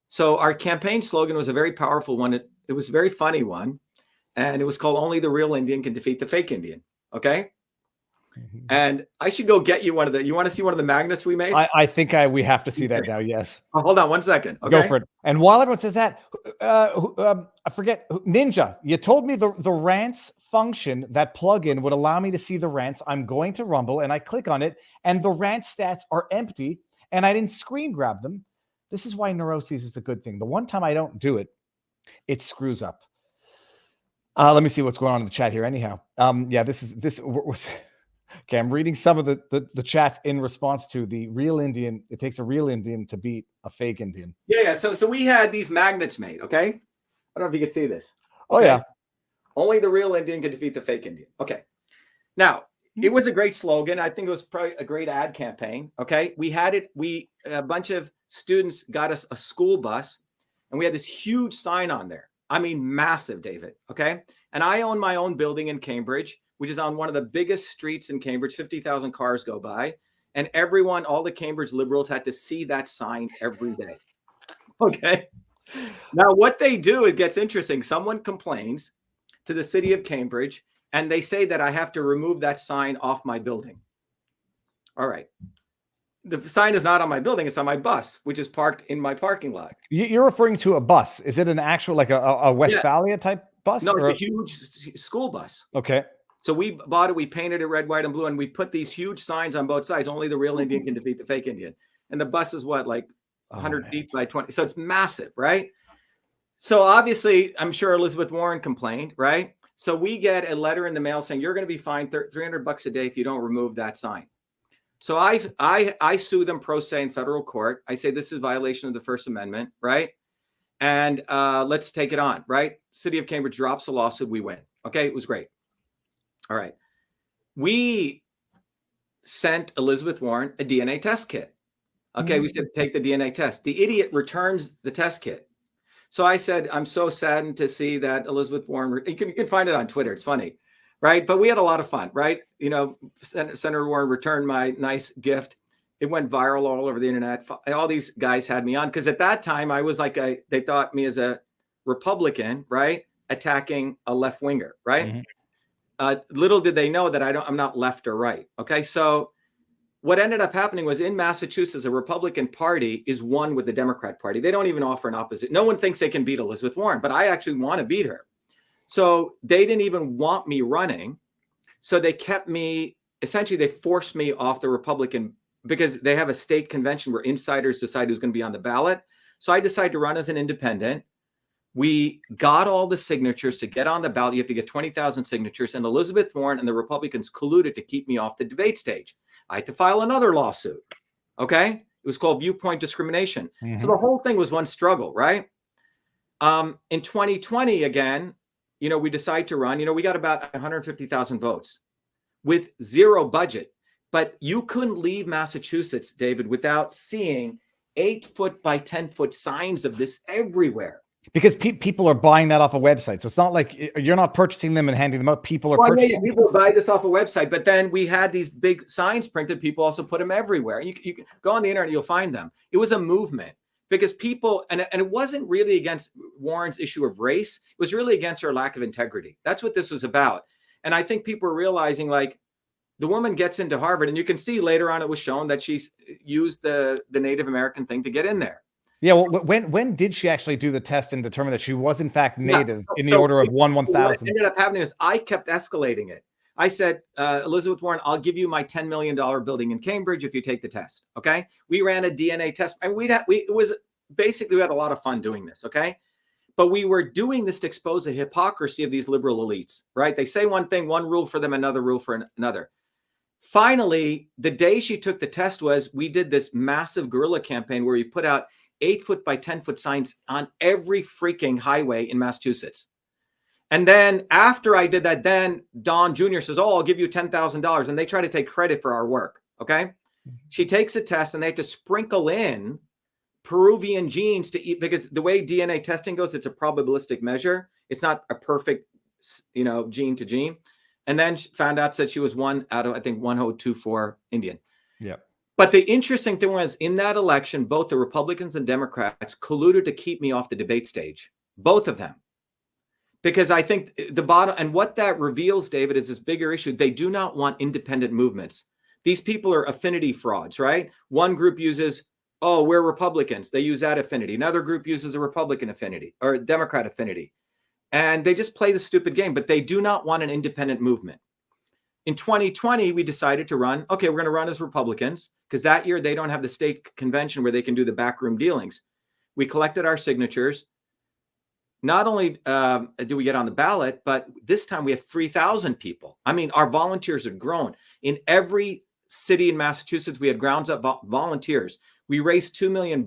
So our campaign slogan was a very powerful one. It was a very funny one. And it was called Only the Real Indian Can Defeat the Fake Indian. Okay. Mm-hmm. And I should go get you you want to see one of the magnets we made? I think we have to see that now. Yes. Oh, hold on 1 second. Okay? Go for it. And while everyone says that, I forget, Ninja, you told me the rants function, that plugin would allow me to see the rants. I'm going to Rumble and I click on it and the rant stats are empty and I didn't screen grab them. This is why neuroses is a good thing. The one time I don't do it, it screws up. Let me see what's going on in the chat here. Anyhow, this was okay. I'm reading some of the chats in response to the real Indian. It takes a real Indian to beat a fake Indian. Yeah. So we had these magnets made. Okay. I don't know if you can see this. Oh yeah. Only the real Indian can defeat the fake Indian. Okay. Now it was a great slogan. I think it was probably a great ad campaign. Okay. We had it. A bunch of students got us a school bus, and we had this huge sign on there. I mean, massive, David. Okay. And I own my own building in Cambridge. which is on one of the biggest streets in Cambridge. 50,000 cars go by. And everyone, all the Cambridge liberals had to see that sign every day. Okay. Now, what they do, it gets interesting. Someone complains to the city of Cambridge, and they say that I have to remove that sign off my building. All right. The sign is not on my building. It's on my bus, which is parked in my parking lot. You're referring to a bus. Is it an actual, like a Westphalia type bus? No, or it's a huge school bus. Okay. So we bought it, we painted it red, white, and blue, and we put these huge signs on both sides. Only the real Indian can defeat the fake Indian. And the bus is what, like 100 feet by 20. So it's massive, right? So obviously, I'm sure Elizabeth Warren complained, right? So we get a letter in the mail saying, you're going to be fined $300 a day if you don't remove that sign. So I sue them pro se in federal court. I say this is violation of the First Amendment, right? And let's take it on, right? City of Cambridge drops a lawsuit. We win. Okay, it was great. All right. We sent Elizabeth Warren a DNA test kit. Okay, we said, take the DNA test. The idiot returns the test kit. So I said, I'm so saddened to see that Elizabeth Warren, you can find it on Twitter. It's funny, right? But we had a lot of fun, right? You know, Senator Warren returned my nice gift. It went viral all over the internet. All these guys had me on because at that time I was like, they thought me as a Republican, right? Attacking a left winger, right? Little did they know that I'm not left or right. Okay. So what ended up happening was in Massachusetts, a Republican Party is one with the Democrat Party. They don't even offer an opposite. No one thinks they can beat Elizabeth Warren, but I actually want to beat her. So they didn't even want me running. So they kept me, essentially they forced me off the Republican because they have a state convention where insiders decide who's going to be on the ballot. So I decided to run as an independent. We got all the signatures to get on the ballot. You have to get 20,000 signatures. And Elizabeth Warren and the Republicans colluded to keep me off the debate stage. I had to file another lawsuit. Okay. It was called viewpoint discrimination. So the whole thing was one struggle, right? In 2020, again, you know, we decide to run, you know, we got about 150,000 votes with zero budget, but you couldn't leave Massachusetts, David, without seeing 8-foot by 10-foot signs of this everywhere. Because people are buying that off a website. So it's not like you're not purchasing them and handing them out. People are purchasing them. People buy this off a website, but then we had these big signs printed. People also put them everywhere. You can go on the internet, you'll find them. It was a movement because people, and it wasn't really against Warren's issue of race. It was really against her lack of integrity. That's what this was about. And I think people are realizing, like, the woman gets into Harvard, and you can see later on it was shown that she's used the Native American thing to get in there. Yeah, well, when did she actually do the test and determine that she was in fact Native in the order of 1/1000? What ended up happening is I kept escalating it. I said, Elizabeth Warren, I'll give you my $10 million building in Cambridge if you take the test. Okay, we ran a DNA test, and we had a lot of fun doing this. Okay, but we were doing this to expose the hypocrisy of these liberal elites. Right? They say one thing, one rule for them, another rule for another. Finally, the day she took the test we did this massive guerrilla campaign where we put out 8-foot by 10-foot signs on every freaking highway in Massachusetts. And then after I did that, then Don Jr. says, oh, I'll give you $10,000. And they try to take credit for our work. Okay. She takes a test and they have to sprinkle in Peruvian genes to eat, because the way DNA testing goes, it's a probabilistic measure. It's not a perfect, you know, gene to gene. And then she found out that she was one out of, I think, 1024 Indian. Yeah. But the interesting thing was in that election, both the Republicans and Democrats colluded to keep me off the debate stage, both of them. Because I think the bottom, and what that reveals, David, is this bigger issue. They do not want independent movements. These people are affinity frauds, right? One group uses, oh, we're Republicans. They use that affinity. Another group uses a Republican affinity or a Democrat affinity. And they just play the stupid game, but they do not want an independent movement. In 2020, we decided to run. Okay, we're going to run as Republicans because that year they don't have the state convention where they can do the backroom dealings. We collected our signatures. Not only do we get on the ballot, but this time we have 3,000 people. I mean, our volunteers have grown. In every city in Massachusetts, we had grounds up volunteers. We raised $2 million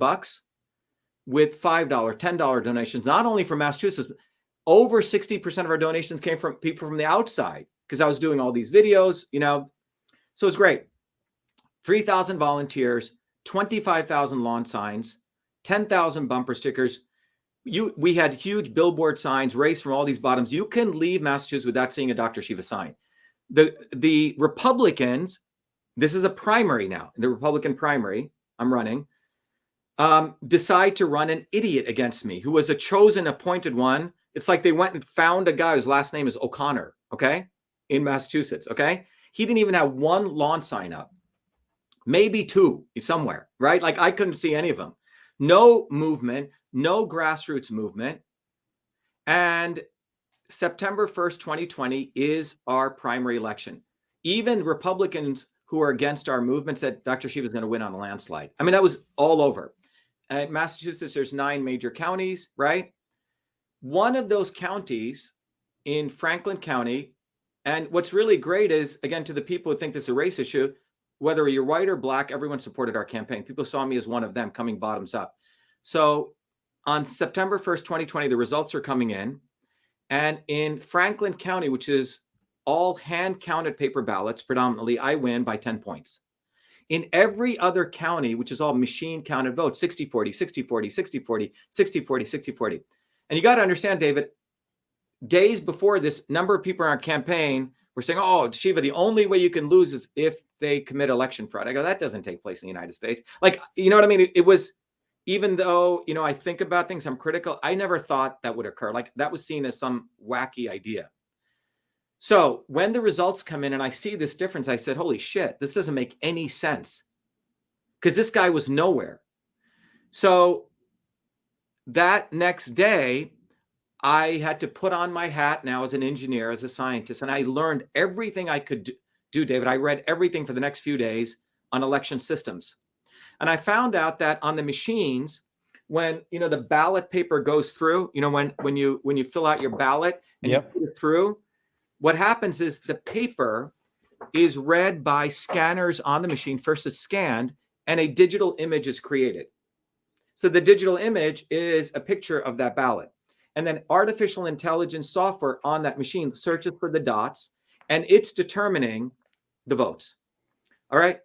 with $5, $10 donations, not only from Massachusetts, but over 60% of our donations came from people from the outside because I was doing all these videos, you know. So it's great. 3,000 volunteers, 25,000 lawn signs, 10,000 bumper stickers. We had huge billboard signs raised from all these bottoms. You can leave Massachusetts without seeing a Dr. Shiva sign. The Republicans, this is a primary now, the Republican primary I'm running, decide to run an idiot against me who was a chosen appointed one. It's like they went and found a guy whose last name is O'Connor, okay, in Massachusetts, okay? He didn't even have one lawn sign up, maybe two somewhere, right? Like I couldn't see any of them. No movement, no grassroots movement. And September 1st, 2020 is our primary election. Even Republicans who are against our movement said Dr. Shiva is going to win on a landslide. I mean, that was all over. In Massachusetts, there's 9 major counties, right? One of those counties in Franklin County, and what's really great is, again, to the people who think this is a race issue, whether you're white or black, everyone supported our campaign. People saw me as one of them coming bottoms up. So on September 1st, 2020, the results are coming in. And in Franklin County, which is all hand-counted paper ballots, predominantly, I win by 10 points. In every other county, which is all machine-counted votes, 60-40, 60-40, 60-40, 60-40, 60-40. And you got to understand, David, days before this, number of people in our campaign were saying, oh, Shiva, the only way you can lose is if they commit election fraud. I go, that doesn't take place in the United States. Like, you know what I mean? It was, even though, you know, I think about things, I'm critical, I never thought that would occur. Like that was seen as some wacky idea. So when the results come in and I see this difference, I said, holy shit, this doesn't make any sense. Because this guy was nowhere. So that next day, I had to put on my hat now as an engineer, as a scientist, and I learned everything I could do, David. I read everything for the next few days on election systems. And I found out that on the machines, when, you know, the ballot paper goes through, you know, when you fill out your ballot and you put it through, what happens is the paper is read by scanners on the machine. First it's scanned and a digital image is created. So the digital image is a picture of that ballot. And then artificial intelligence software on that machine searches for the dots and it's determining the votes. All right.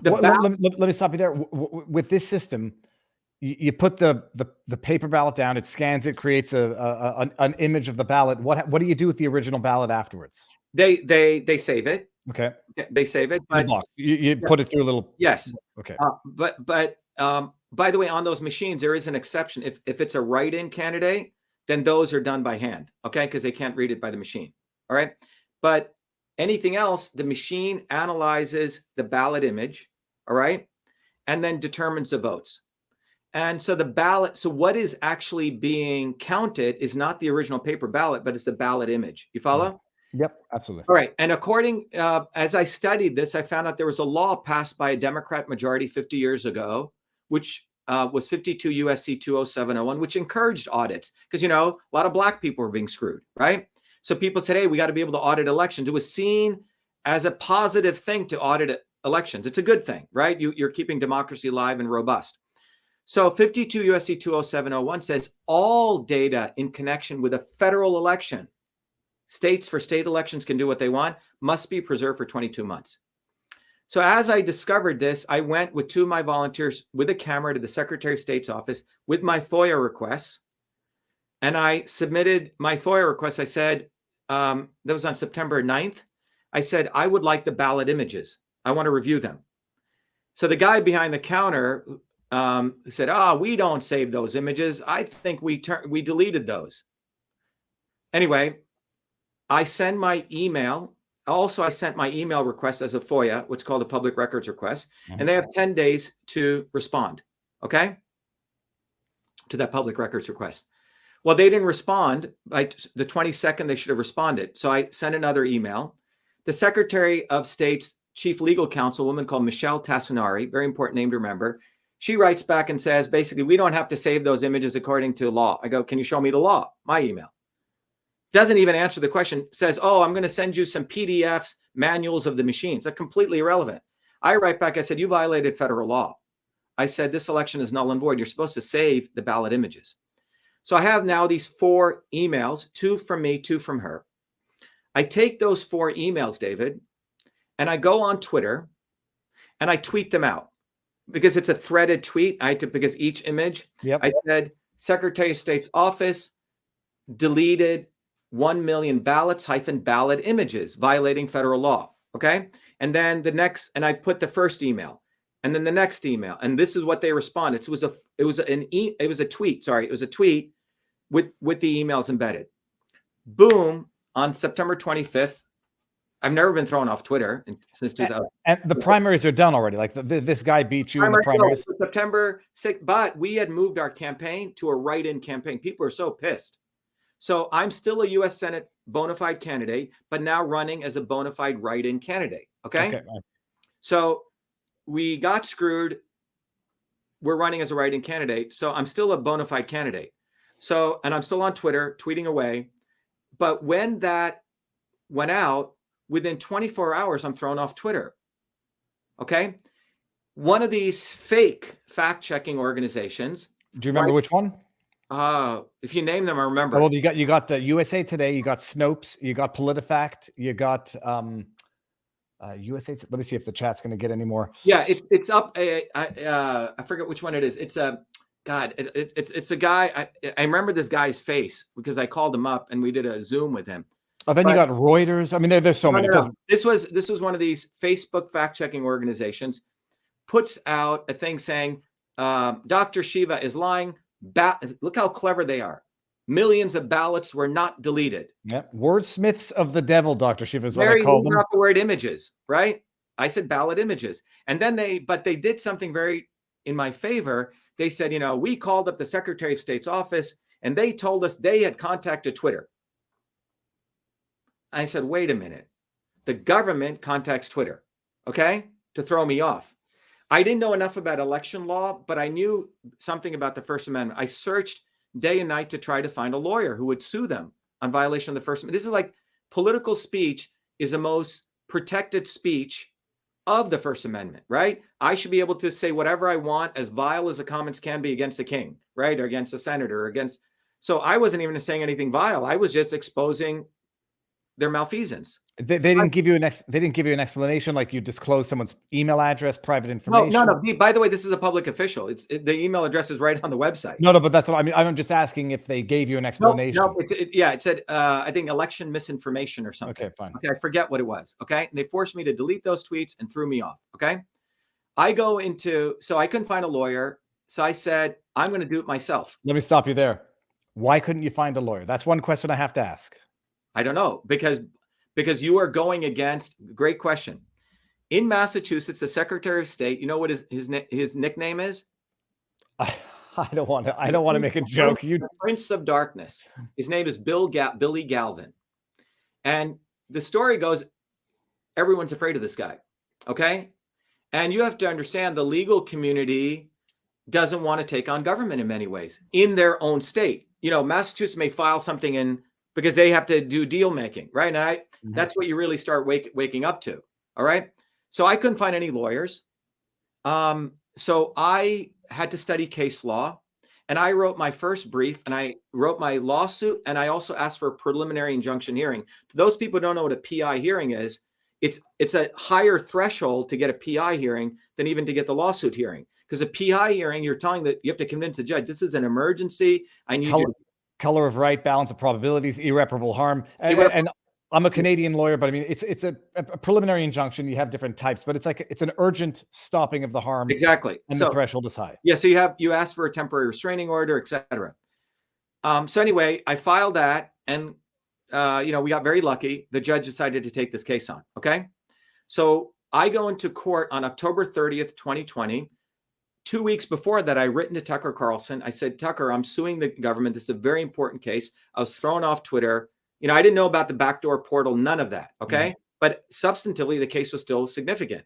Let me stop you there. With this system, you put the paper ballot down, it scans it, creates an image of the ballot. What do you do with the original ballot afterwards? They save it. Okay. They save it. But you put it through a little. Yes. Okay. But by the way, on those machines, there is an exception. If it's a write-in candidate, then those are done by hand. Okay, because they can't read it by the machine. All right. But anything else, the machine analyzes the ballot image. All right, and then determines the votes. And so the ballot, so what is actually being counted is not the original paper ballot, but it's the ballot image. You follow? Yep, absolutely. All right. And according, as I studied this, I found out there was a law passed by a Democrat majority 50 years ago, which was 52 USC 20701, which encouraged audits because, you know, a lot of black people were being screwed, right? So people said, hey, we got to be able to audit elections. It was seen as a positive thing to audit elections. It's a good thing, right? You're keeping democracy alive and robust. So 52 USC 20701 says all data in connection with a federal election, states for state elections can do what they want, must be preserved for 22 months. So as I discovered this, I went with 2 of my volunteers with a camera to the Secretary of State's office with my FOIA requests. And I submitted my FOIA request. I said, that was on September 9th. I said, I would like the ballot images. I want to review them. So the guy behind the counter said, we don't save those images. I think we deleted those. Anyway, I send my email. Also, I sent my email request as a FOIA, what's called a public records request, and they have 10 days to respond, okay, to that public records request. Well, they didn't respond. By the 22nd, they should have responded. So I sent another email. The Secretary of State's chief legal counsel, a woman called Michelle Tassinari, very important name to remember, she writes back and says, basically, we don't have to save those images according to law. I go, can you show me the law? My email. Doesn't even answer the question, says, I'm going to send you some PDFs, manuals of the machines. They're completely irrelevant. I write back, I said, you violated federal law. I said, this election is null and void. You're supposed to save the ballot images. So I have now these 4 emails, 2 from me, 2 from her. I take those 4 emails, David, and I go on Twitter and I tweet them out because it's a threaded tweet. Because each image, I said, Secretary of State's office deleted 1 million ballots - ballot images violating federal law. Okay. And then the next, and I put the first email and then the next email. And this is what they responded. So it was a tweet. Sorry. It was a tweet with the emails embedded. Boom. On September 25th, I've never been thrown off Twitter since 2000. And the primaries are done already. Like this guy beat you in the primaries. September 6th, but we had moved our campaign to a write-in campaign. People are so pissed. So I'm still a U.S. Senate bona fide candidate, but now running as a bona fide write-in candidate. Okay. So we got screwed. We're running as a write-in candidate. So I'm still a bona fide candidate. So, and I'm still on Twitter tweeting away. But when that went out, within 24 hours, I'm thrown off Twitter. Okay. One of these fake fact-checking organizations. Do you remember which one? If you name them, I remember. Well, you got USA Today, you got Snopes, you got PolitiFact, you got USA. Let me see if the chat's going to get any more. Yeah, it's up. I forget which one it is. It's a God. It's the guy. I remember this guy's face because I called him up and we did a Zoom with him. Oh, then you got Reuters. I mean, there's so many. No. This was one of these Facebook fact-checking organizations puts out a thing saying Dr. Shiva is lying. Look how clever they are. Millions of ballots were not deleted. Yep. Wordsmiths of the devil, Dr. Shiva is what I call them. Not the word images, right? I said ballot images. And then they did something very in my favor. They said, we called up the Secretary of State's office and they told us they had contacted Twitter. I said, wait a minute. The government contacts Twitter, okay, to throw me off. I didn't know enough about election law, but I knew something about the First Amendment. I searched day and night to try to find a lawyer who would sue them on violation of the First Amendment. This is like political speech is the most protected speech of the First Amendment, right? I should be able to say whatever I want, as vile as the comments can be against a king, right? Or against a senator, or against. So I wasn't even saying anything vile. I was just exposing their malfeasance. They didn't give you an explanation, like you disclose someone's email address, private information. No. By the way, this is a public official. The email address is right on the website. No, but that's what I mean. I'm just asking if they gave you an explanation. No, it said I think election misinformation or something. Okay, fine. Okay, I forget what it was. Okay, and they forced me to delete those tweets and threw me off. Okay, so I couldn't find a lawyer. So I said I'm going to do it myself. Let me stop you there. Why couldn't you find a lawyer? That's one question I have to ask. I don't know, because you are going against. Great question. In Massachusetts, the Secretary of State, you know what his nickname is? I don't want to make a joke. The Prince of Darkness. His name is Billy Galvin. And the story goes, everyone's afraid of this guy. Okay. And you have to understand the legal community doesn't want to take on government in many ways in their own state. Massachusetts may file something in because they have to do deal making, right? And that's what you really start waking up to. All right. So I couldn't find any lawyers. So I had to study case law, and I wrote my first brief, and I wrote my lawsuit, and I also asked for a preliminary injunction hearing. To those people who don't know what a PI hearing is, it's a higher threshold to get a PI hearing than even to get the lawsuit hearing. Because a PI hearing, you're telling that you have to convince the judge, this is an emergency. I need you. Color of right, balance of probabilities, irreparable harm. And I'm a Canadian lawyer, but I mean, it's a preliminary injunction. You have different types, but it's an urgent stopping of the harm. Exactly. And the threshold is high. Yeah. So you ask for a temporary restraining order, etc. So anyway, I filed that, and we got very lucky. The judge decided to take this case on. Okay. So I go into court on October 30th, 2020. 2 weeks before that, I written to Tucker Carlson. I said, Tucker, I'm suing the government. This is a very important case. I was thrown off Twitter. I didn't know about the backdoor portal, none of that. Okay. Mm-hmm. But substantively, the case was still significant.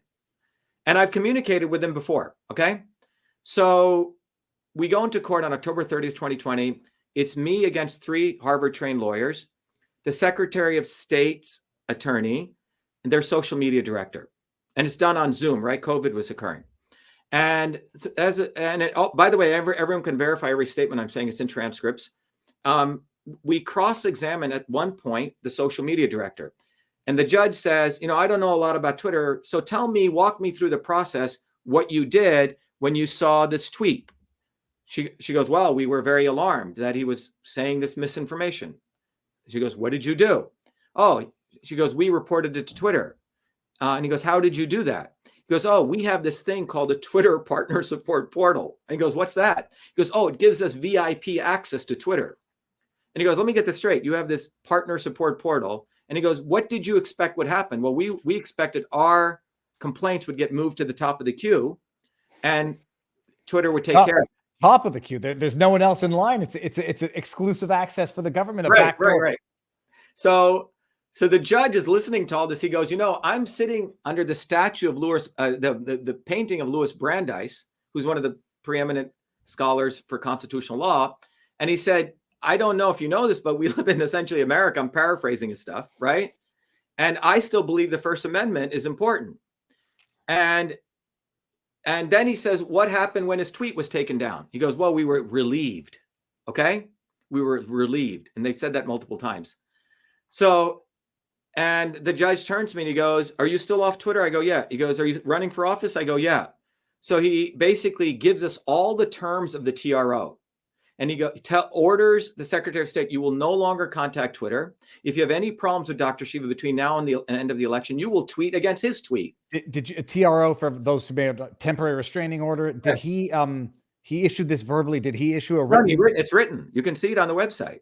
And I've communicated with them before. Okay. So we go into court on October 30th, 2020. It's me against 3 Harvard-trained lawyers, the Secretary of State's attorney, and their social media director. And it's done on Zoom, right? COVID was occurring. And by the way, everyone can verify every statement I'm saying. It's in transcripts. We cross-examine at one point the social media director, and the judge says, I don't know a lot about Twitter, so walk me through the process, what you did when you saw this tweet. She goes, well, we were very alarmed that he was saying this misinformation. She goes, what did you do? Oh, she goes, we reported it to Twitter. And he goes, how did you do that? He goes, oh, we have this thing called a Twitter partner support portal. And he goes, what's that? He goes, oh, it gives us VIP access to Twitter. And he goes, let me get this straight. You have this partner support portal. And he goes, what did you expect would happen? Well, we expected our complaints would get moved to the top of the queue and Twitter would take care of it. Top of the queue. There's no one else in line. It's an exclusive access for the government. Right. So the judge is listening to all this. He goes, I'm sitting under the statue of Louis, the painting of Louis Brandeis, who's one of the preeminent scholars for constitutional law. And he said, I don't know if you know this, but we live in essentially America. I'm paraphrasing his stuff, right? And I still believe the First Amendment is important. And then he says, what happened when his tweet was taken down? He goes, well, we were relieved. Okay. We were relieved. And they said that multiple times. So, and the judge turns to me and he goes, are you still off Twitter? I go, yeah. He goes, are you running for office? I go, yeah. So he basically gives us all the terms of the TRO. And he orders the Secretary of State, you will no longer contact Twitter. If you have any problems with Dr. Shiva between now and the end of the election, you will tweet against his tweet. Did you, TRO, for those who may have temporary restraining order, did he issued this verbally? Did he issue a written? It's written. You can see it on the website.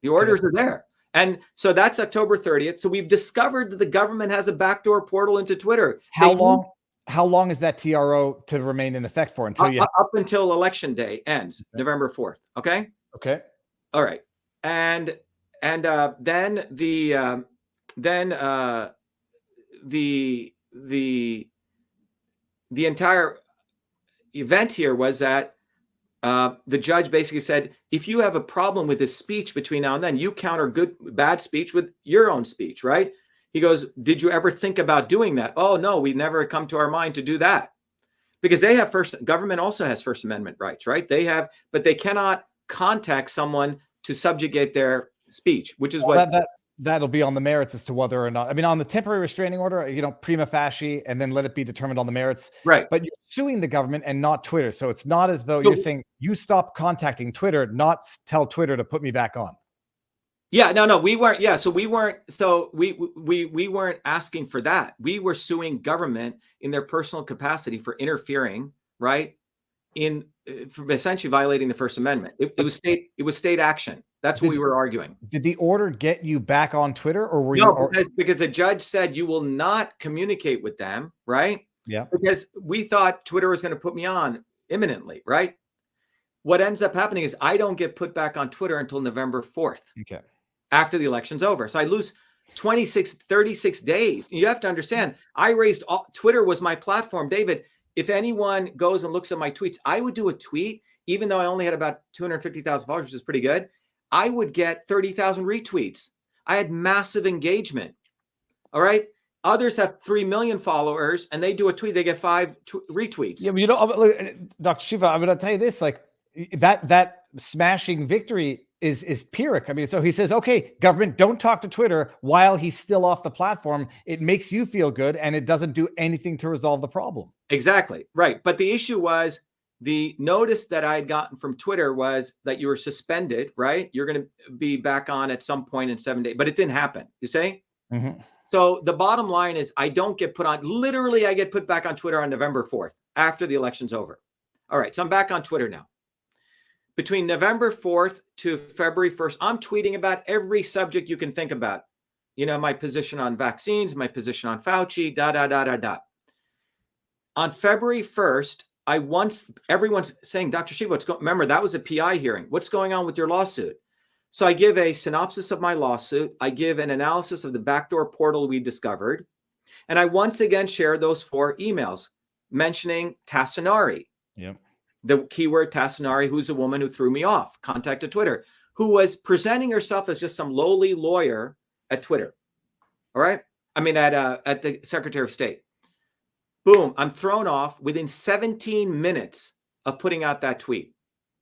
The orders are there. And so that's October 30th. So we've discovered that the government has a backdoor portal into Twitter. How long is that TRO to remain in effect for? Up until election day ends, okay. November 4th. Okay. Okay. All right. And then the entire event here was that the judge basically said, if you have a problem with this speech between now and then, you counter bad speech with your own speech, right? He goes, did you ever think about doing that? Oh, no, we never come to our mind to do that. Because they have government also has First Amendment rights, right? But they cannot contact someone to subjugate their speech, which is that'll be on the merits as to whether or not, I mean, on the temporary restraining order, prima facie, and then let it be determined on the merits. Right. But you're suing the government and not Twitter. So it's not as though you're saying you stop contacting Twitter, not tell Twitter to put me back on. Yeah, no, we weren't. Yeah, so we weren't. So we weren't asking for that. We were suing government in their personal capacity for interfering, right? For essentially violating the First Amendment. It was state action. That's what we were arguing. Did the order get you back on Twitter, or were you? Because the judge said you will not communicate with them, right? Yeah. Because we thought Twitter was going to put me on imminently, right? What ends up happening is I don't get put back on Twitter until November 4th. Okay. After the election's over. So I lose 36 days. You have to understand, Twitter was my platform. David, if anyone goes and looks at my tweets, I would do a tweet, even though I only had about 250,000 followers, which is pretty good. I would get 30,000 retweets. I had massive engagement. All right. Others have 3 million followers and they do a tweet, they get 5 retweets. Yeah, but look, Dr. Shiva, I'm going to tell you this, like that smashing victory is Pyrrhic. I mean, so he says, okay, government, don't talk to Twitter while he's still off the platform. It makes you feel good and it doesn't do anything to resolve the problem. Exactly. Right. But the issue was the notice that I had gotten from Twitter was that you were suspended, right? You're going to be back on at some point in 7 days, but it didn't happen. You say? Mm-hmm. So the bottom line is I don't get put on, literally I get put back on Twitter on November 4th after the election's over. All right. So I'm back on Twitter now. Between November 4th to February 1st, I'm tweeting about every subject you can think about. My position on vaccines, my position on Fauci, On February 1st, everyone's saying, Dr. Shiva, remember, that was a PI hearing. What's going on with your lawsuit? So I give a synopsis of my lawsuit. I give an analysis of the backdoor portal we discovered. And I once again share those 4 emails mentioning Tassinari. Yeah. The keyword Tassinari, who's a woman who threw me off, contacted Twitter, who was presenting herself as just some lowly lawyer at Twitter. All right. I mean, at the Secretary of State. Boom. I'm thrown off within 17 minutes of putting out that tweet.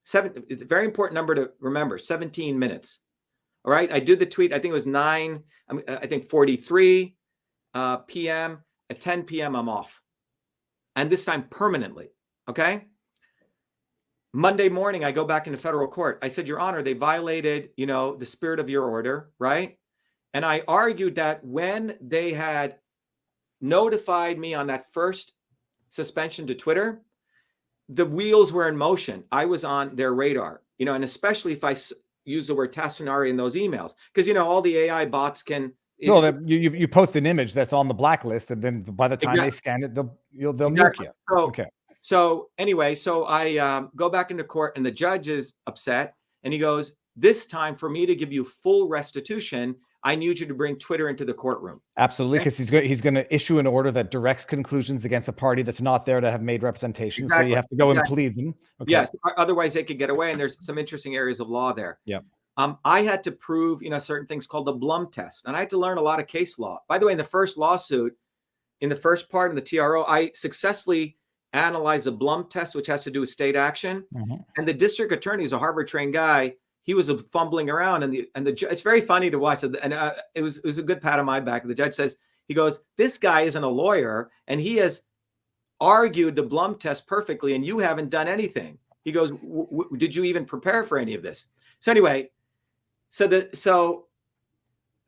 It's a very important number to remember, 17 minutes. All right. I did the tweet. I think it was 43 p.m. At 10 p.m. I'm off. And this time permanently. Okay. Monday morning, I go back into federal court. I said, Your Honor, they violated, the spirit of your order, right? And I argued that when they had notified me on that first suspension to Twitter, the wheels were in motion. I was on their radar, and especially if I use the word Tassinari in those emails, because, all the AI bots can. No, you post an image that's on the blacklist, and then by the time they scan it, they'll nuke you. Okay. So anyway, so I go back into court, and the judge is upset, and he goes, "This time, for me to give you full restitution, I need you to bring Twitter into the courtroom." Absolutely, because he's going to issue an order that directs conclusions against a party that's not there to have made representations. Exactly. So you have to go and plead them. Okay. Yes, otherwise they could get away, and there's some interesting areas of law there. Yeah. I had to prove, certain things called the Blum test, and I had to learn a lot of case law. By the way, in the first lawsuit, in the first part in the TRO, I successfully analyzed the Blum test, which has to do with state action. Mm-hmm. And the district attorney is a Harvard-trained guy. He was fumbling around, and it's very funny to watch. And it was a good pat on my back. The judge says, he goes, "This guy isn't a lawyer, and he has argued the Blum test perfectly, and you haven't done anything." He goes, "Did you even prepare for any of this?" So anyway, so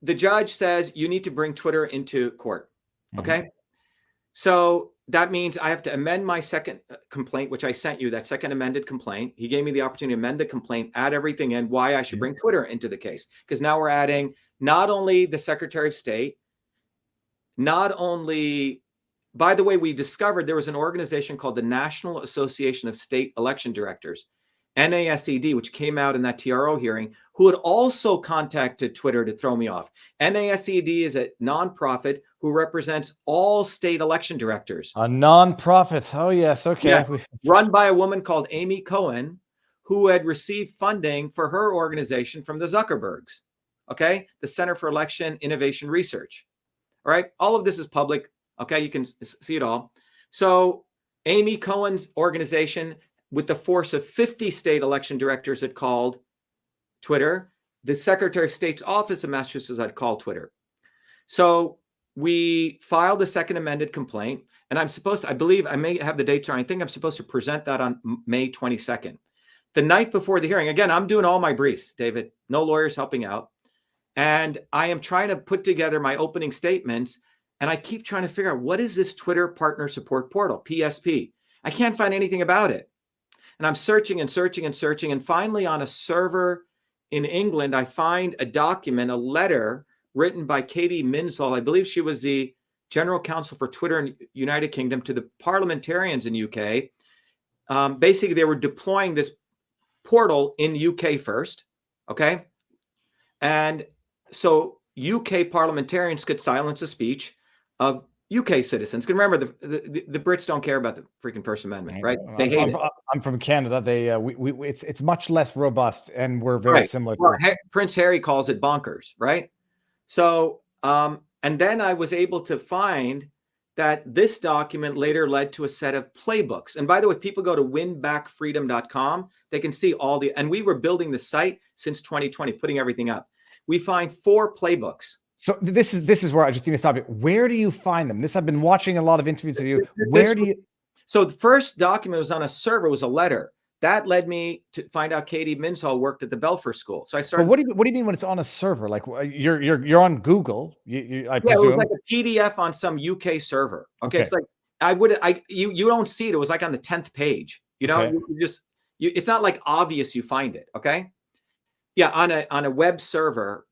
the judge says you need to bring Twitter into court. Okay. Mm-hmm. So that means I have to amend my second complaint, which I sent you, that second amended complaint. He gave me the opportunity to amend the complaint, add everything in, why I should bring Twitter into the case. Because now we're adding not only the Secretary of State, not only, by the way, we discovered there was an organization called the National Association of State Election Directors, NASED, which came out in that TRO hearing, who had also contacted Twitter to throw me off. NASED is a nonprofit who represents all state election directors. A nonprofit. Oh, yes. Okay. Yeah. Run by a woman called Amy Cohen, who had received funding for her organization from the Zuckerbergs. Okay. The Center for Election Innovation Research. All right. All of this is public. Okay. You can see it all. So Amy Cohen's organization, with the force of 50 state election directors, had called Twitter. The Secretary of State's office of Massachusetts had called Twitter. So we filed a second amended complaint, and I believe I may have the dates wrong. I think I'm supposed to present that on May 22nd. The night before the hearing, again, I'm doing all my briefs, David, no lawyers helping out. And I am trying to put together my opening statements, and I keep trying to figure out, what is this Twitter Partner Support Portal, PSP? I can't find anything about it. And I'm searching and searching and searching. And finally, on a server in England, I find a document, a letter written by Katie Minshall. I believe she was the general counsel for Twitter in United Kingdom, to the parliamentarians in UK. Basically, they were deploying this portal in UK first. Okay. And so UK parliamentarians could silence the speech of UK citizens. Because remember, the Brits don't care about the freaking First Amendment, right? They hate it. I'm from Canada. It's much less robust, and we're very similar. Well, Prince Harry calls it bonkers, right? So, and then I was able to find that this document later led to a set of playbooks. And by the way, people go to winbackfreedom.com. They can see and we were building the site since 2020, putting everything up. We find 4 playbooks. So this is where I just need to stop you. Where do you find them? I've been watching a lot of interviews of you. Where do you? So the first document was on a server, it was a letter. That led me to find out Katie Minshall worked at the Belfer School. So I started. But what do you mean when it's on a server? Like you're on Google? I presume. It was like a PDF on some UK server. Okay. It's like you don't see it. It was like on the 10th page. It's not like obvious you find it. Okay. Yeah, on a web server.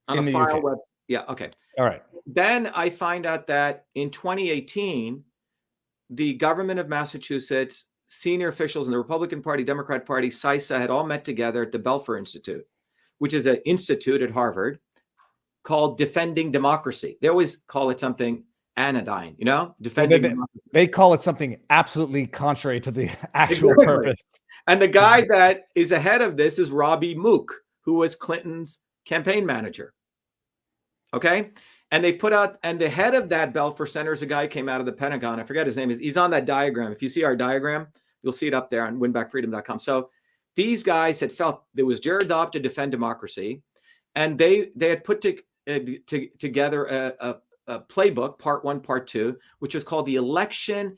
On a file web. Yeah. Okay. All right. Then I find out that in 2018, the government of Massachusetts, senior officials in the Republican Party, Democrat Party, CISA had all met together at the Belfer Institute, which is an institute at Harvard called Defending Democracy. They always call it something anodyne, defending. They call it something absolutely contrary to the actual purpose. And the guy that is ahead of this is Robbie Mook, who was Clinton's campaign manager. Okay. And they put out, and the head of that Belfer Center is a guy who came out of the Pentagon. I forget his name. He's on that diagram. If you see our diagram, you'll see it up there on winbackfreedom.com. So these guys had felt there was Jared Dobb to defend democracy. And they had put together a playbook, part 1, part 2, which was called the Election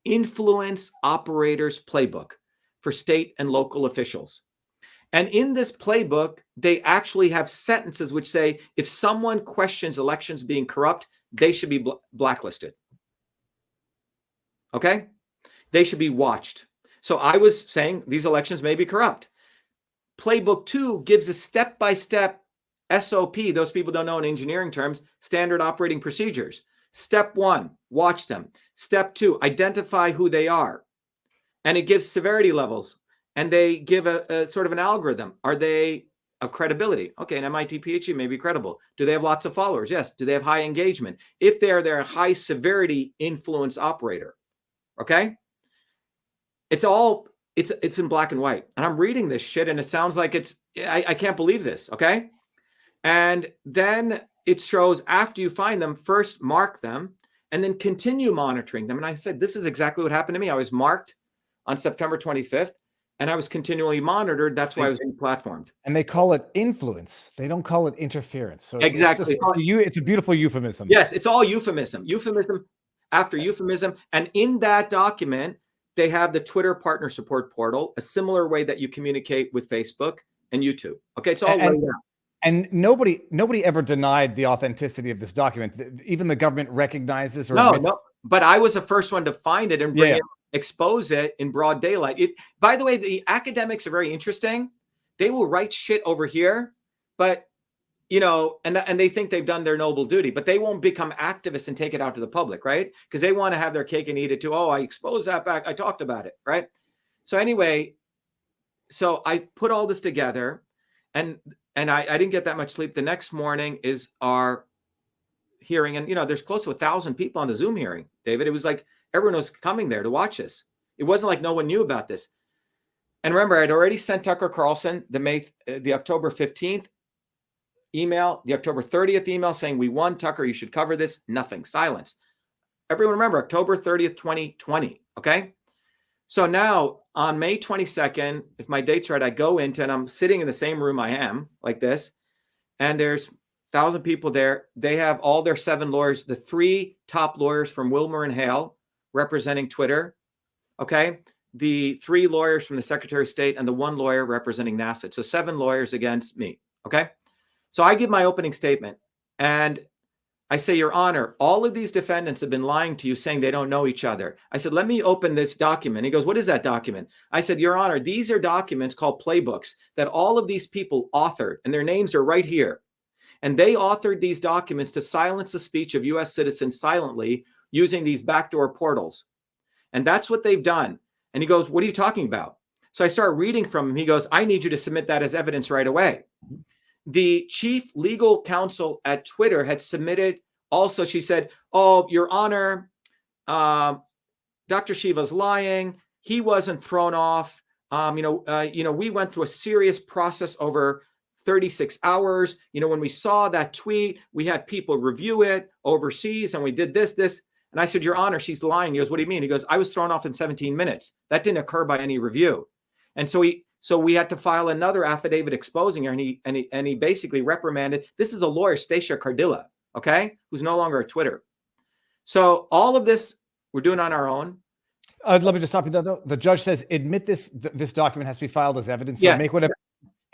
Influence Operators Playbook. for state and local officials. And in this playbook, they actually have sentences which say, if someone questions elections being corrupt, they should be blacklisted. Okay? They should be watched. So I was saying these elections may be corrupt. Playbook 2 gives a step-by-step SOP. Those people don't know in engineering terms, standard operating procedures. Step 1, watch them. Step 2, identify who they are. And it gives severity levels. And they give a sort of an algorithm. Are they of credibility? Okay, an MIT PhD may be credible. Do they have lots of followers? Yes. Do they have high engagement? If they're a high severity influence operator. Okay? It's in black and white. And I'm reading this shit and it sounds like I can't believe this. Okay? And then it shows after you find them, first mark them and then continue monitoring them. And I said, this is exactly what happened to me. I was marked on September 25th. And I was continually monitored. That's why I was deplatformed. And they call it influence. They don't call it interference. So exactly. It's a beautiful euphemism. Yes, it's all euphemism. Euphemism after euphemism. And in that document, they have the Twitter partner support portal, a similar way that you communicate with Facebook and YouTube. Okay, it's all laid out. And nobody ever denied the authenticity of this document. Even the government recognizes or no. But I was the first one to find it and bring it. Expose it in broad daylight. By the way, the academics are very interesting. They will write shit over here, but and they think they've done their noble duty, but they won't become activists and take it out to the public, right? Because they want to have their cake and eat it too. Oh, I exposed that back. I talked about it, right? So anyway, so I put all this together, and I didn't get that much sleep. The next morning is our hearing, and there's close to 1,000 people on the Zoom hearing, David. It was like everyone was coming there to watch this. It wasn't like no one knew about this. And remember, I'd already sent Tucker Carlson the October 15th email, the October 30th email saying, we won, Tucker, you should cover this. Nothing, silence. Everyone remember, October 30th, 2020, okay? So now on May 22nd, if my date's right, I go into, and I'm sitting in the same room I am, like this, and there's 1,000 people there. They have all their 7 lawyers, the 3 top lawyers from Wilmer and Hale, representing Twitter, okay? The 3 lawyers from the Secretary of State and the 1 lawyer representing NASA. So 7 lawyers against me, okay? So I give my opening statement and I say, Your Honor, all of these defendants have been lying to you, saying they don't know each other. I said, let me open this document. He goes, what is that document? I said, Your Honor, these are documents called playbooks that all of these people authored, and their names are right here. And they authored these documents to silence the speech of U.S. citizens silently using these backdoor portals. And that's what they've done. And he goes, what are you talking about? So I start reading from him. He goes, I need you to submit that as evidence right away. The chief legal counsel at Twitter had submitted also, she said, oh, Your Honor, Dr. Shiva's lying. He wasn't thrown off. We went through a serious process over 36 hours. When we saw that tweet, we had people review it overseas and we did this. And I said, Your Honor, she's lying. He goes, what do you mean? He goes, I was thrown off in 17 minutes. That didn't occur by any review. And so we had to file another affidavit exposing her. And he basically reprimanded. This is a lawyer, Stacia Cardilla, okay, who's no longer at Twitter. So all of this we're doing on our own. Let me just stop you there, though. The judge says, admit this document has to be filed as evidence. So Yeah. make whatever.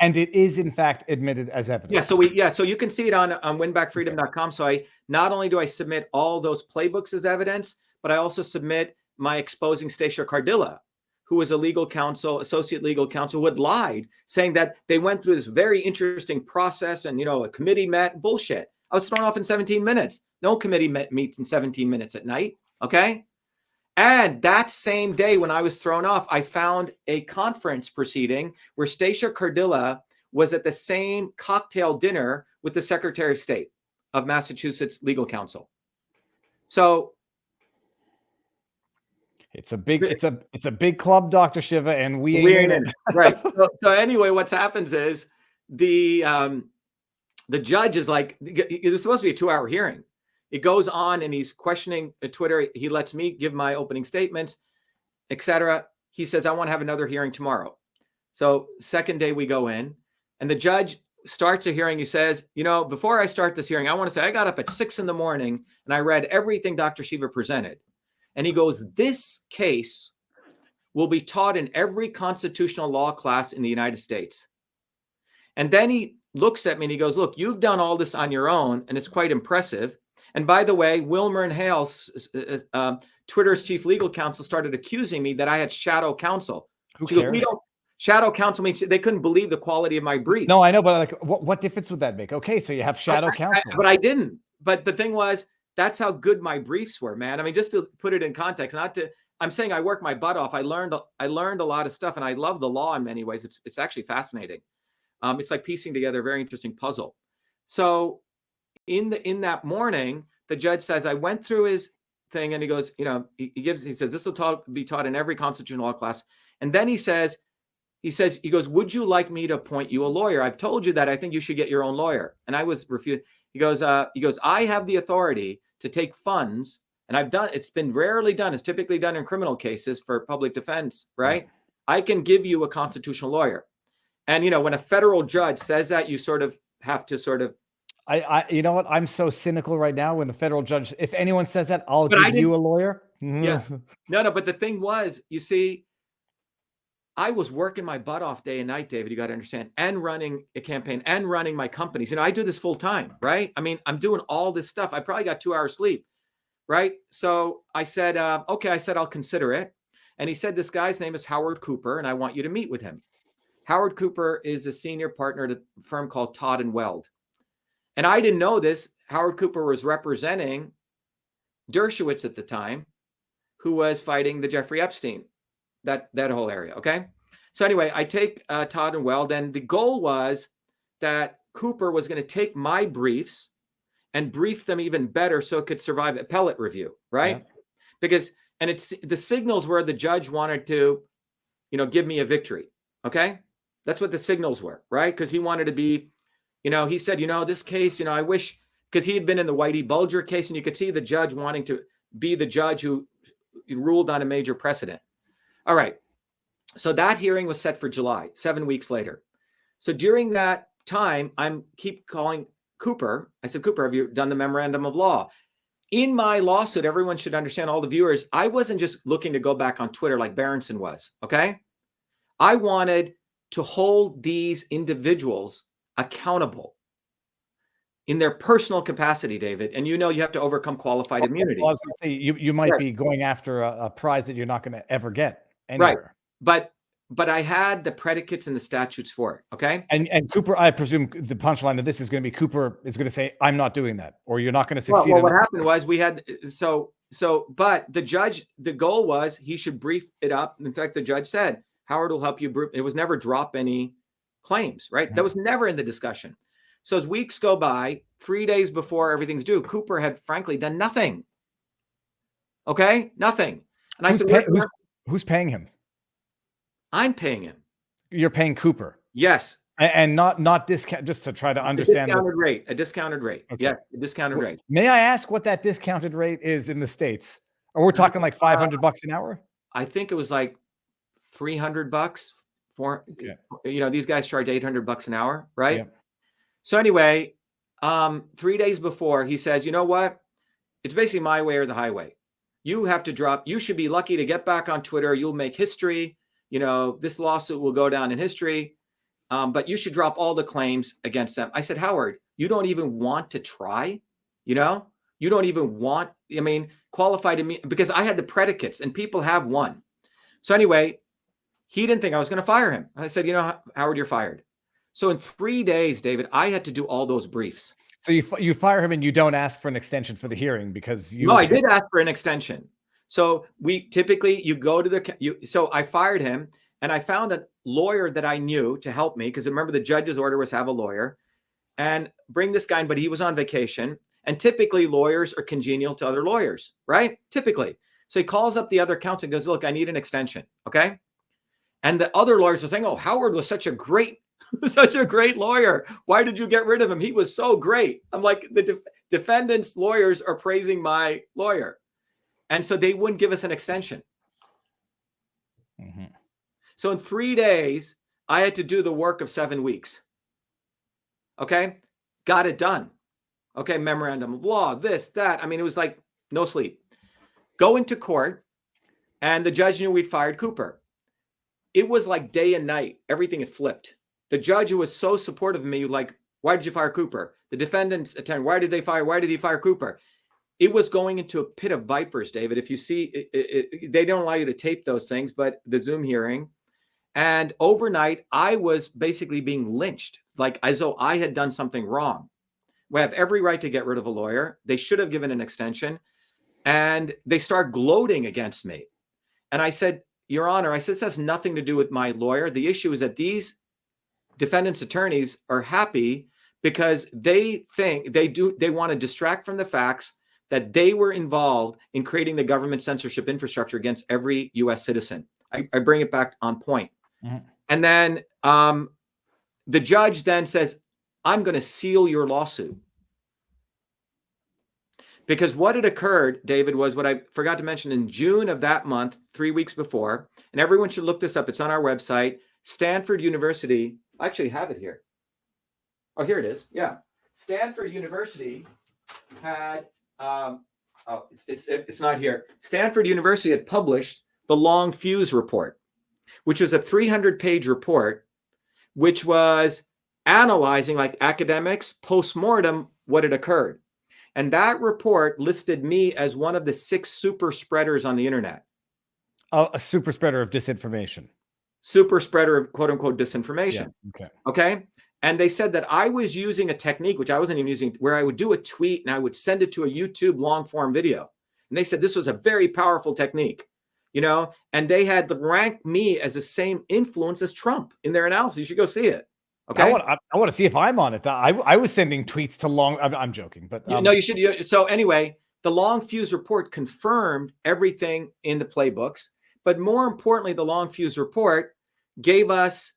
And it is, in fact, admitted as evidence. So you can see it on winbackfreedom.com. So not only do I submit all those playbooks as evidence, but I also submit my exposing Stacia Cardilla, who was a legal counsel, associate legal counsel, who had lied, saying that they went through this very interesting process and, a committee met. Bullshit. I was thrown off in 17 minutes. No committee meets in 17 minutes at night. Okay. And that same day when I was thrown off, I found a conference proceeding where Stacia Cardilla was at the same cocktail dinner with the Secretary of State of Massachusetts legal counsel. So it's a big club, Dr. Shiva, and we ain't in it. Right. So anyway, what happens is the judge is like, it was supposed to be a 2-hour hearing. It goes on and he's questioning Twitter. He lets me give my opening statements, etc. He says, I want to have another hearing tomorrow. So second day we go in and the judge starts a hearing. He says, before I start this hearing, I want to say I got up at 6 a.m. and I read everything Dr. Shiva presented. And he goes, this case will be taught in every constitutional law class in the United States. And then he looks at me and he goes, look, you've done all this on your own, and it's quite impressive. And by the way, Wilmer and Hale, Twitter's chief legal counsel, started accusing me that I had shadow counsel. Who She goes, cares? shadow counsel means they couldn't believe the quality of my briefs. No, I know, but like, what difference would that make? Okay, so you have shadow counsel. But I didn't. But the thing was, that's how good my briefs were, man. I mean, just to put it in context, I'm saying I worked my butt off. I learned a lot of stuff, and I love the law in many ways. It's actually fascinating. It's like piecing together a very interesting puzzle. So in that morning, the judge says, I went through his thing, and he goes, he says, this will be taught in every constitutional law class. And then he goes, would you like me to appoint you a lawyer? I've told you that I think you should get your own lawyer. And I was refused. He goes, I have the authority to take funds, and it's been rarely done. It's typically done in criminal cases for public defense, right? I can give you a constitutional lawyer. And, when a federal judge says that, you sort of have to you know what? I'm so cynical right now when the federal judge, if anyone says that, I'll give you a lawyer. Yeah. No, but the thing was, you see, I was working my butt off day and night, David, you got to understand, and running a campaign and running my companies. I do this full time, right? I mean, I'm doing all this stuff. I probably got 2 hours sleep, right? So I said, okay, I'll consider it. And he said, this guy's name is Howard Cooper, and I want you to meet with him. Howard Cooper is a senior partner at a firm called Todd & Weld. And I didn't know this. Howard Cooper was representing Dershowitz at the time, who was fighting the Jeffrey Epstein, that whole area, okay? So anyway, I take Todd & Weld, and the goal was that Cooper was going to take my briefs and brief them even better so it could survive appellate review, right? Yeah. Because, and it's the signals were the judge wanted to, give me a victory, okay? That's what the signals were, right? Because he wanted to be, he said, this case, I wish, because he had been in the Whitey Bulger case, and you could see the judge wanting to be the judge who ruled on a major precedent. All right. So that hearing was set for July, 7 weeks later. So during that time, keep calling Cooper. I said, Cooper, have you done the memorandum of law? In my lawsuit, everyone should understand, all the viewers, I wasn't just looking to go back on Twitter like Berenson was, okay? I wanted to hold these individuals accountable in their personal capacity, David. And you have to overcome qualified immunity. Well, I was going to say, you might be going after a prize that you're not going to ever get anywhere. Right. But I had the predicates and the statutes for it. Okay. And Cooper, I presume the punchline of this is going to be Cooper is going to say, I'm not doing that, or you're not going to succeed. Well, what happened was we had, but the judge, the goal was he should brief it up. In fact, the judge said, Howard will help you brief. It was never drop any claims, right? Mm-hmm. That was never in the discussion. So as weeks go by, 3 days before everything's due, Cooper had frankly done nothing. Okay. Nothing. And I said, who's paying him? I'm paying him. You're paying Cooper. Yes. And not discount, just to try to understand. A discounted rate. Okay. Yeah. A discounted rate. May I ask what that discounted rate is in the States? Or we're talking like $500 an hour? I think it was like $300 for, these guys charge $800 an hour. Right. Yeah. So anyway, 3 days before, he says, you know what? It's basically my way or the highway. You have to drop. You should be lucky to get back on Twitter. You'll make history. This lawsuit will go down in history. But you should drop all the claims against them. I said, Howard, you don't even want to try. You don't even want, qualified immunity, because I had the predicates and people have won. So anyway, he didn't think I was going to fire him. I said, Howard, you're fired. So in 3 days, David, I had to do all those briefs. So you fire him and you don't ask for an extension for the hearing because you. No, I did ask for an extension. So we typically, so I fired him and I found a lawyer that I knew to help me. Because remember, the judge's order was have a lawyer and bring this guy in, but he was on vacation. And typically lawyers are congenial to other lawyers, right? Typically. So he calls up the other counsel and goes, look, I need an extension. Okay. And the other lawyers are saying, oh, Howard was such a great lawyer. Why did you get rid of him? He was so great. I'm like, the defendant's lawyers are praising my lawyer. And so they wouldn't give us an extension. Mm-hmm. So in 3 days, I had to do the work of 7 weeks. Okay. Got it done. Okay. Memorandum of law, this, that. It was like no sleep. Go into court. And the judge knew we'd fired Cooper. it was like day and night. Everything had flipped. The judge who was so supportive of me, like, why did you fire Cooper? The defendant's attorney, why did he fire Cooper? It was going into a pit of vipers, David. If you see, they don't allow you to tape those things, but the Zoom hearing. And overnight, I was basically being lynched, like as though I had done something wrong. We have every right to get rid of a lawyer. They should have given an extension. And they start gloating against me. And I said, Your Honor, I said, this has nothing to do with my lawyer. The issue is that these defendants' attorneys are happy because they think they want to distract from the facts that they were involved in creating the government censorship infrastructure against every U.S. citizen. I bring it back on point. Mm-hmm. And then the judge then says, I'm going to seal your lawsuit. Because what had occurred, David, was what I forgot to mention in June of that month, 3 weeks before, and everyone should look this up. It's on our website. Stanford University, I actually have it here. Oh, here it is. Yeah. Stanford University had, it's not here. Stanford University had published the Long Fuse Report, which was a 300-page report, which was analyzing, like academics, post-mortem, what had occurred. And that report listed me as one of the 6 super spreaders on the internet. Oh, a super spreader of disinformation. Super spreader of quote unquote disinformation. Yeah, okay. And they said that I was using a technique, which I wasn't even using, where I would do a tweet and I would send it to a YouTube long form video. And they said this was a very powerful technique, and they had ranked me as the same influence as Trump in their analysis. You should go see it. Okay. I want to see if I'm on it. I was sending tweets to long. I'm joking, but no, you should. So anyway, the Long Fuse Report confirmed everything in the playbooks, but more importantly, the Long Fuse Report gave us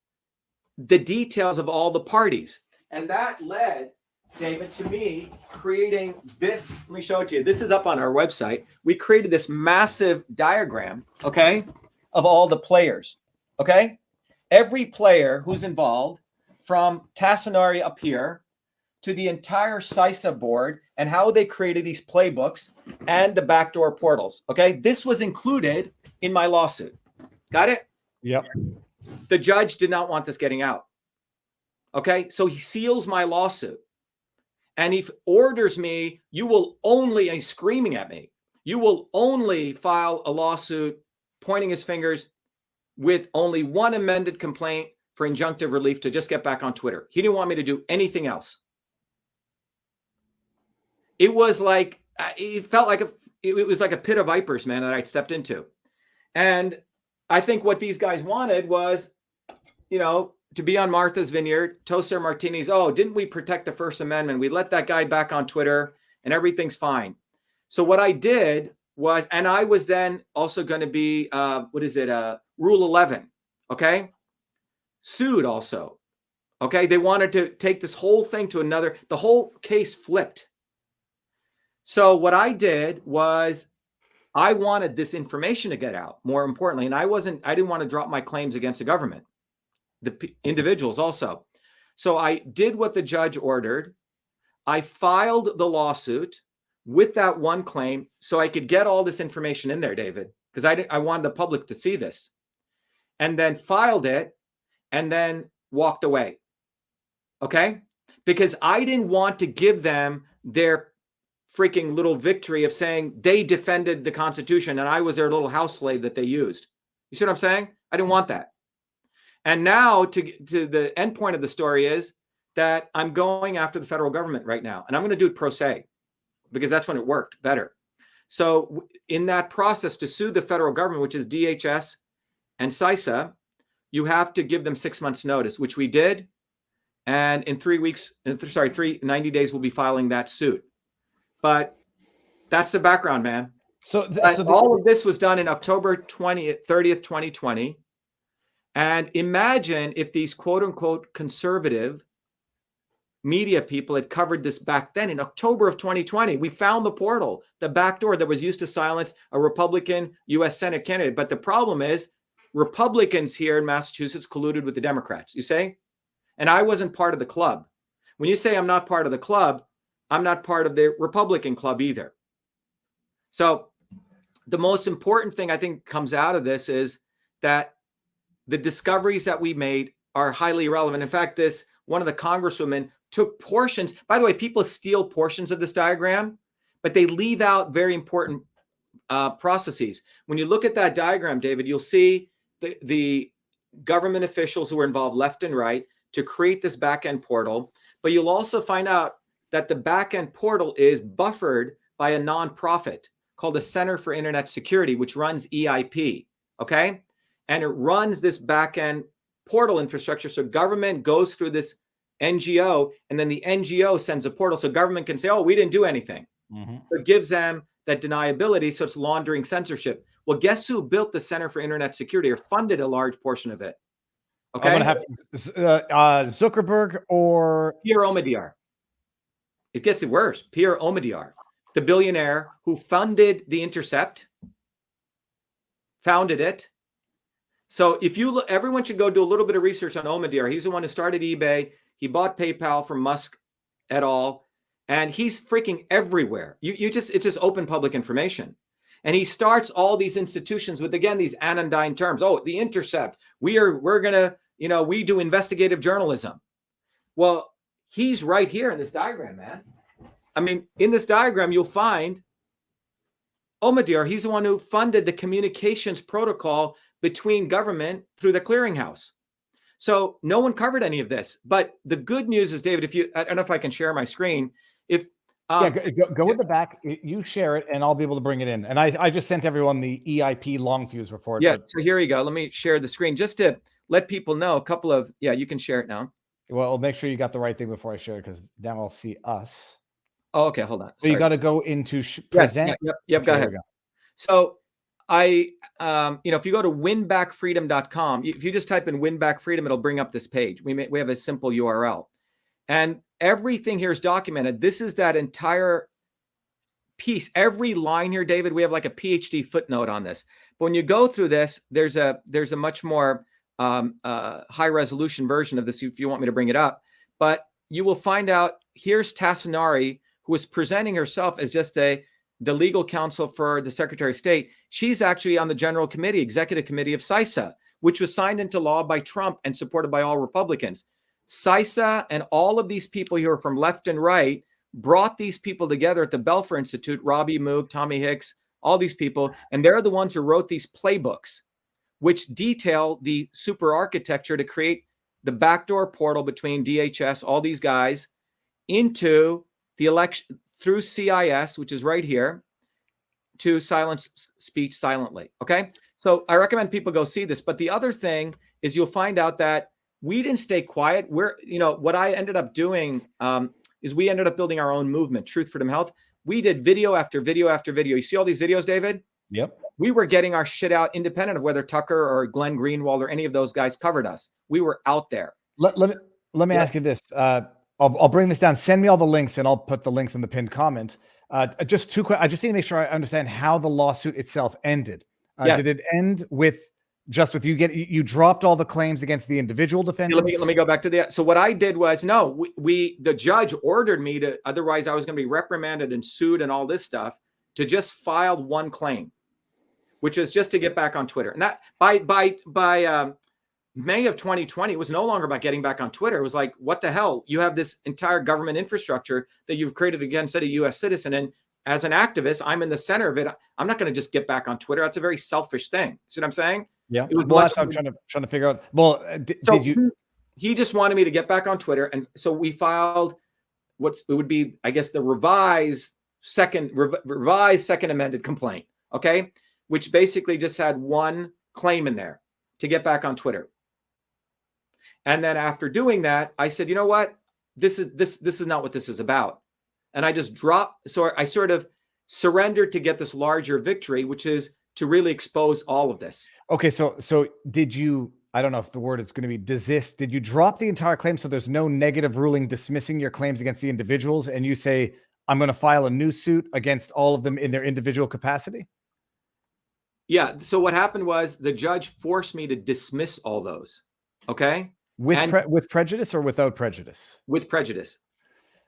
the details of all the parties, and that led, David, to me creating this. Let me show it to you. This is up on our website. We created this massive diagram, okay, of all the players. Okay, every player who's involved, from Tassinari up here to the entire CISA board and how they created these playbooks and the backdoor portals. Okay. This was included in my lawsuit. Got it? Yep. The judge did not want this getting out. Okay. So he seals my lawsuit and he orders me, and he's screaming at me, you will only file a lawsuit, pointing his fingers, with only one amended complaint for injunctive relief to just get back on Twitter. He didn't want me to do anything else. It was like, it felt like it was like a pit of vipers, man, that I'd stepped into. And I think what these guys wanted was, to be on Martha's Vineyard, toast their martinis. Oh, didn't we protect the First Amendment? We let that guy back on Twitter and everything's fine. So what I did was, and I was then also going to be, Rule 11. Okay. Sued also. Okay. They wanted to take this whole thing to another, the whole case flipped. So what I did was I wanted this information to get out, more importantly, and I didn't want to drop my claims against the government, the individuals also. So I did what the judge ordered. I filed the lawsuit with that one claim so I could get all this information in there, David, because I wanted the public to see this, and then filed it. And then walked away. Okay? Because I didn't want to give them their freaking little victory of saying they defended the Constitution and I was their little house slave that they used. You see what I'm saying? I didn't want that. And now to the end point of the story is that I'm going after the federal government right now. And I'm going to do it pro se because that's when it worked better. So in that process to sue the federal government, which is DHS and CISA, you have to give them 6 months notice, which we did. And in 90 days, we'll be filing that suit. But that's the background, man. So all of this was done in October 30th, 2020. And imagine if these quote unquote conservative media people had covered this back then in October of 2020. We found the portal, the back door that was used to silence a Republican U.S. Senate candidate. But the problem is, Republicans here in Massachusetts colluded with the Democrats, you say? And I wasn't part of the club. When you say I'm not part of the club, I'm not part of the Republican club either. So the most important thing I think comes out of this is that the discoveries that we made are highly relevant. In fact, one of the congresswomen took portions. By the way, people steal portions of this diagram, but they leave out very important processes. When you look at that diagram, David, you'll see the government officials who were involved left and right to create this back-end portal. But you'll also find out that the back-end portal is buffered by a nonprofit called the Center for Internet Security, which runs EIP, okay? And it runs this back-end portal infrastructure. So government goes through this NGO, and then the NGO sends a portal. So government can say, oh, we didn't do anything. So it gives them that deniability. So it's laundering censorship. Well, guess who built the Center for Internet Security or funded a large portion of it? Okay. I'm going to have Zuckerberg or Pierre Omidyar. It gets worse. Pierre Omidyar, the billionaire who funded The Intercept, founded it. So if you look, everyone should go do a little bit of research on Omidyar. He's the one who started eBay. He bought PayPal from Musk et al. And he's freaking everywhere. It's just open public information. And he starts all these institutions with, again, these anodyne terms. Oh, The Intercept. We're gonna, we do investigative journalism. Well, he's right here in this diagram, man. I mean, in this diagram, you'll find Omidyar. He's the one who funded the communications protocol between government through the clearinghouse. So no one covered any of this. But the good news is, David, I don't know if I can share my screen. Go with the back. You share it, and I'll be able to bring it in. And I just sent everyone the EIP long fuse report. Yeah. So here you go. Let me share the screen just to let people know a couple of. Yeah, you can share it now. Well, I'll make sure you got the right thing before I share it, because now I'll see us. Oh, okay. Hold on. So you got to go into present. Yep. Go ahead. So if you go to winbackfreedom.com, if you just type in winbackfreedom, it'll bring up this page. We have a simple URL. And everything here is documented. This is that entire piece. Every line here, David, we have like a PhD footnote on this. But when you go through this, there's a much more high resolution version of this if you want me to bring it up. But you will find out here's Tassinari, who is presenting herself as just the legal counsel for the Secretary of State. She's actually on the General Committee, Executive Committee of CISA, which was signed into law by Trump and supported by all Republicans. CISA and all of these people here from left and right brought these people together at the Belfer Institute, Robbie Moog, Tommy Hicks, all these people, and they're the ones who wrote these playbooks, which detail the super architecture to create the backdoor portal between DHS, all these guys, into the election through CIS, which is right here, to silence speech silently. Okay. So I recommend people go see this. But the other thing is you'll find out that we didn't stay quiet. What I ended up doing is we ended up building our own movement, Truth, Freedom, Health. We did video after video after video. You see all these videos, David? Yep. We were getting our shit out independent of whether Tucker or Glenn Greenwald or any of those guys covered us. We were out there. Let me ask you this. I'll bring this down. Send me all the links, and I'll put the links in the pinned comment. Just two quick. I just need to make sure I understand how the lawsuit itself ended. Did it end with you dropped all the claims against the individual defendants? Let me go back to that. So what I did was the judge ordered me to. Otherwise, I was going to be reprimanded and sued and all this stuff. To just file one claim, which is just to get back on Twitter. And that by May of 2020, it was no longer about getting back on Twitter. It was like, what the hell? You have this entire government infrastructure that you've created against a U.S. citizen. And as an activist, I'm in the center of it. I'm not going to just get back on Twitter. That's a very selfish thing. See what I'm saying? Yeah. That's what I'm trying to figure out. Well, did you? He just wanted me to get back on Twitter. And so we filed it would be, I guess, the revised second amended complaint. Okay. Which basically just had one claim in there to get back on Twitter. And then after doing that, I said, you know what? This is not what this is about. And I just dropped. So I sort of surrendered to get this larger victory, which is to really expose all of this. Okay. So did you, I don't know if the word is going to be desist. Did you drop the entire claim? So there's no negative ruling dismissing your claims against the individuals, and you say, I'm going to file a new suit against all of them in their individual capacity? Yeah. So what happened was the judge forced me to dismiss all those. Okay. With prejudice or without prejudice? With prejudice.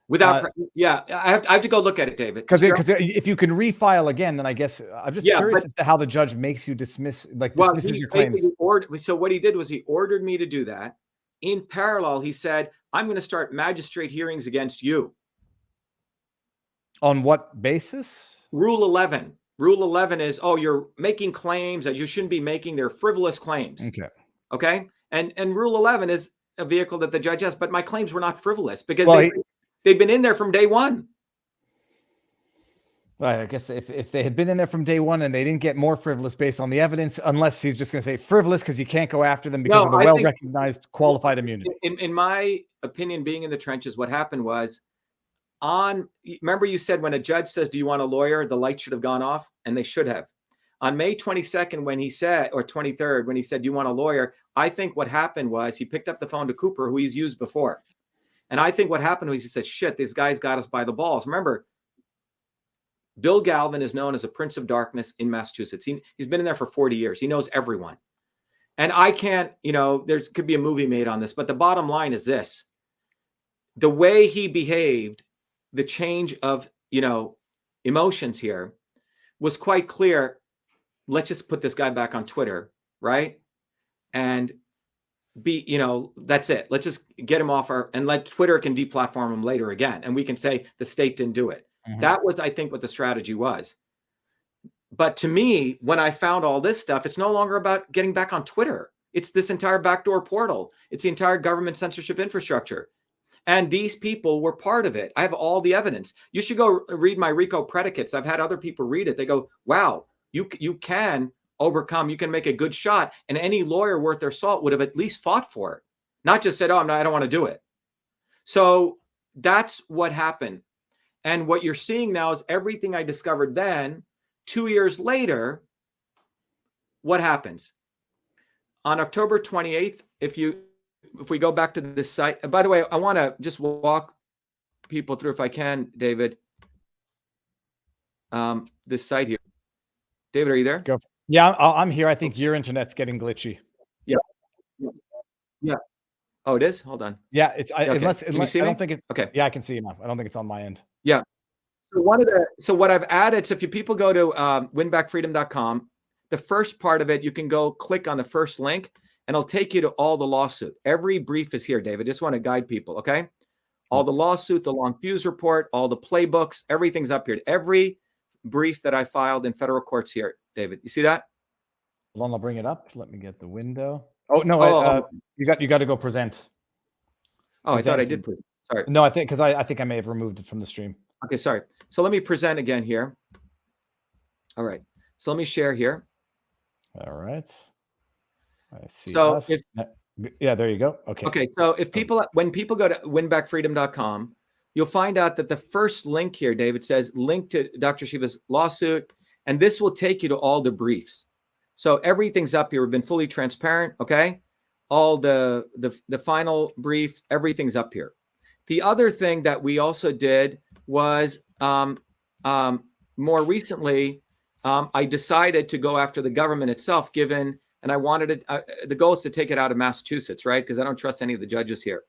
Without, yeah, I have to go look at it, David. Because if you can refile again, then I guess I'm just curious as to how the judge makes you dismisses your claims. So what he did was he ordered me to do that. In parallel, he said, I'm going to start magistrate hearings against you. On what basis? Rule 11. Rule 11 is, oh, you're making claims that you shouldn't be making. They're frivolous claims. Okay. And Rule 11 is a vehicle that the judge has, but my claims were not frivolous because they'd been in there from day one. Right. I guess if they had been in there from day one and they didn't get more frivolous based on the evidence, unless he's just going to say frivolous because you can't go after them because of the well-recognized qualified immunity. In my opinion, being in the trenches, what happened was remember you said when a judge says, do you want a lawyer? The light should have gone off, and they should have. On May 22nd, when he said, or 23rd, when he said, do you want a lawyer? I think what happened was he picked up the phone to Cooper, who he's used before. And I think what happened was he said, shit, these guys got us by the balls. Remember, Bill Galvin is known as a prince of darkness in Massachusetts. He's been in there for 40 years. He knows everyone. And I can't, there could be a movie made on this, but the bottom line is this. The way he behaved, the change of, emotions here was quite clear. Let's just put this guy back on Twitter, right? And that's it. Let's just get him off and let Twitter can deplatform him later again. And we can say the state didn't do it. Mm-hmm. That was, I think, what the strategy was. But to me, when I found all this stuff, it's no longer about getting back on Twitter. It's this entire backdoor portal. It's the entire government censorship infrastructure. And these people were part of it. I have all the evidence. You should go read my RICO predicates. I've had other people read it. They go, wow, you can overcome. You can make a good shot. And any lawyer worth their salt would have at least fought for it. Not just said, oh, I don't want to do it. So that's what happened. And what you're seeing now is everything I discovered then, 2 years later, what happens? On October 28th, if we go back to this site, by the way, I want to just walk people through, if I can, David, this site here. David, are you there? Go. Yeah, I'm here. I think your internet's getting glitchy. Yeah. Oh, it is? Hold on. Yeah, it's okay. unless can you see I me? don't think it's okay. Yeah, I can see you now. I don't think it's on my end. Yeah. So what I've added, so if people go to winbackfreedom.com, the first part of it, you can go click on the first link and it'll take you to all the lawsuit. Every brief is here, David. Just want to guide people, okay? All the lawsuit, the long fuse report, all the playbooks, everything's up here. Every brief that I filed in federal courts here, David. You see that? Hold on, I'll bring it up. Let me get the window. Oh no, you got to go present. Oh, I thought I did present. Sorry. No, I think I may have removed it from the stream. Okay, sorry. So let me present again here. All right. So let me share here. All right. I see. So yeah, there you go. Okay. Okay. So when people go to winbackfreedom.com, you'll find out that the first link here, David, says link to Dr. Shiva's lawsuit, and this will take you to all the briefs. So everything's up here. We've been fully transparent. Okay. All the final brief, everything's up here. The other thing that we also did was more recently, I decided to go after the government itself, and I wanted it. The goal is to take it out of Massachusetts, right? Because I don't trust any of the judges here.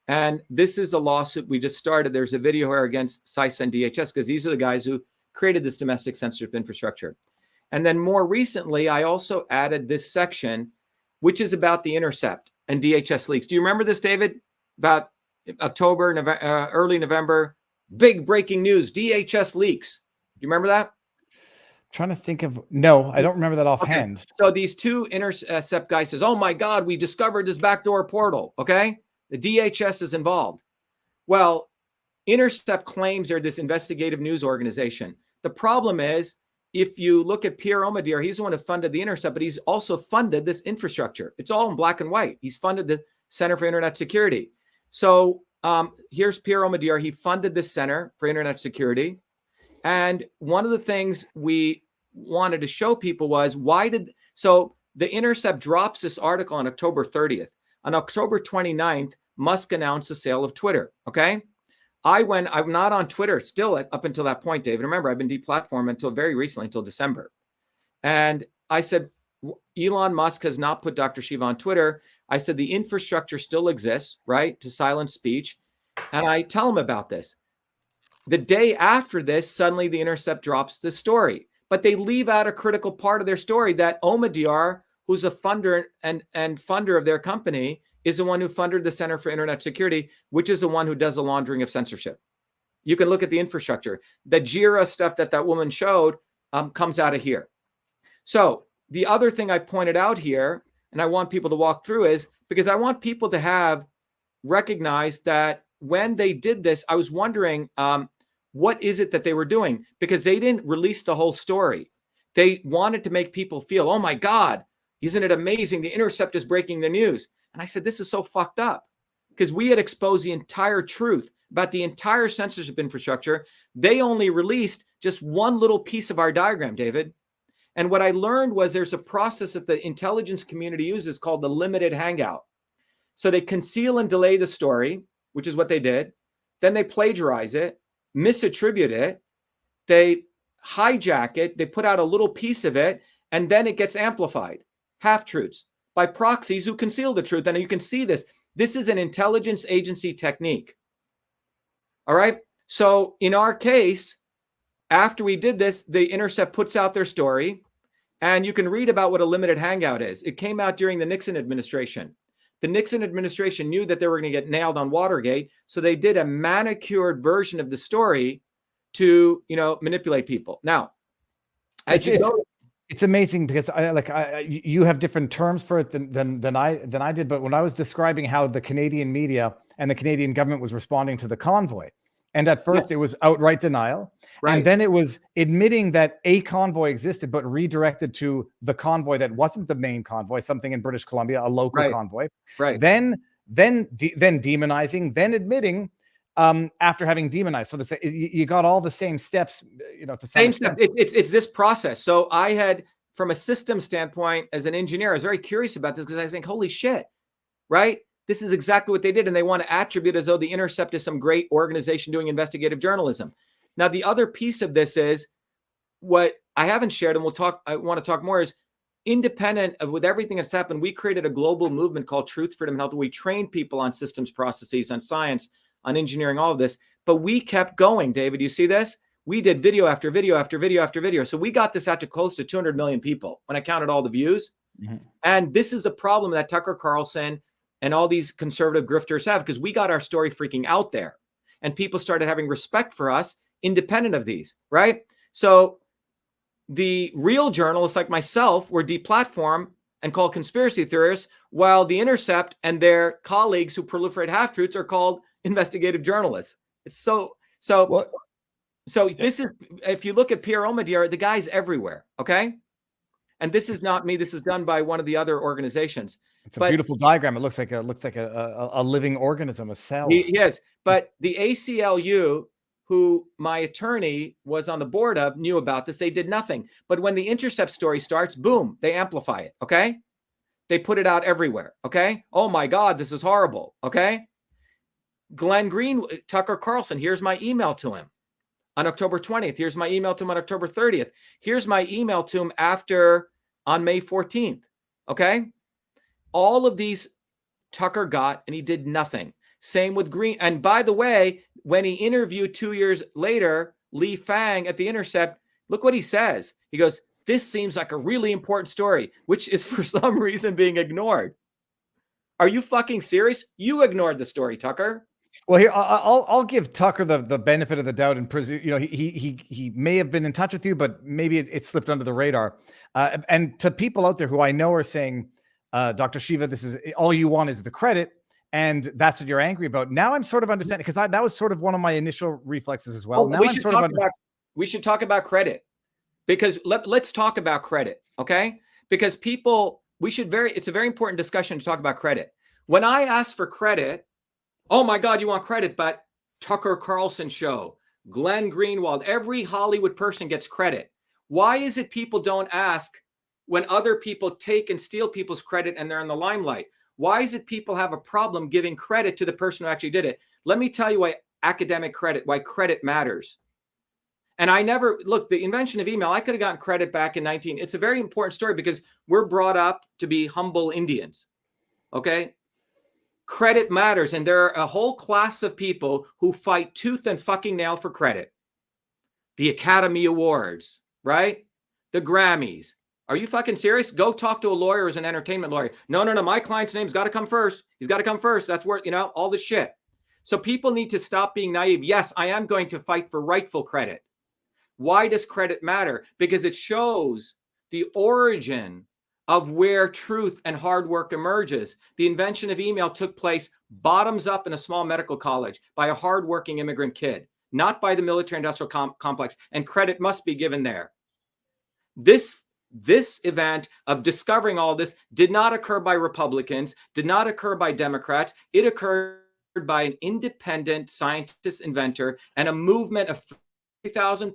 And this is a lawsuit we just started. There's a video here against CISA and DHS because these are the guys who created this domestic censorship infrastructure. And then more recently, I also added this section, which is about the Intercept and DHS leaks. Do you remember this, David? About October, November, early November, big breaking news, DHS leaks. Do you remember that? Trying to think of, no, I don't remember that offhand. Okay. So these two Intercept guys says, oh my God, we discovered this backdoor portal. Okay. The DHS is involved. Well, Intercept claims they're this investigative news organization. The problem is, if you look at Pierre Omidyar, he's the one who funded the Intercept, but he's also funded this infrastructure. It's all in black and white. He's funded the Center for Internet Security. So here's Pierre Omidyar. He funded this Center for Internet Security. And one of the things we wanted to show people was so the Intercept drops this article on October 30th. On October 29th, Musk announced the sale of Twitter. Okay. I'm not on Twitter still up until that point, David. Remember, I've been deplatformed until very recently, until December. And I said, Elon Musk has not put Dr. Shiva on Twitter. I said, the infrastructure still exists, right, to silence speech. And I tell them about this. The day after this, suddenly the Intercept drops the story, but they leave out a critical part of their story that Omidyar, who's a funder and funder of their company, is the one who funded the Center for Internet Security, which is the one who does the laundering of censorship. You can look at the infrastructure. The JIRA stuff that woman showed comes out of here. So the other thing I pointed out here, and I want people to walk through, is because I want people to have recognized that when they did this, I was wondering, what is it that they were doing? Because they didn't release the whole story. They wanted to make people feel, oh my God, isn't it amazing? The Intercept is breaking the news. And I said, this is so fucked up, because we had exposed the entire truth about the entire censorship infrastructure. They only released just one little piece of our diagram, David. And what I learned was there's a process that the intelligence community uses called the limited hangout. So they conceal and delay the story, which is what they did. Then they plagiarize it, misattribute it. They hijack it. They put out a little piece of it, and then it gets amplified. Half-truths by proxies who conceal the truth. And you can see this. This is an intelligence agency technique. All right. So in our case, after we did this, the Intercept puts out their story, and you can read about what a limited hangout is. It came out during the Nixon administration. The Nixon administration knew that they were going to get nailed on Watergate, so they did a manicured version of the story to, manipulate people. Now, it's amazing because you have different terms for it than I did. But when I was describing how the Canadian media and the Canadian government was responding to the convoy, and at first it was outright denial, and then it was admitting that a convoy existed, but redirected to the convoy that wasn't the main convoy, something in British Columbia, a local convoy. Then demonizing, then admitting. After having demonized, so you got all the same steps, to some extent. It's this process. So I had, from a system standpoint, as an engineer, I was very curious about this because I was thinking, holy shit, right? This is exactly what they did, and they want to attribute as though the Intercept is some great organization doing investigative journalism. Now, the other piece of this is what I haven't shared, and I want to talk more, is independent of with everything that's happened. We created a global movement called Truth, Freedom, and Health. We trained people on systems processes, on science, on engineering, all of this, but we kept going. David, you see this? We did video after video after video after video. So we got this out to close to 200 million people when I counted all the views. Mm-hmm. And this is a problem that Tucker Carlson and all these conservative grifters have, because we got our story freaking out there and people started having respect for us independent of these, right? So the real journalists like myself were deplatformed and called conspiracy theorists, while the Intercept and their colleagues who proliferate half-truths are called investigative journalists. It's so this is, if you look at Pierre Omidyar, the guy's everywhere. Okay. And this is not me. This is done by one of the other organizations. It's a beautiful diagram. It looks like a living organism, a cell. Yes. But the ACLU, who my attorney was on the board of, knew about this. They did nothing. But when the Intercept story starts, boom, they amplify it. Okay. They put it out everywhere. Okay. Oh my God, this is horrible. Okay. Glenn Green, Tucker Carlson, here's my email to him on October 20th. Here's my email to him on October 30th. Here's my email to him on May 14th. Okay. All of these Tucker got, and he did nothing. Same with Green. And by the way, when he interviewed 2 years later, Lee Fang at the Intercept, look what he says. He goes, this seems like a really important story, which is for some reason being ignored. Are you fucking serious? You ignored the story, Tucker. Well, here I'll give Tucker the benefit of the doubt and presume, he may have been in touch with you, but maybe it slipped under the radar. And to people out there who I know are saying, Dr. Shiva, this is all you want is the credit, and that's what you're angry about. Now I'm sort of understanding, because that was sort of one of my initial reflexes as well. Now we should talk about credit, because let's talk about credit, okay? Because it's a very important discussion to talk about credit. When I ask for credit, oh my God, you want credit, but Tucker Carlson show, Glenn Greenwald, every Hollywood person gets credit. Why is it people don't ask when other people take and steal people's credit and they're in the limelight? Why is it people have a problem giving credit to the person who actually did it? Let me tell you why credit matters. And the invention of email, I could have gotten credit back in it's a very important story because we're brought up to be humble Indians. Okay. Credit matters. And there are a whole class of people who fight tooth and fucking nail for credit. The Academy Awards, right? The Grammys. Are you fucking serious? Go talk to a lawyer as an entertainment lawyer. No, my client's name's got to come first. He's got to come first. That's where, all this shit. So people need to stop being naive. Yes, I am going to fight for rightful credit. Why does credit matter? Because it shows the origin of where truth and hard work emerges. The invention of email took place bottoms up in a small medical college by a hardworking immigrant kid, not by the military-industrial complex, and credit must be given there. This event of discovering all this did not occur by Republicans, did not occur by Democrats. It occurred by an independent scientist, inventor, and a movement of 3,000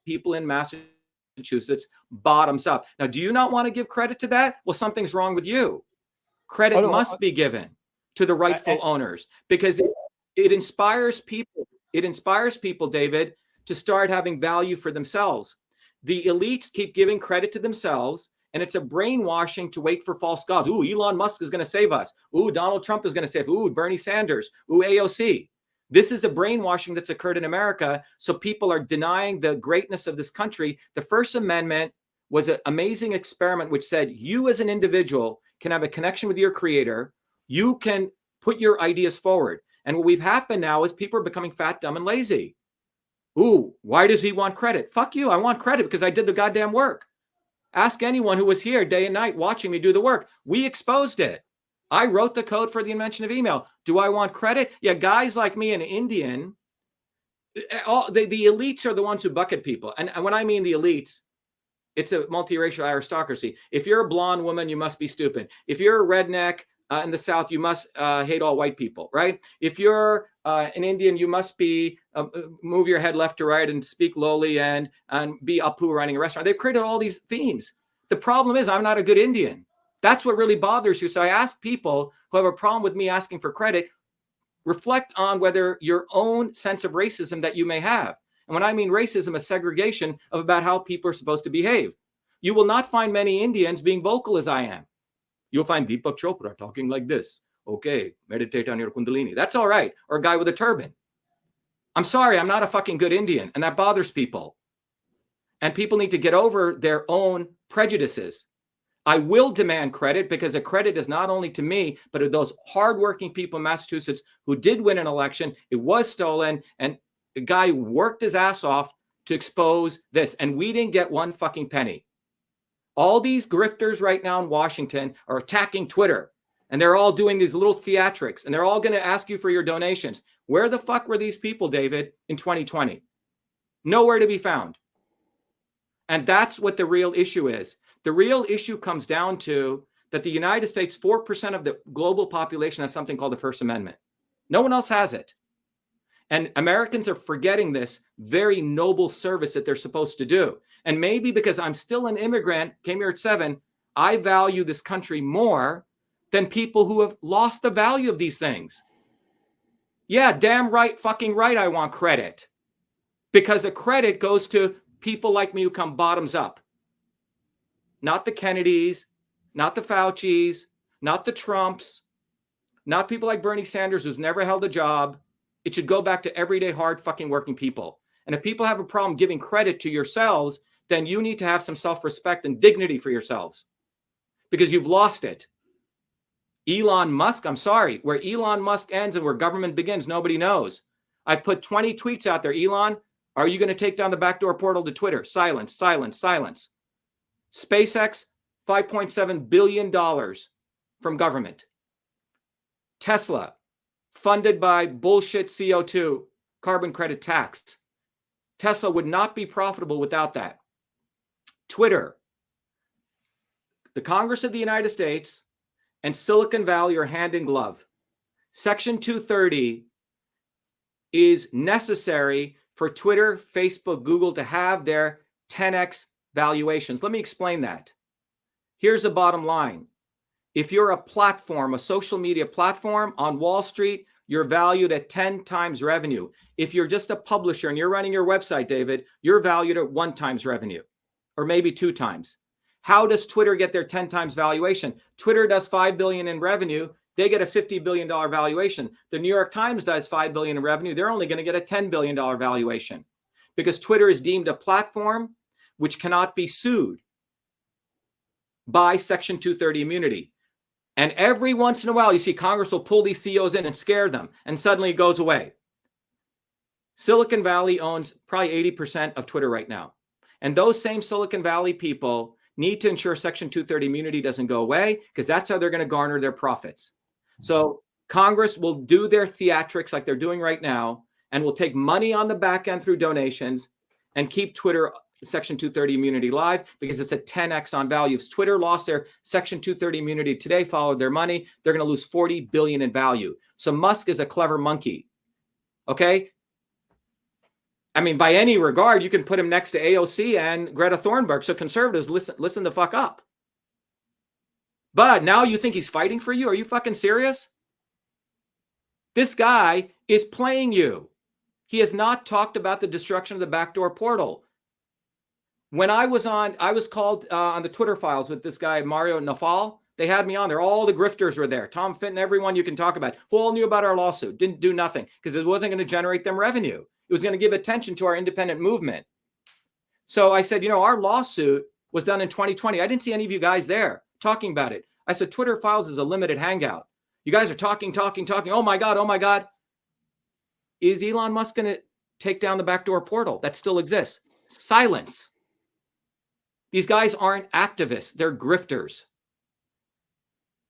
people in Massachusetts, bottoms up. Now, do you not want to give credit to that? Well, something's wrong with you. Credit must be given to the rightful owners, because it inspires people. It inspires people, David, to start having value for themselves. The elites keep giving credit to themselves, and it's a brainwashing to wait for false gods. Ooh, Elon Musk is going to save us. Ooh, Donald Trump is going to save us. Ooh, Bernie Sanders. Ooh, AOC. This is a brainwashing that's occurred in America. So people are denying the greatness of this country. The First Amendment was an amazing experiment which said you as an individual can have a connection with your creator. You can put your ideas forward. And what we've happened now is people are becoming fat, dumb, and lazy. Ooh, why does he want credit? Fuck you. I want credit because I did the goddamn work. Ask anyone who was here day and night watching me do the work. We exposed it. I wrote the code for the invention of email. Do I want credit? Yeah, guys like me, an Indian, the elites are the ones who bucket people. And when I mean the elites, it's a multiracial aristocracy. If you're a blonde woman, you must be stupid. If you're a redneck in the South, you must hate all white people, right? If you're an Indian, you must be move your head left to right and speak lowly and be Apu running a restaurant. They've created all these themes. The problem is I'm not a good Indian. That's what really bothers you. So I ask people who have a problem with me asking for credit, reflect on whether your own sense of racism that you may have. And when I mean racism, a segregation of about how people are supposed to behave. You will not find many Indians being vocal as I am. You'll find Deepak Chopra talking like this. Okay, meditate on your Kundalini. That's all right. Or a guy with a turban. I'm sorry, I'm not a fucking good Indian. And that bothers people. And people need to get over their own prejudices. I will demand credit because a credit is not only to me, but to those hardworking people in Massachusetts who did win an election. It was stolen. And the guy worked his ass off to expose this. And we didn't get one fucking penny. All these grifters right now in Washington are attacking Twitter. And they're all doing these little theatrics. And they're all going to ask you for your donations. Where the fuck were these people, David, in 2020? Nowhere to be found. And that's what the real issue is. The real issue comes down to that the United States, 4% of the global population has something called the First Amendment. No one else has it. And Americans are forgetting this very noble service that they're supposed to do. And maybe because I'm still an immigrant, came here at 7, I value this country more than people who have lost the value of these things. Yeah, damn right, fucking right, I want credit. Because a credit goes to people like me who come bottoms up. Not the Kennedys, not the Faucis, not the Trumps, not people like Bernie Sanders who's never held a job. It should go back to everyday hard fucking working people. And if people have a problem giving credit to yourselves, then you need to have some self-respect and dignity for yourselves because you've lost it. Elon Musk, I'm sorry, where Elon Musk ends and where government begins, nobody knows. I put 20 tweets out there. Elon, are you going to take down the backdoor portal to Twitter? Silence, silence, silence. SpaceX, $5.7 billion from government. Tesla, funded by bullshit CO2, carbon credit tax. Tesla would not be profitable without that. Twitter, the Congress of the United States and Silicon Valley are hand in glove. Section 230 is necessary for Twitter, Facebook, Google to have their 10x valuations. Let me explain that. Here's the bottom line. If you're a platform, a social media platform on Wall Street, you're valued at 10 times revenue. If you're just a publisher and you're running your website, David, you're valued at 1 times revenue, or maybe 2 times. How does Twitter get their 10 times valuation? Twitter does $5 billion in revenue. They get a $50 billion valuation. The New York Times does $5 billion in revenue. They're only going to get a $10 billion valuation because Twitter is deemed a platform which cannot be sued by Section 230 immunity. And every once in a while, you see Congress will pull these CEOs in and scare them, and suddenly it goes away. Silicon Valley owns probably 80% of Twitter right now. And those same Silicon Valley people need to ensure Section 230 immunity doesn't go away, because that's how they're going to garner their profits. So Congress will do their theatrics like they're doing right now, and will take money on the back end through donations and keep Twitter Section 230 immunity live, because it's a 10x on value. If Twitter lost their Section 230 immunity today, followed their money, they're going to lose 40 billion in value. So Musk is a clever monkey. Okay. I mean, by any regard, you can put him next to AOC and Greta Thunberg. So conservatives, listen the fuck up. But now you think he's fighting for you? Are you fucking serious? This guy is playing you. He has not talked about the destruction of the backdoor portal. When I was called on the Twitter files with this guy, Mario Nafal. They had me on there. All the grifters were there. Tom Fitton, everyone you can talk about, who all knew about our lawsuit, didn't do nothing because it wasn't going to generate them revenue. It was going to give attention to our independent movement. So I said, our lawsuit was done in 2020. I didn't see any of you guys there talking about it. I said, Twitter Files is a limited hangout. You guys are talking. Oh my God. Is Elon Musk going to take down the backdoor portal that still exists? Silence. These guys aren't activists. They're grifters.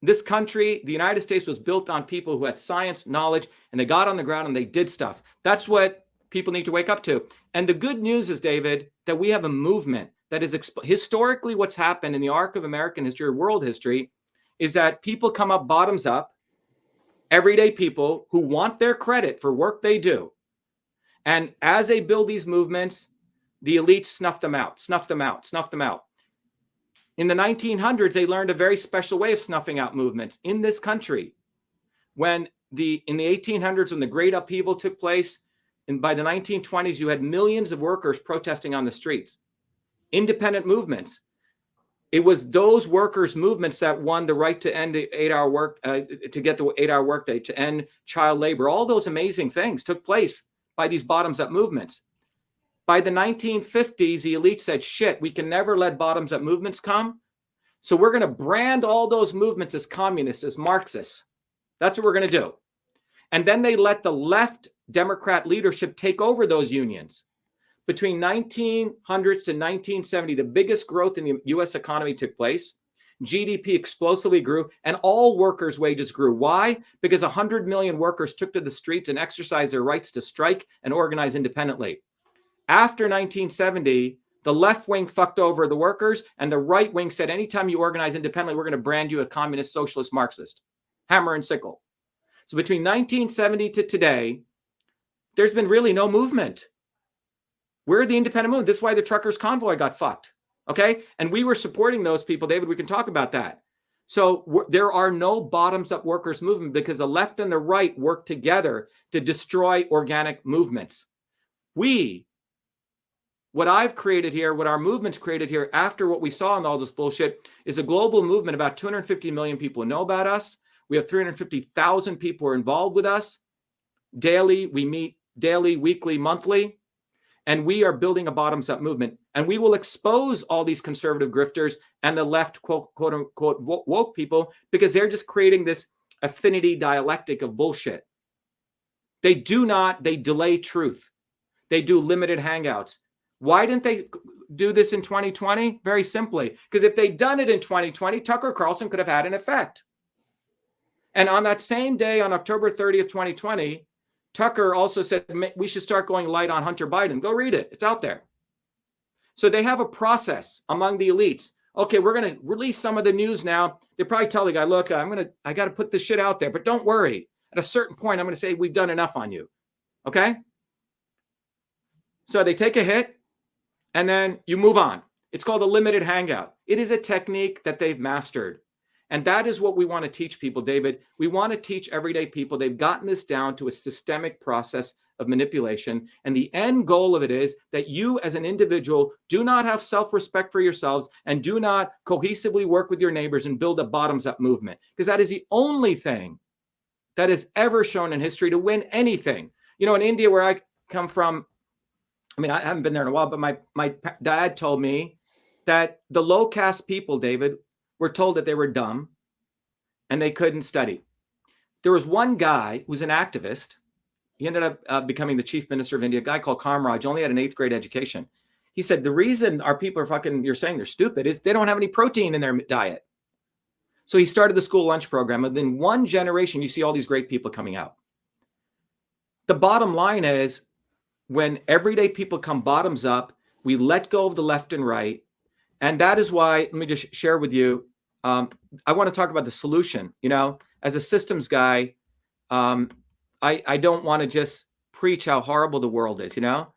This country, the United States, was built on people who had science, knowledge, and they got on the ground and they did stuff. That's what people need to wake up to. And the good news is, David, that we have a movement that is historically what's happened in the arc of American history or world history is that people come up bottoms up, everyday people who want their credit for work they do. And as they build these movements, the elites snuff them out. In the 1900s, they learned a very special way of snuffing out movements in this country. In the 1800s, when the Great Upheaval took place, and by the 1920s, you had millions of workers protesting on the streets. Independent movements. It was those workers' movements that won the right to end the 8-hour work, to get the 8-hour workday, to end child labor. All those amazing things took place by these bottoms-up movements. By the 1950s, the elite said, shit, we can never let bottoms-up movements come. So we're going to brand all those movements as communists, as Marxists. That's what we're going to do. And then they let the left Democrat leadership take over those unions. Between 1900s to 1970, the biggest growth in the U.S. economy took place. GDP explosively grew, and all workers' wages grew. Why? Because 100 million workers took to the streets and exercised their rights to strike and organize independently. After 1970, the left wing fucked over the workers, and the right wing said, anytime you organize independently, we're going to brand you a communist, socialist, Marxist. Hammer and sickle. So between 1970 to today, there's been really no movement. We're the independent movement. This is why the truckers' convoy got fucked. Okay? And we were supporting those people. David, we can talk about that. So there are no bottoms-up workers' movement because the left and the right work together to destroy organic movements. What I've created here, what our movement's created here after what we saw in all this bullshit is a global movement. About 250 million people know about us. We have 350,000 people who are involved with us daily. We meet daily, weekly, monthly, and we are building a bottoms-up movement. And we will expose all these conservative grifters and the left, quote unquote, woke people, because they're just creating this affinity dialectic of bullshit. They delay truth. They do limited hangouts. Why didn't they do this in 2020? Very simply, because if they'd done it in 2020, Tucker Carlson could have had an effect. And on that same day, on October 30th, 2020, Tucker also said, we should start going light on Hunter Biden. Go read it. It's out there. So they have a process among the elites. Okay, we're going to release some of the news now. They probably tell the guy, look, I got to put this shit out there, but don't worry. At a certain point, I'm going to say, we've done enough on you. Okay? So they take a hit and then you move on. It's called a limited hangout. It is a technique that they've mastered. And that is what we want to teach people, David. We want to teach everyday people. They've gotten this down to a systemic process of manipulation. And the end goal of it is that you as an individual do not have self-respect for yourselves and do not cohesively work with your neighbors and build a bottoms-up movement, because that is the only thing that is ever shown in history to win anything. You know, in India, where I come from, I mean, I haven't been there in a while, but my dad told me that the low caste people, David, were told that they were dumb and they couldn't study. There was one guy who was an activist. He ended up becoming the chief minister of India, a guy called Kamraj, only had an 8th grade education. He said, the reason our people are fucking, you're saying they're stupid, is they don't have any protein in their diet. So he started the school lunch program. Within one generation, you see all these great people coming out. The bottom line is, when everyday people come bottoms up, we let go of the left and right. And that is why, let me just share with you, I want to talk about the solution. You know, as a systems guy, I don't want to just preach how horrible the world is, you know?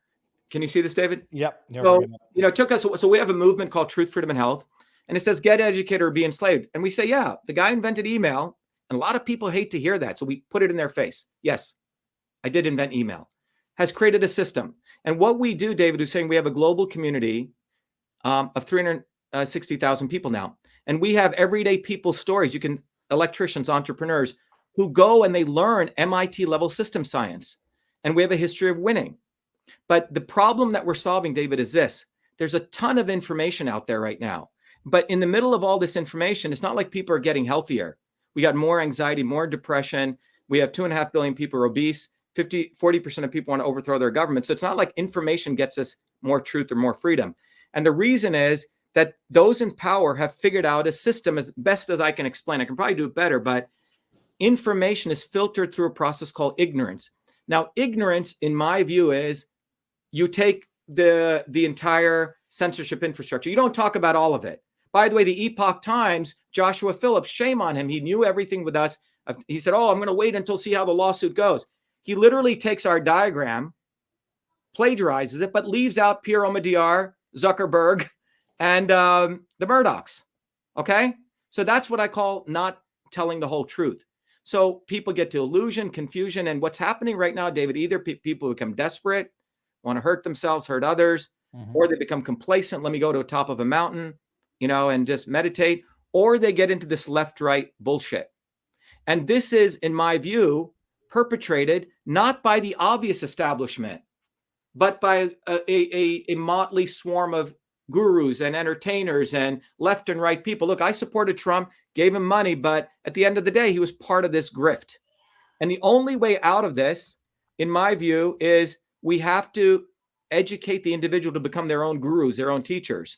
Can you see this, David? Yep. So, you know, it took us, so we have a movement called Truth, Freedom, and Health. And it says, get educated or be enslaved. And we say, yeah, the guy invented email. And a lot of people hate to hear that. So we put it in their face. Yes, I did invent email. Has created a system. And what we do, David, is saying we have a global community of 360,000 people now. And we have everyday people's stories. You can, electricians, entrepreneurs, who go and they learn MIT level system science. And we have a history of winning. But the problem that we're solving, David, is this. There's a ton of information out there right now. But in the middle of all this information, it's not like people are getting healthier. We got more anxiety, more depression. We have 2.5 billion people are obese. 40% of people want to overthrow their government. So it's not like information gets us more truth or more freedom. And the reason is that those in power have figured out a system, as best as I can explain. I can probably do it better, but information is filtered through a process called ignorance. Now, ignorance, in my view, is you take the entire censorship infrastructure. You don't talk about all of it. By the way, the Epoch Times, Joshua Phillips, shame on him. He knew everything with us. He said, oh, I'm going to wait until see how the lawsuit goes. He literally takes our diagram, plagiarizes it, but leaves out Pierre Omidyar, Zuckerberg, and the Murdochs. Okay? So that's what I call not telling the whole truth. So people get to illusion, confusion, and what's happening right now, David, either people become desperate, want to hurt themselves, hurt others, or they become complacent. Let me go to the top of a mountain, you know, and just meditate, or they get into this left-right bullshit. And this is, in my view, perpetrated not by the obvious establishment, but by a motley swarm of gurus and entertainers and left and right people. Look, I supported Trump, gave him money, but at the end of the day, he was part of this grift. And the only way out of this, in my view, is we have to educate the individual to become their own gurus, their own teachers.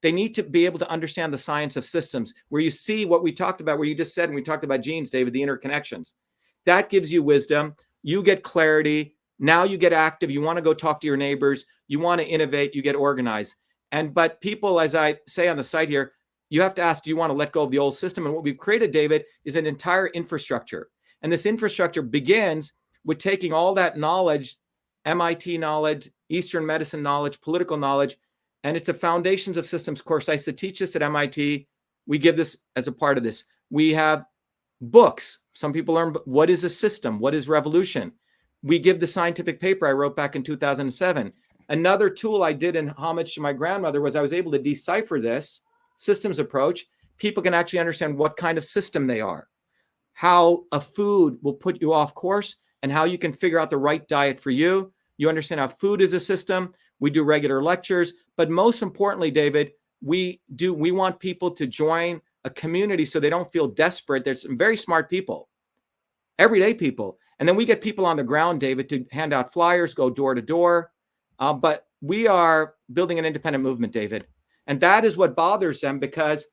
They need to be able to understand the science of systems, where you see what we talked about, where you just said, and we talked about genes, David, the interconnections. That gives you wisdom. You get clarity. Now you get active. You want to go talk to your neighbors. You want to innovate. You get organized. But people, as I say on the site here, you have to ask, do you want to let go of the old system? And what we've created, David, is an entire infrastructure. And this infrastructure begins with taking all that knowledge, MIT knowledge, Eastern medicine knowledge, political knowledge, and it's a foundations of systems course. I used to teach this at MIT. We give this as a part of this. We have books. Some people learn what is a system, what is revolution. We give the scientific paper I wrote back in 2007. Another tool I did in homage to my grandmother was I was able to decipher this systems approach. People can actually understand what kind of system they are, how a food will put you off course, and how you can figure out the right diet for you. You understand how food is a system. We do regular lectures, but most importantly, David, we want people to join a community so they don't feel desperate. There's some very smart people, everyday people. And then we get people on the ground, David, to hand out flyers, go door to door. But we are building an independent movement, David. And that is what bothers them, because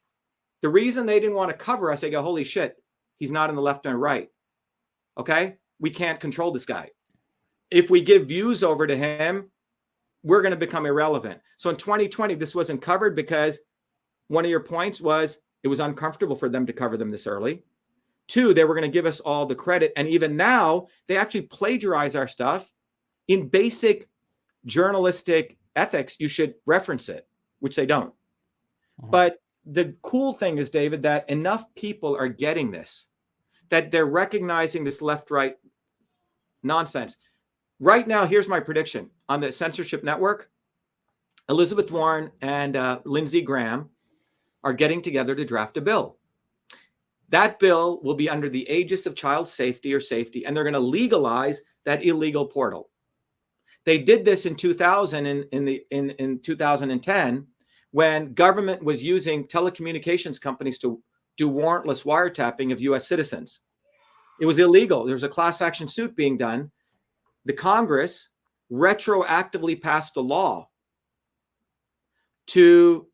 the reason they didn't want to cover us, they go, holy shit, he's not in the left and right. Okay? We can't control this guy. If we give views over to him, we're going to become irrelevant. So in 2020, this wasn't covered because one of your points was it was uncomfortable for them to cover them this early. 2, they were going to give us all the credit. And even now, they actually plagiarize our stuff. In basic journalistic ethics, you should reference it, which they don't. But the cool thing is, David, that enough people are getting this, that they're recognizing this left-right nonsense. Right now, here's my prediction on the censorship network. Elizabeth Warren and Lindsey Graham are getting together to draft a bill. That bill will be under the aegis of child safety or safety, and they're going to legalize that illegal portal. They did this in 2000 in 2010 when government was using telecommunications companies to do warrantless wiretapping of U.S. citizens. It was illegal. There was a class action suit being done. The Congress retroactively passed a law to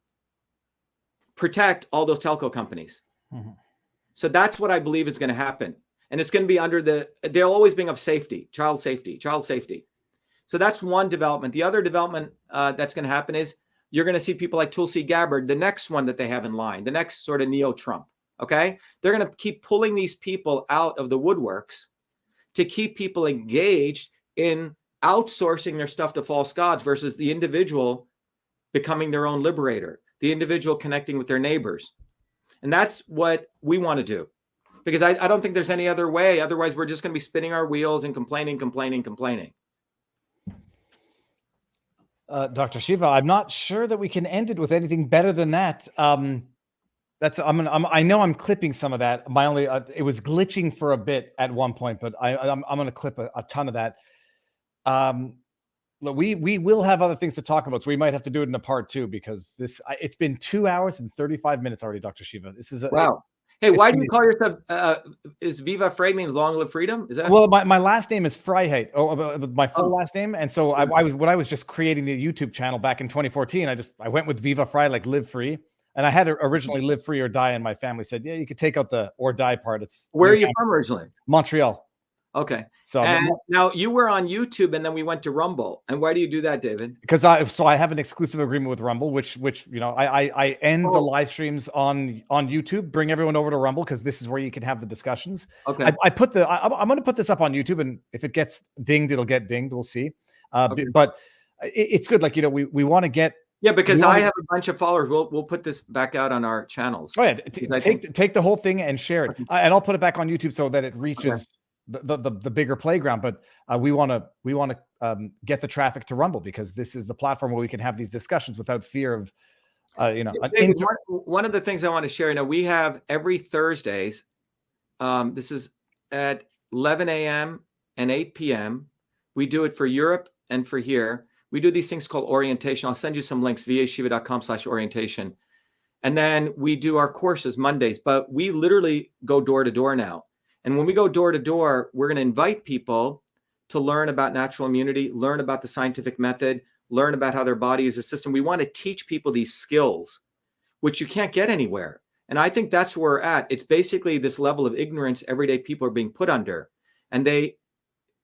protect all those telco companies. Mm-hmm. So that's what I believe is going to happen. And it's going to be under they'll always bring up safety, child safety, child safety. So that's one development. The other development that's going to happen is you're going to see people like Tulsi Gabbard, the next one that they have in line, the next sort of neo-Trump, okay? They're going to keep pulling these people out of the woodworks to keep people engaged in outsourcing their stuff to false gods versus the individual becoming their own liberator, the individual connecting with their neighbors. And that's what we want to do, because I don't think there's any other way. Otherwise, we're just going to be spinning our wheels and complaining. Dr. Shiva, I'm not sure that we can end it with anything better than that. I know I'm clipping some of that. My only it was glitching for a bit at one point, but I'm going to clip a ton of that. Look, we will have other things to talk about, so we might have to do it in a part 2 because it's been 2 hours and 35 minutes already, Dr. Shiva. This is wow. Hey, why do you call yourself? Is Viva Frei means long live freedom? Is that? Well, my last name is Frei. My full last name, and so I was just creating the YouTube channel back in 2014. I went with Viva Frei, like live free, and I had originally live free or die, and my family said, yeah, you could take out the or die part. It's where are you from originally? Montreal. Okay. So now you were on YouTube and then we went to Rumble. And why do you do that, David? Because I have an exclusive agreement with Rumble, which I end the live streams on YouTube, bring everyone over to Rumble because this is where you can have the discussions. Okay. I'm going to put this up on YouTube, and if it gets dinged, it'll get dinged. We'll see. Okay. But it's good. Like, we want to get. Yeah, because I have a bunch of followers. We'll put this back out on our channels. Oh yeah, take the whole thing and share it, and I'll put it back on YouTube so that it reaches. Okay. The bigger playground, but we want to get the traffic to Rumble because this is the platform where we can have these discussions without fear of David, one of the things I want to share. We have every Thursdays. This is at 11 a.m. and 8 p.m. We do it for Europe and for here. We do these things called orientation. I'll send you some links, vashiva.com/orientation. And then we do our courses Mondays, but we literally go door to door now. And when we go door to door, we're going to invite people to learn about natural immunity, learn about the scientific method, learn about how their body is a system. We want to teach people these skills, which you can't get anywhere. And I think that's where we're at. It's basically this level of ignorance everyday people are being put under. And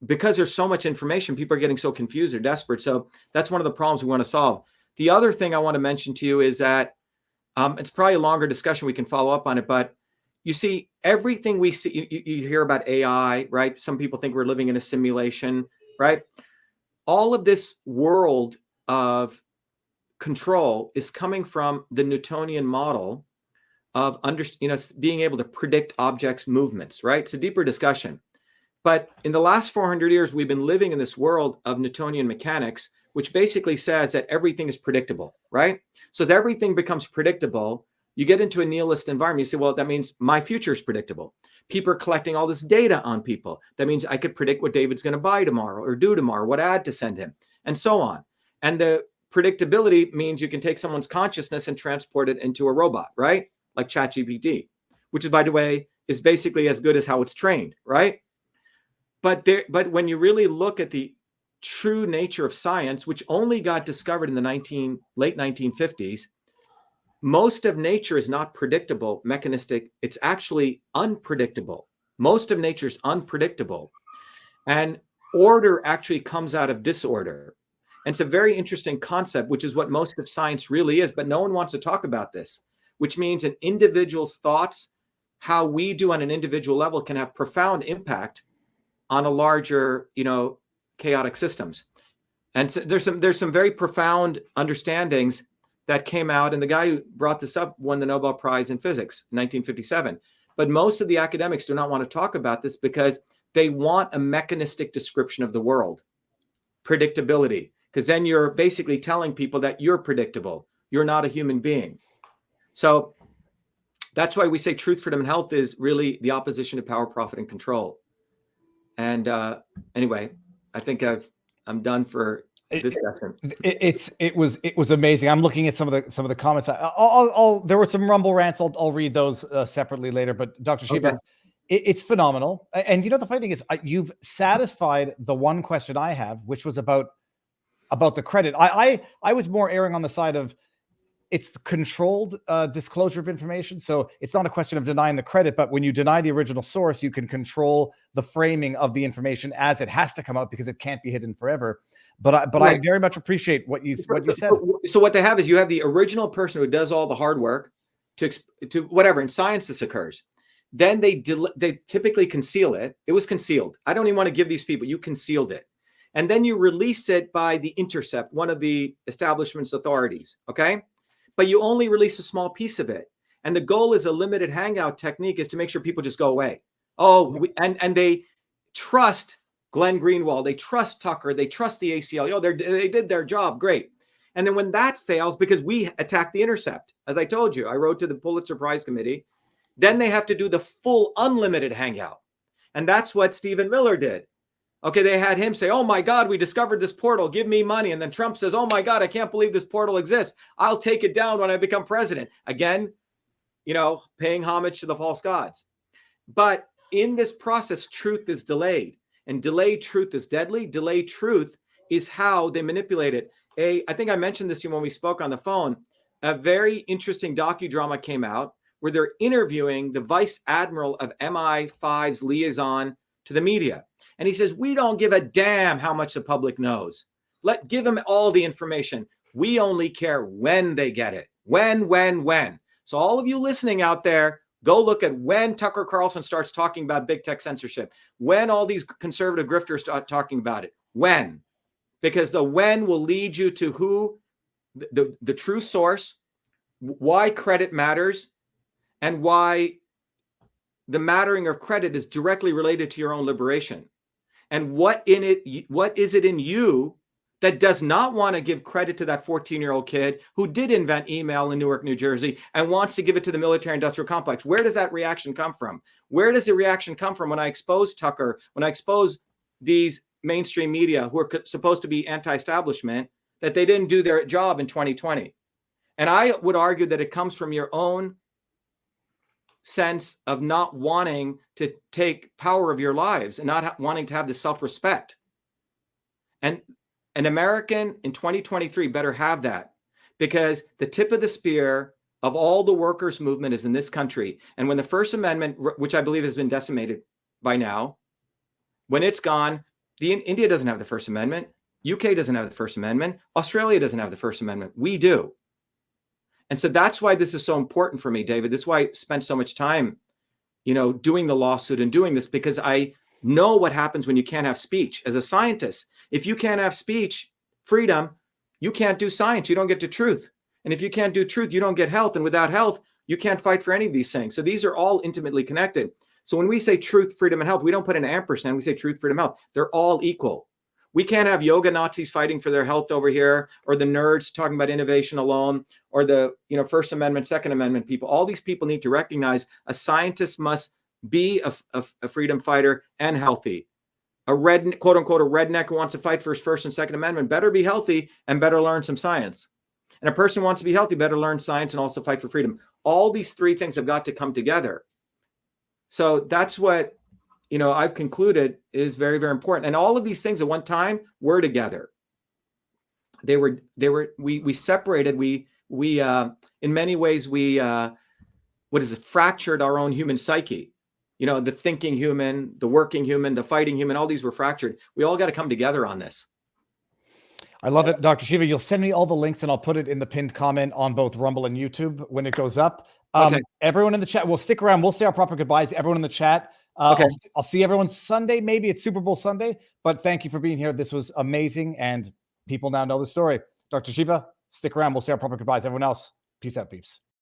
because there's so much information, people are getting so confused or desperate. So that's one of the problems we want to solve. The other thing I want to mention to you is that it's probably a longer discussion. We can follow up on it, but you see, everything we see, you hear about AI, right? Some people think we're living in a simulation, right? All of this world of control is coming from the Newtonian model of being able to predict objects' movements, right? It's a deeper discussion. But in the last 400 years, we've been living in this world of Newtonian mechanics, which basically says that everything is predictable, right? So if everything becomes predictable, you get into a nihilist environment. You say, well, that means my future is predictable. People are collecting all this data on people. That means I could predict what David's going to buy tomorrow or do tomorrow, what ad to send him, and so on. And the predictability means you can take someone's consciousness and transport it into a robot, right? Like ChatGPT, which is, by the way, is basically as good as how it's trained, right? But when you really look at the true nature of science, which only got discovered in the late 1950s, most of nature is not predictable, mechanistic. It's actually unpredictable. Most of nature is unpredictable. And order actually comes out of disorder. And it's a very interesting concept, which is what most of science really is. But no one wants to talk about this, which means an individual's thoughts, how we do on an individual level, can have profound impact on a larger, chaotic systems. And so there's some very profound understandings that came out, and the guy who brought this up won the Nobel Prize in Physics in 1957. But most of the academics do not want to talk about this because they want a mechanistic description of the world. predictability, because then you're basically telling people that you're predictable. You're not a human being. So that's why we say truth, freedom, and health is really the opposition to power, profit, and control. And anyway, I think I'm done for this session. It was amazing. I'm looking at some of the comments. There were some rumble rants. I'll read those separately later. But Dr. Shiva, Okay. it's phenomenal. And you know the funny thing is, you've satisfied the one question I have, which was about the credit. I was more erring on the side of it's controlled disclosure of information. So it's not a question of denying the credit, but when you deny the original source, you can control the framing of the information as it has to come out because it can't be hidden forever. But Right. I very much appreciate what you said. So what they have is you have the original person who does all the hard work to whatever. In science, this occurs. Then they typically conceal it. It was concealed. I don't even want to give these people. You concealed it. And then you release it by the Intercept, one of the establishment's authorities. Okay. But you only release a small piece of it. And the goal is a limited hangout technique is to make sure people just go away. And they trust Glenn Greenwald. They trust Tucker. They trust the ACLU. They did their job. Great. And then when that fails, because we attacked the Intercept, as I told you, I wrote to the Pulitzer Prize Committee, then they have to do the full unlimited hangout. And that's what Stephen Miller did. Okay, they had him say, oh my God, we discovered this portal, give me money. And then Trump says, oh my God, I can't believe this portal exists. I'll take it down when I become president. Again, paying homage to the false gods. But in this process, truth is delayed. And delayed truth is deadly. Delayed truth is how they manipulate it. I think I mentioned this to you when we spoke on the phone. A very interesting docudrama came out where they're interviewing the vice admiral of MI5's liaison to the media. And he says, we don't give a damn how much the public knows. Give them all the information. We only care when they get it. When. So all of you listening out there, go look at when Tucker Carlson starts talking about big tech censorship, when all these conservative grifters start talking about it, when. Because the when will lead you to who, the true source, why credit matters, and why the mattering of credit is directly related to your own liberation. And what is it in you that does not want to give credit to that 14-year-old kid who did invent email in Newark, New Jersey, and wants to give it to the military-industrial complex? Where does that reaction come from? Where does the reaction come from when I expose Tucker, when I expose these mainstream media who are supposed to be anti-establishment, that they didn't do their job in 2020? And I would argue that it comes from your own sense of not wanting to take power of your lives and not wanting to have the self-respect. And an American in 2023 better have that, because the tip of the spear of all the workers' movement is in this country. And when the First Amendment, which I believe has been decimated by now, when it's gone, India doesn't have the First Amendment. UK doesn't have the First Amendment. Australia doesn't have the First Amendment. We do. And so that's why this is so important for me, David. This is why I spent so much time, doing the lawsuit and doing this, because I know what happens when you can't have speech. As a scientist, if you can't have speech freedom, you can't do science. You don't get to truth. And if you can't do truth, you don't get health. And without health, you can't fight for any of these things. So these are all intimately connected. So when we say truth, freedom, and health, we don't put an ampersand. We say truth, freedom, health. They're all equal. We can't have yoga Nazis fighting for their health over here, or the nerds talking about innovation alone, or the First Amendment, Second Amendment people. All these people need to recognize a scientist must be a freedom fighter and healthy. A quote unquote, a redneck who wants to fight for his First and Second Amendment better be healthy and better learn some science. And a person who wants to be healthy better learn science and also fight for freedom. All these three things have got to come together. So that's what I've concluded is very, very important. And all of these things at one time were together. We separated, we in many ways, fractured our own human psyche. The thinking human, the working human, the fighting human, all these were fractured. We all got to come together on this. I love it, Dr. Shiva. You'll send me all the links and I'll put it in the pinned comment on both Rumble and YouTube when it goes up. Okay. Everyone in the chat, we'll stick around. We'll say our proper goodbyes. Everyone in the chat. Okay. I'll see everyone Sunday. Maybe it's Super Bowl Sunday, but thank you for being here. This was amazing. And people now know the story. Dr. Shiva, stick around. We'll say our proper goodbyes. Everyone else, peace out, peeps.